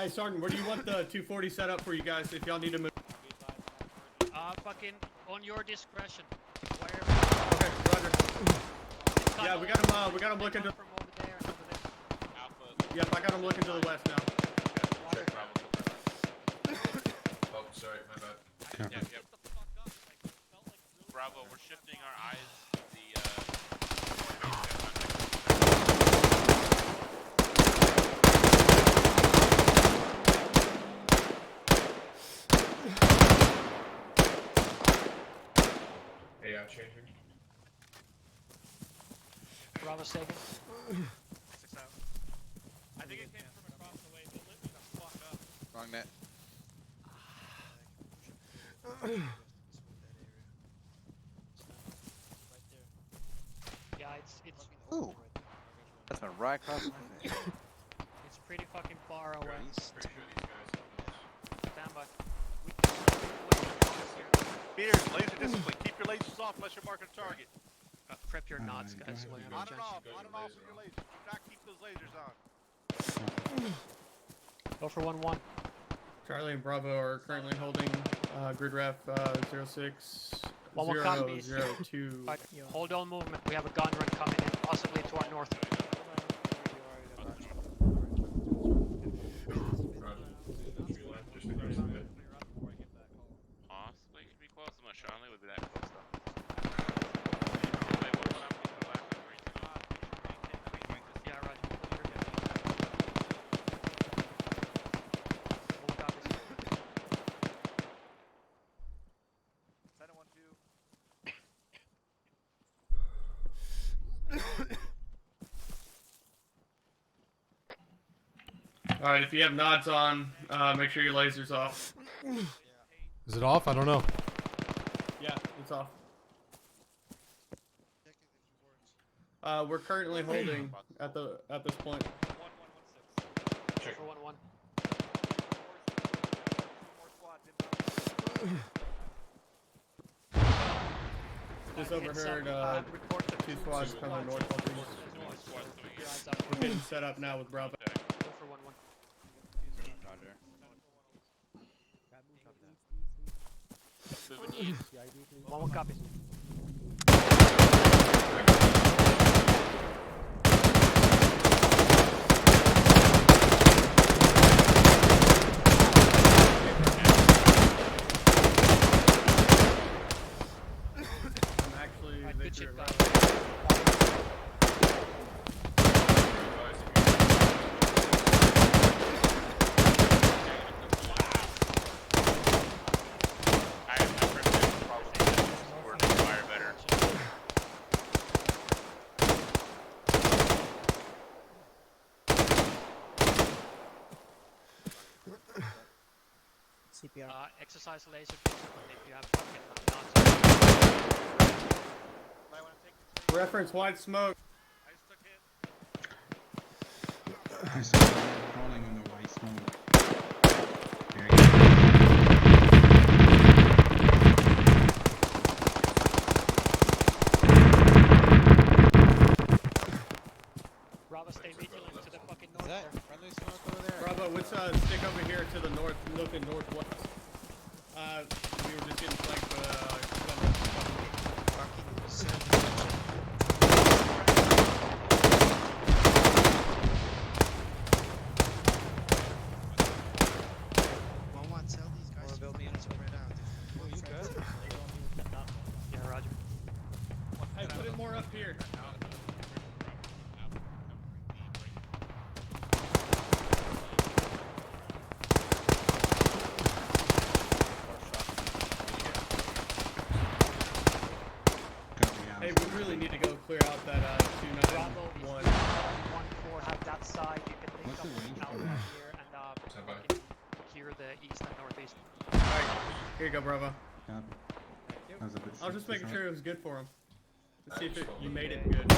Hey, Sergeant, where do you want the 240 set up for you guys if y'all need to move? Fucking on your discretion. Wherever. Okay, Roger. Yeah, we got him looking to... From over there and over there. Yep, I got him looking to the west now. Oh, sorry, my bad. Yep. Bravo, we're shifting our eyes to Hey, I'm changing. Bravo second. 6 out. I think it came from across the way. They lit me the fuck up. Wrong net. Yeah, it's. Ooh. That's been right across my face. It's pretty fucking far away. Stand by. Peters, laser discipline. Keep your lasers off unless you're marking a target. Prep your knots, guys. On and off with your lasers. Do not keep those lasers on. Go for 1-1. Charlie and Bravo are currently holding grid ref 06 One 002. Right, hold all movement. We have a gun run coming in, possibly to our north. possibly could be close. I'm not sure. I don't think it would be that close though. Yeah, Roger. Alright, if you have nods on, make sure your laser's off. Is it off? I don't know. Yeah, it's off. We're currently holding at this point. Check for 1-1. Just overheard 2 squads coming north. We're getting set up now with Bravo. Go for 1-1. Roger. Moving east. 1-1 copy. I'm actually Good shit, guys. CPR. Exercise laser if you have fucking knots. Reference white smoke. I saw someone crawling on the white smoke. There you Bravo, stay vigilant to the fucking north there. Friendly smoke over there? Bravo, let's stick over here to the north, looking northwest. We were just getting flanked by Tell these guys to fucking spread out. Oh, you good? Yeah, Roger. Hey, put it more up here. Hey, we really need to go clear out that 291. 1-4 have that side. You can link up out here and clear the east and northeast. Alright, here you go, Bravo. I was just making sure it was good for him. Let's see if you made it good.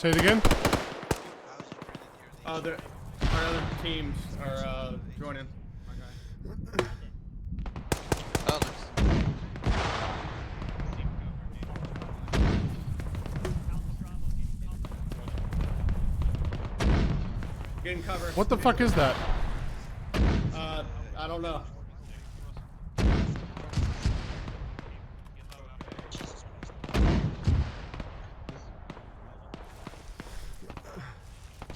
Say it again. Our other teams are joining. Getting cover. What the fuck is that? I don't know.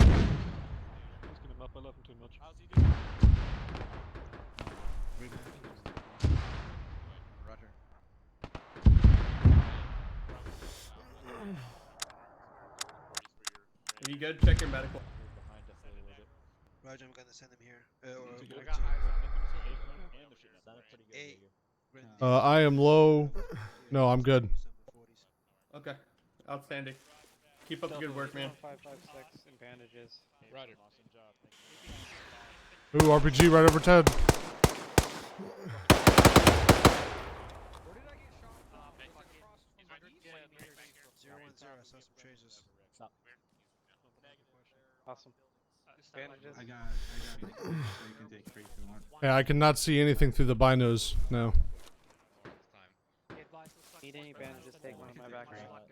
Looking him up, I love him too much. How's he doing? Roger. Are you good? Check your medical. Roger, I'm gonna send him here. I am low. No, I'm good. Okay. Outstanding. Keep up the good work, man. 556 in bandages. Roger. Ooh, RPG right over Ted. I saw some changes. Awesome. Bandages. I got it, so you can take free if you want. Yeah, I cannot see anything through the binos. No. Need any bandages? Take one of my back.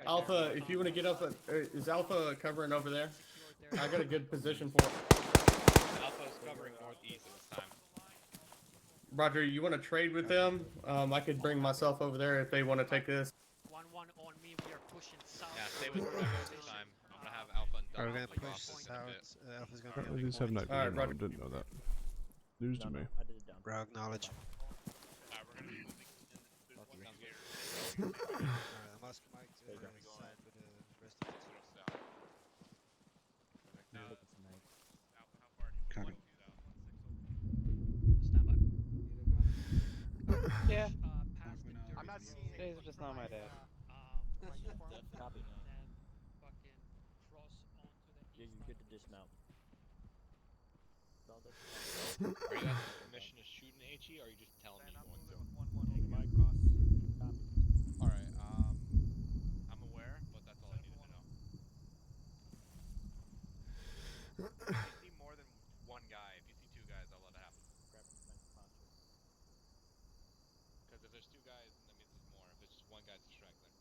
Alpha, if you want to get up, is Alpha covering over there? I got a good position for it. Alpha is covering northeast at this time. Roger, you want to trade with them? I could bring myself over there if they want to take this. 1-1 on me. We are pushing south. Yeah, stay with Bravo this time. I'm gonna have Alpha and We're Delta gonna leave push off in a bit. south. Alpha's gonna Apparently be these have night vision. Alright, I didn't know that. News to me. Bro, acknowledge. Alright, I'm asking Mike to side with the rest of the team. Copy. Yeah. I'm not seeing it. Today's just not my day. Copy. Yeah, you're good to dismount. Are you asking permission to shoot an HE, or are you just telling me you're going to? Alright, I'm aware, but that's all I needed to know. If you see more than one guy, if you see two guys, I'll let it happen. Because if there's two guys, then that means there's more. If it's just one guy, it's a straggler.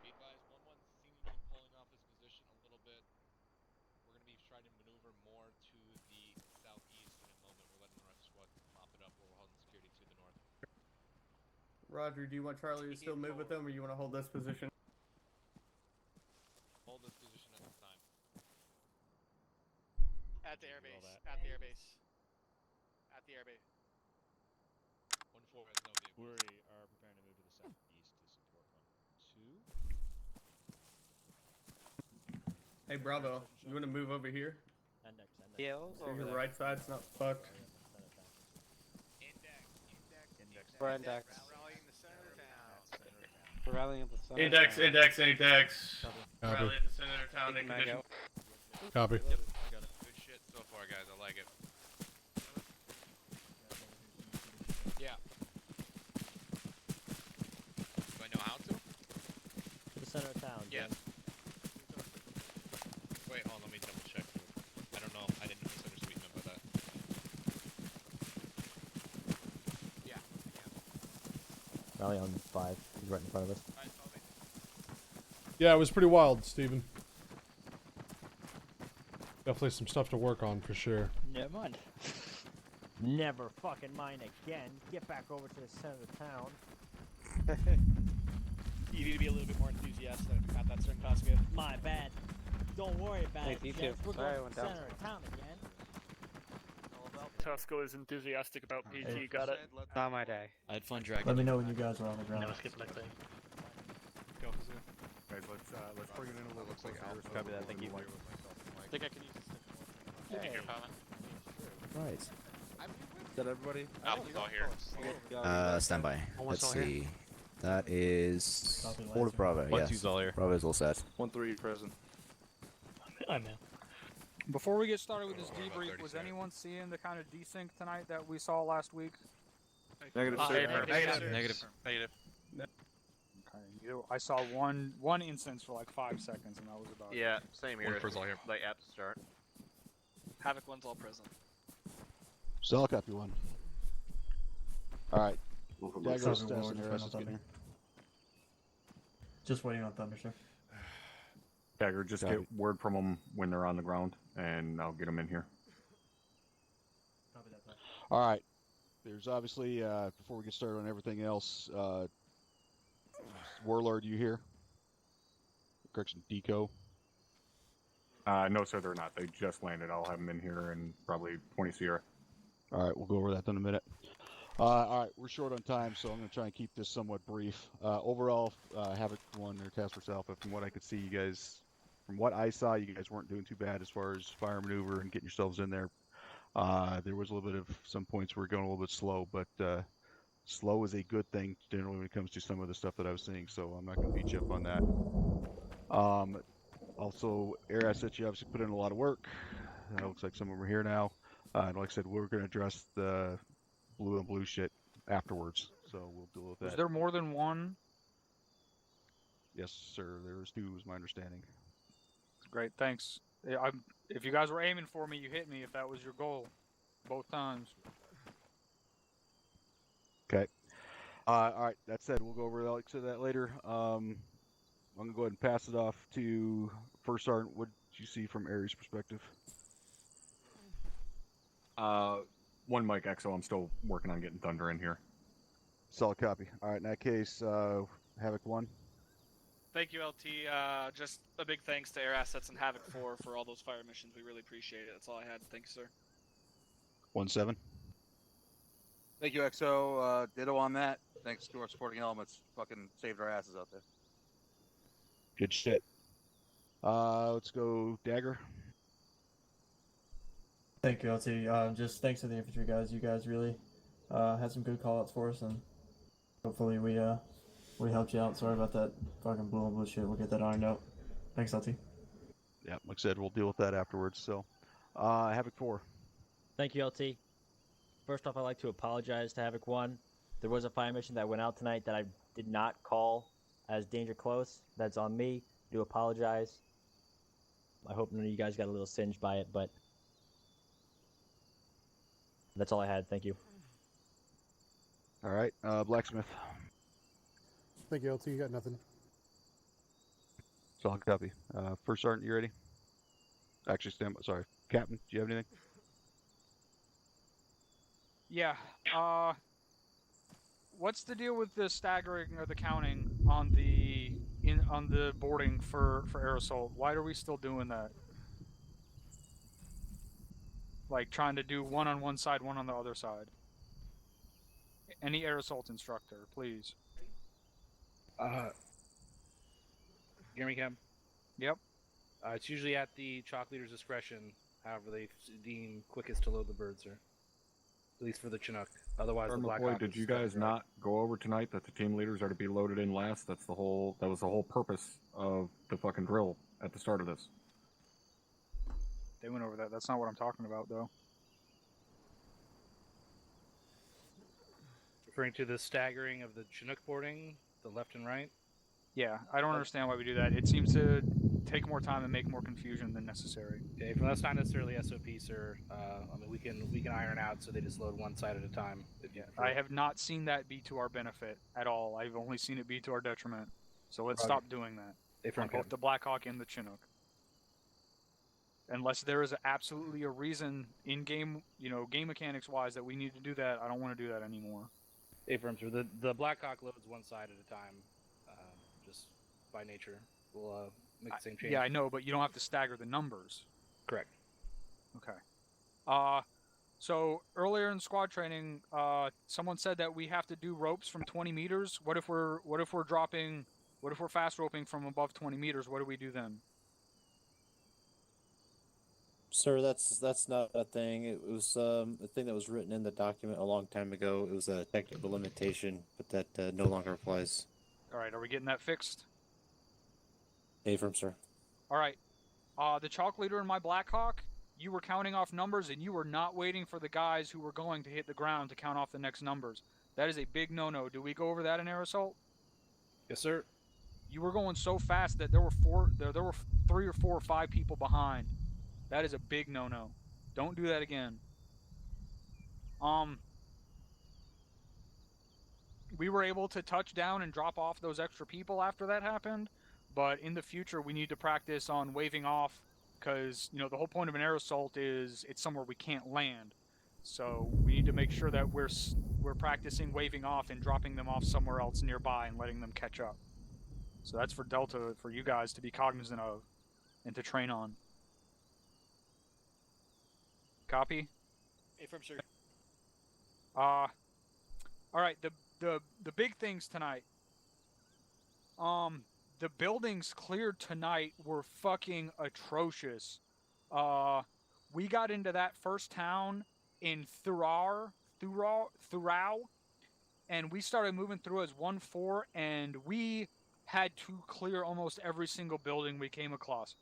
Be advised, 1-1 seems to be pulling off his position a little bit. We're going to be trying to maneuver more to the southeast in a moment. We're letting the rest of the squad mop it up while we're holding security to the north. Roger, do you want Charlie to still move with them, or you want to hold this position? Hold this position at this time. At the airbase. At the airbase. At the airbase. 1-4 has no vehicles. We are preparing to move to the southeast to support 1-2. Hey, Bravo, you want to move over here? Yeah, So your right side's not fucked. We're index. Rallying the center of town. We're rallying at the center. Index. Copy. Rally at the center of town. Taking mag out. Copy. Yep, I got it. Good shit so far, guys. I like it. Yeah. Do I know how to? The center of town. Yeah. Wait, hold on, let me double check. I don't know. I didn't misunderstand what you meant by that. Yeah. Rally on 5. He's right in front of us. Yeah, it was pretty wild, Steven. Definitely some stuff to work on for sure. Never mind. Never fucking mind again. Get back over to the center of town. You need to be a little bit more enthusiastic about that certain Costco. My bad. Don't worry about Hey, it, D2. gents. We're Sorry, I going went to the down. center of town again. Tosco is enthusiastic about PT, got it. Not my day. I had fun dragging. Let me know when you guys are on the ground. Never skip next day. Go, Kazoo. Guys, let's bring it in a little closer. Copy that, thank you. I think I can use this. Hey. Right. Is that everybody? Alpha's all here. Stand by. Almost Let's all here. see. That is all of Bravo. One, Yes. two's all here. Bravo's all set. 1-3 present. I'm in. Before we get started with this Roll about debrief, was 37. anyone seeing the kind of desync tonight that we saw last week? Negative, Negative. sir. Negative. Negative. Okay. I saw one instance for like 5 seconds, and that was about Yeah, it. same here. Like at the start. Havoc 1's all present. Cell copy 1. Alright. Dagger Copy Stas one, and just Air waiting on SS getting Thunder. here. Just waiting on Thunder, sir. Dagger, just Copy. get word from them when they're on the ground, and I'll get them in here. Alright. There's obviously, before we get started on everything else, Warlord, you here? Correction, Deco. No, sir, they're not. They just landed. I'll have them in here in probably 20 Sierra. Alright, we'll go over that in a minute. Alright, we're short on time, so I'm going to try and keep this somewhat brief. Overall, Havoc 1 or Task Force Alpha, from what I could see, you guys, from what I saw, you guys weren't doing too bad as far as fire maneuver and getting yourselves in there. There was a little bit of some points where we're going a little bit slow, but slow is a good thing generally when it comes to some of the stuff that I was seeing, so I'm not going to beat you up on that. Also, air assets, you obviously put in a lot of work. It looks like some of them are here now. And like I said, we're going to address the blue and blue shit afterwards, so we'll deal with that. Is there more than one? Yes, sir. There was 2, is my understanding. Great, thanks. If you guys were aiming for me, you hit me if that was your goal. Both times. Okay. Alright, that said, we'll go over that later. I'm going to go ahead and pass it off to First Sergeant. What did you see from Aries' perspective? One mic EXO, I'm still working on getting Thunder in here. Solid copy. Alright, in that case, Havoc 1. Thank you, LT. Just a big thanks to Air Assets and Havoc 4 for all those fire missions. We really appreciate it. That's all I had. Thank you, sir. 1-7. Thank you, EXO. Ditto on that. Thanks to our supporting elements. Fucking saved our asses out there. Good shit. Let's go Dagger. Thank you, LT. Just thanks to the infantry guys. You guys really had some good call-outs for us, and hopefully we helped you out. Sorry about that fucking blue and blue shit. We'll get that ironed out. Thanks, LT. Yeah, like I said, we'll deal with that afterwards. So, Havoc 4. Thank you, LT. First off, I'd like to apologize to Havoc 1. There was a fire mission that went out tonight that I did not call as danger close. That's on me. I do apologize. I hope none of you guys got a little singed by it, but that's all I had. Thank you. All right, Blacksmith. Thank you, LT. You got nothing. Solid copy. First Sergeant, you ready? Actually, sorry. Captain, do you have anything? Yeah. What's the deal with the staggering or the counting on the boarding for air assault? Why are we still doing that? Like trying to do one on one side, one on the other side. Any air assault instructor, please. Hear me, Cam? Yep. It's usually at the chalk leader's discretion, however they deem quickest to load the bird, sir. At least for the Chinook. Otherwise, the Black Hawk. Did you guys not go over tonight that the team leaders are to be loaded in last? That was the whole purpose of the fucking drill at the start of this. They went over that. That's not what I'm talking about, though. Referring to the staggering of the Chinook boarding, the left and right? Yeah, I don't understand why we do that. It seems to take more time and make more confusion than necessary. Okay, well, that's not necessarily SOP, sir. I mean, we can iron out so they just load one side at a time. I have not seen that be to our benefit at all. I've only seen it be to our detriment. So let's stop doing that. On both the Blackhawk and the Chinook. Unless there is absolutely a reason in game, game mechanics wise that we need to do that, I don't want to do that anymore. Affirm, sir. The Blackhawk loads one side at a time, just by nature. We'll make the same change. Yeah, I know, but you don't have to stagger the numbers. Correct. Okay. So earlier in squad training, someone said that we have to do ropes from 20 meters. What if we're fast roping from above 20 meters? What do we do then? Sir, that's not a thing. It was a thing that was written in the document a long time ago. It was a technical limitation, but that no longer applies. All right, are we getting that fixed? Affirm, sir. All right. The chalk leader in my Blackhawk, you were counting off numbers, and you were not waiting for the guys who were going to hit the ground to count off the next numbers. That is a big no-no. Do we go over that in air assault? Yes, sir. You were going so fast that there were 3 or 4 or 5 people behind. That is a big no-no. Don't do that again. We were able to touch down and drop off those extra people after that happened, but in the future we need to practice on waving off, because the whole point of an air assault is it's somewhere we can't land. So we need to make sure that we're practicing waving off and dropping them off somewhere else nearby and letting them catch up. So that's for Delta, for you guys to be cognizant of and to train on. Copy? Affirm, sir. All right, the big things tonight. The buildings cleared tonight were fucking atrocious. We got into that first town in Thurau, and we started moving through as 1-4, and we had to clear almost every single building we came across.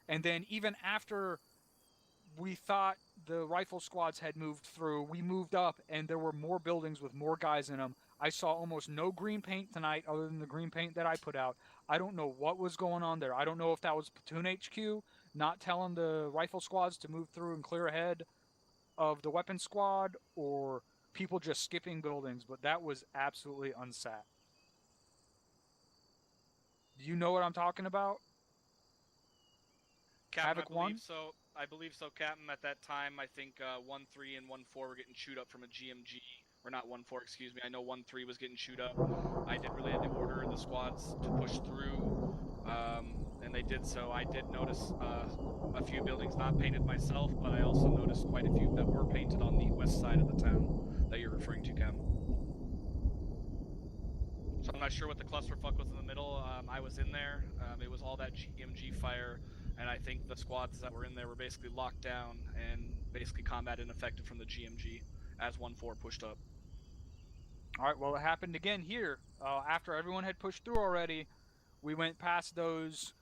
And then even after we thought the rifle squads had moved through, we moved up, and there were more buildings with more guys in them. I saw almost no green paint tonight other than the green paint that I put out. I don't know what was going on there. I don't know if that was Platoon HQ not telling the rifle squads to move through and clear ahead of the weapon squad, or people just skipping buildings, but that was absolutely unsat. Do you know what I'm talking about? Captain, Havoc 1? I believe so, Captain. At that time, I think 1-3 and 1-4 were getting chewed up from a GMG. Or not 1-4, excuse me. I know 1-3 was getting chewed up. I did relay the order the squads to push through, and they did so. I did notice a few buildings not painted myself, but I also noticed quite a few that were painted on the west side of the town that you're referring to, Captain. So I'm not sure what the clusterfuck was in the middle. I was in there. It was all that GMG fire, and I think the squads that were in there were basically locked down and basically combat ineffective from the GMG as 1-4 pushed up. All right, well, it happened again here. After everyone had pushed through already, we went past those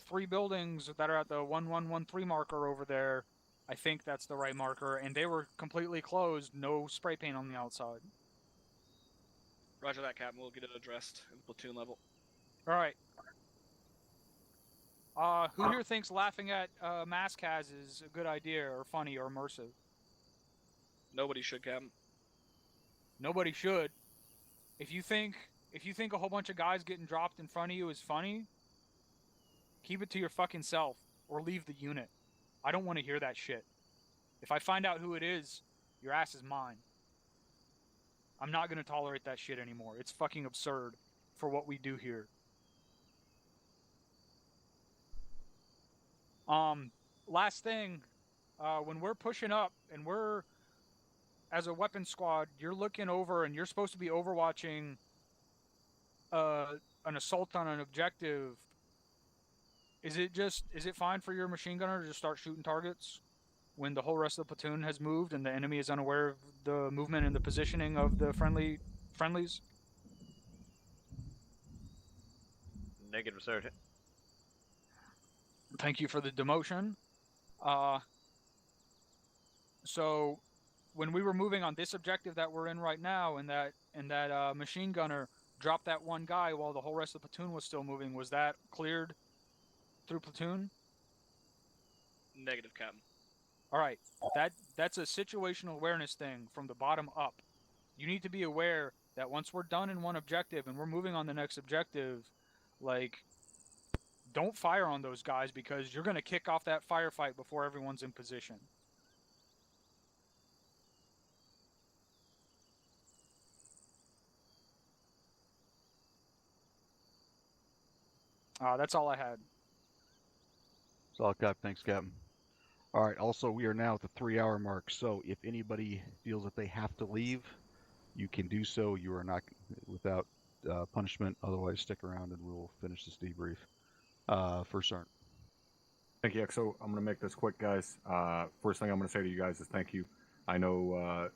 3 buildings that are at the 1113 marker over there. I think that's the right marker, and they were completely closed, no spray paint on the outside. Roger that, Captain. We'll get it addressed at the platoon level. All right. Who here thinks laughing at mask has is a good idea or funny or immersive? Nobody should, Captain. Nobody should. If you think a whole bunch of guys getting dropped in front of you is funny, keep it to your fucking self or leave the unit. I don't want to hear that shit. If I find out who it is, your ass is mine. I'm not going to tolerate that shit anymore. It's fucking absurd for what we do here. Last thing, when we're pushing up and we're, as a weapon squad, you're looking over and you're supposed to be overwatching an assault on an objective. Is it fine for your machine gunner to just start shooting targets when the whole rest of the platoon has moved and the enemy is unaware of the movement and the positioning of the friendlies? Negative, sir. Thank you for the demotion. So when we were moving on this objective that we're in right now, and that machine gunner dropped that one guy while the whole rest of the platoon was still moving, was that cleared through platoon? Negative, Captain. All right, that's a situational awareness thing from the bottom up. You need to be aware that once we're done in one objective and we're moving on the next objective, like, don't fire on those guys because you're going to kick off that firefight before everyone's in position. That's all I had. That's all, Cap. Thanks, Captain. All right. Also, we are now at the 3-hour mark. So if anybody feels that they have to leave, you can do so. You are not without punishment. Otherwise, stick around and we'll finish this debrief. First Sergeant. Thank you, XO. I'm going to make this quick, guys. First thing I'm going to say to you guys is thank you. I know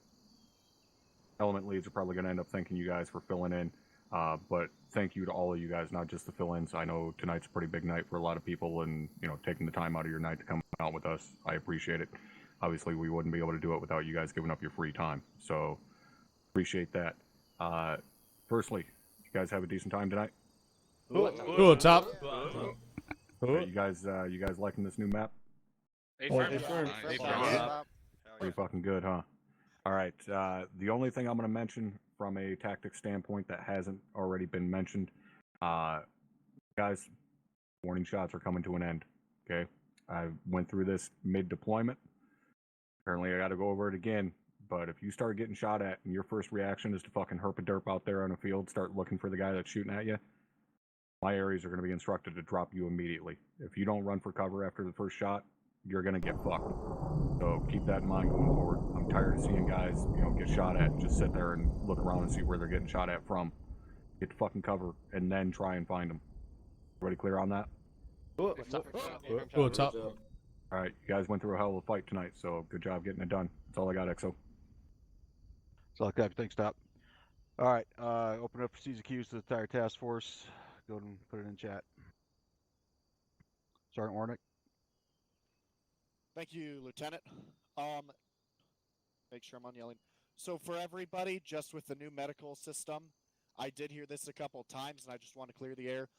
element leads are probably going to end up thanking you guys for filling in, but thank you to all of you guys, not just the fill-ins. I know tonight's a pretty big night for a lot of people, and taking the time out of your night to come out with us, I appreciate it. Obviously, we wouldn't be able to do it without you guys giving up your free time, so appreciate that. Firstly, you guys have a decent time tonight? Who at top? You guys liking this new map? Pretty fucking good, huh? All right. The only thing I'm going to mention from a tactics standpoint that hasn't already been mentioned, guys, warning shots are coming to an end. Okay, I went through this mid-deployment. Apparently, I got to go over it again. But if you start getting shot at and your first reaction is to fucking herp a derp out there on a field, start looking for the guy that's shooting at you, my areas are going to be instructed to drop you immediately. If you don't run for cover after the first shot, you're going to get fucked. So keep that in mind going forward. I'm tired of seeing guys, get shot at and just sit there and look around and see where they're getting shot at from. Get to fucking cover and then try and find them. Everybody clear on that? Who at top? All right, you guys went through a hell of a fight tonight, so good job getting it done. That's all I got, XO. That's all I got. Thanks, Top. All right, open up for CZQs to the entire task force. Go ahead and put it in chat. Sergeant Warnick. Thank you, Lieutenant. Make sure I'm on yelling. So for everybody, just with the new medical system, I did hear this a couple of times, and I just want to clear the air.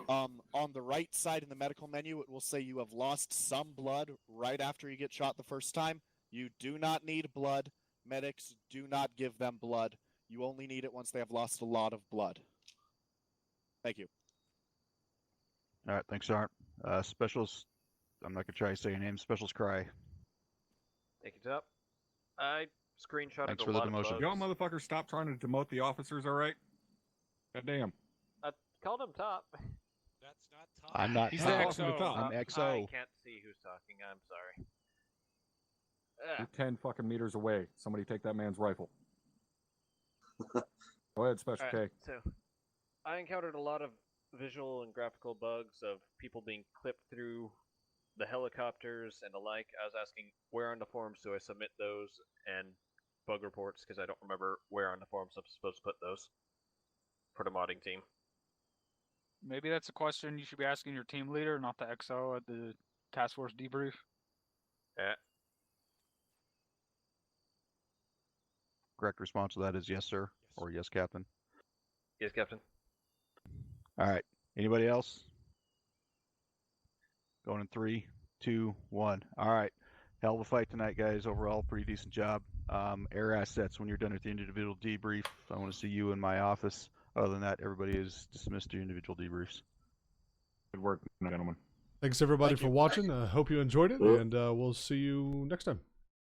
On the right side in the medical menu, it will say you have lost some blood right after you get shot the first time. You do not need blood. Medics do not give them blood. You only need it once they have lost a lot of blood. Thank you. All right, thanks, Sergeant. Specials, I'm not going to try to say your name. Specials Cry. Thank you, Top. I screenshotted Thanks a for the lot demotion. of Y'all bugs. motherfuckers stop trying to demote the officers, all right? God damn. I called him Top. That's not Top. I'm not He's Top. the XO. I'm XO. I can't see who's talking. I'm sorry. You're 10 fucking meters away. Somebody take that man's rifle. Go ahead, Special K. So, I encountered a lot of visual and graphical bugs of people being clipped through the helicopters and the like. I was asking where on the forums do I submit those and bug reports, because I don't remember where on the forums I'm supposed to put those for the modding team. Maybe that's a question you should be asking your team leader, not the XO at the task force debrief. Yeah. Correct response to that is yes, sir, or yes, Captain. Yes, Captain. All right. Anybody else? Going in 3, 2, 1. All right. Hell of a fight tonight, guys. Overall, pretty decent job. Air assets, when you're done with the individual debrief, I want to see you in my office. Other than that, everybody is dismissed to individual debriefs. Good work, gentlemen. Thanks everybody for watching. Hope you enjoyed it, and we'll see you next time.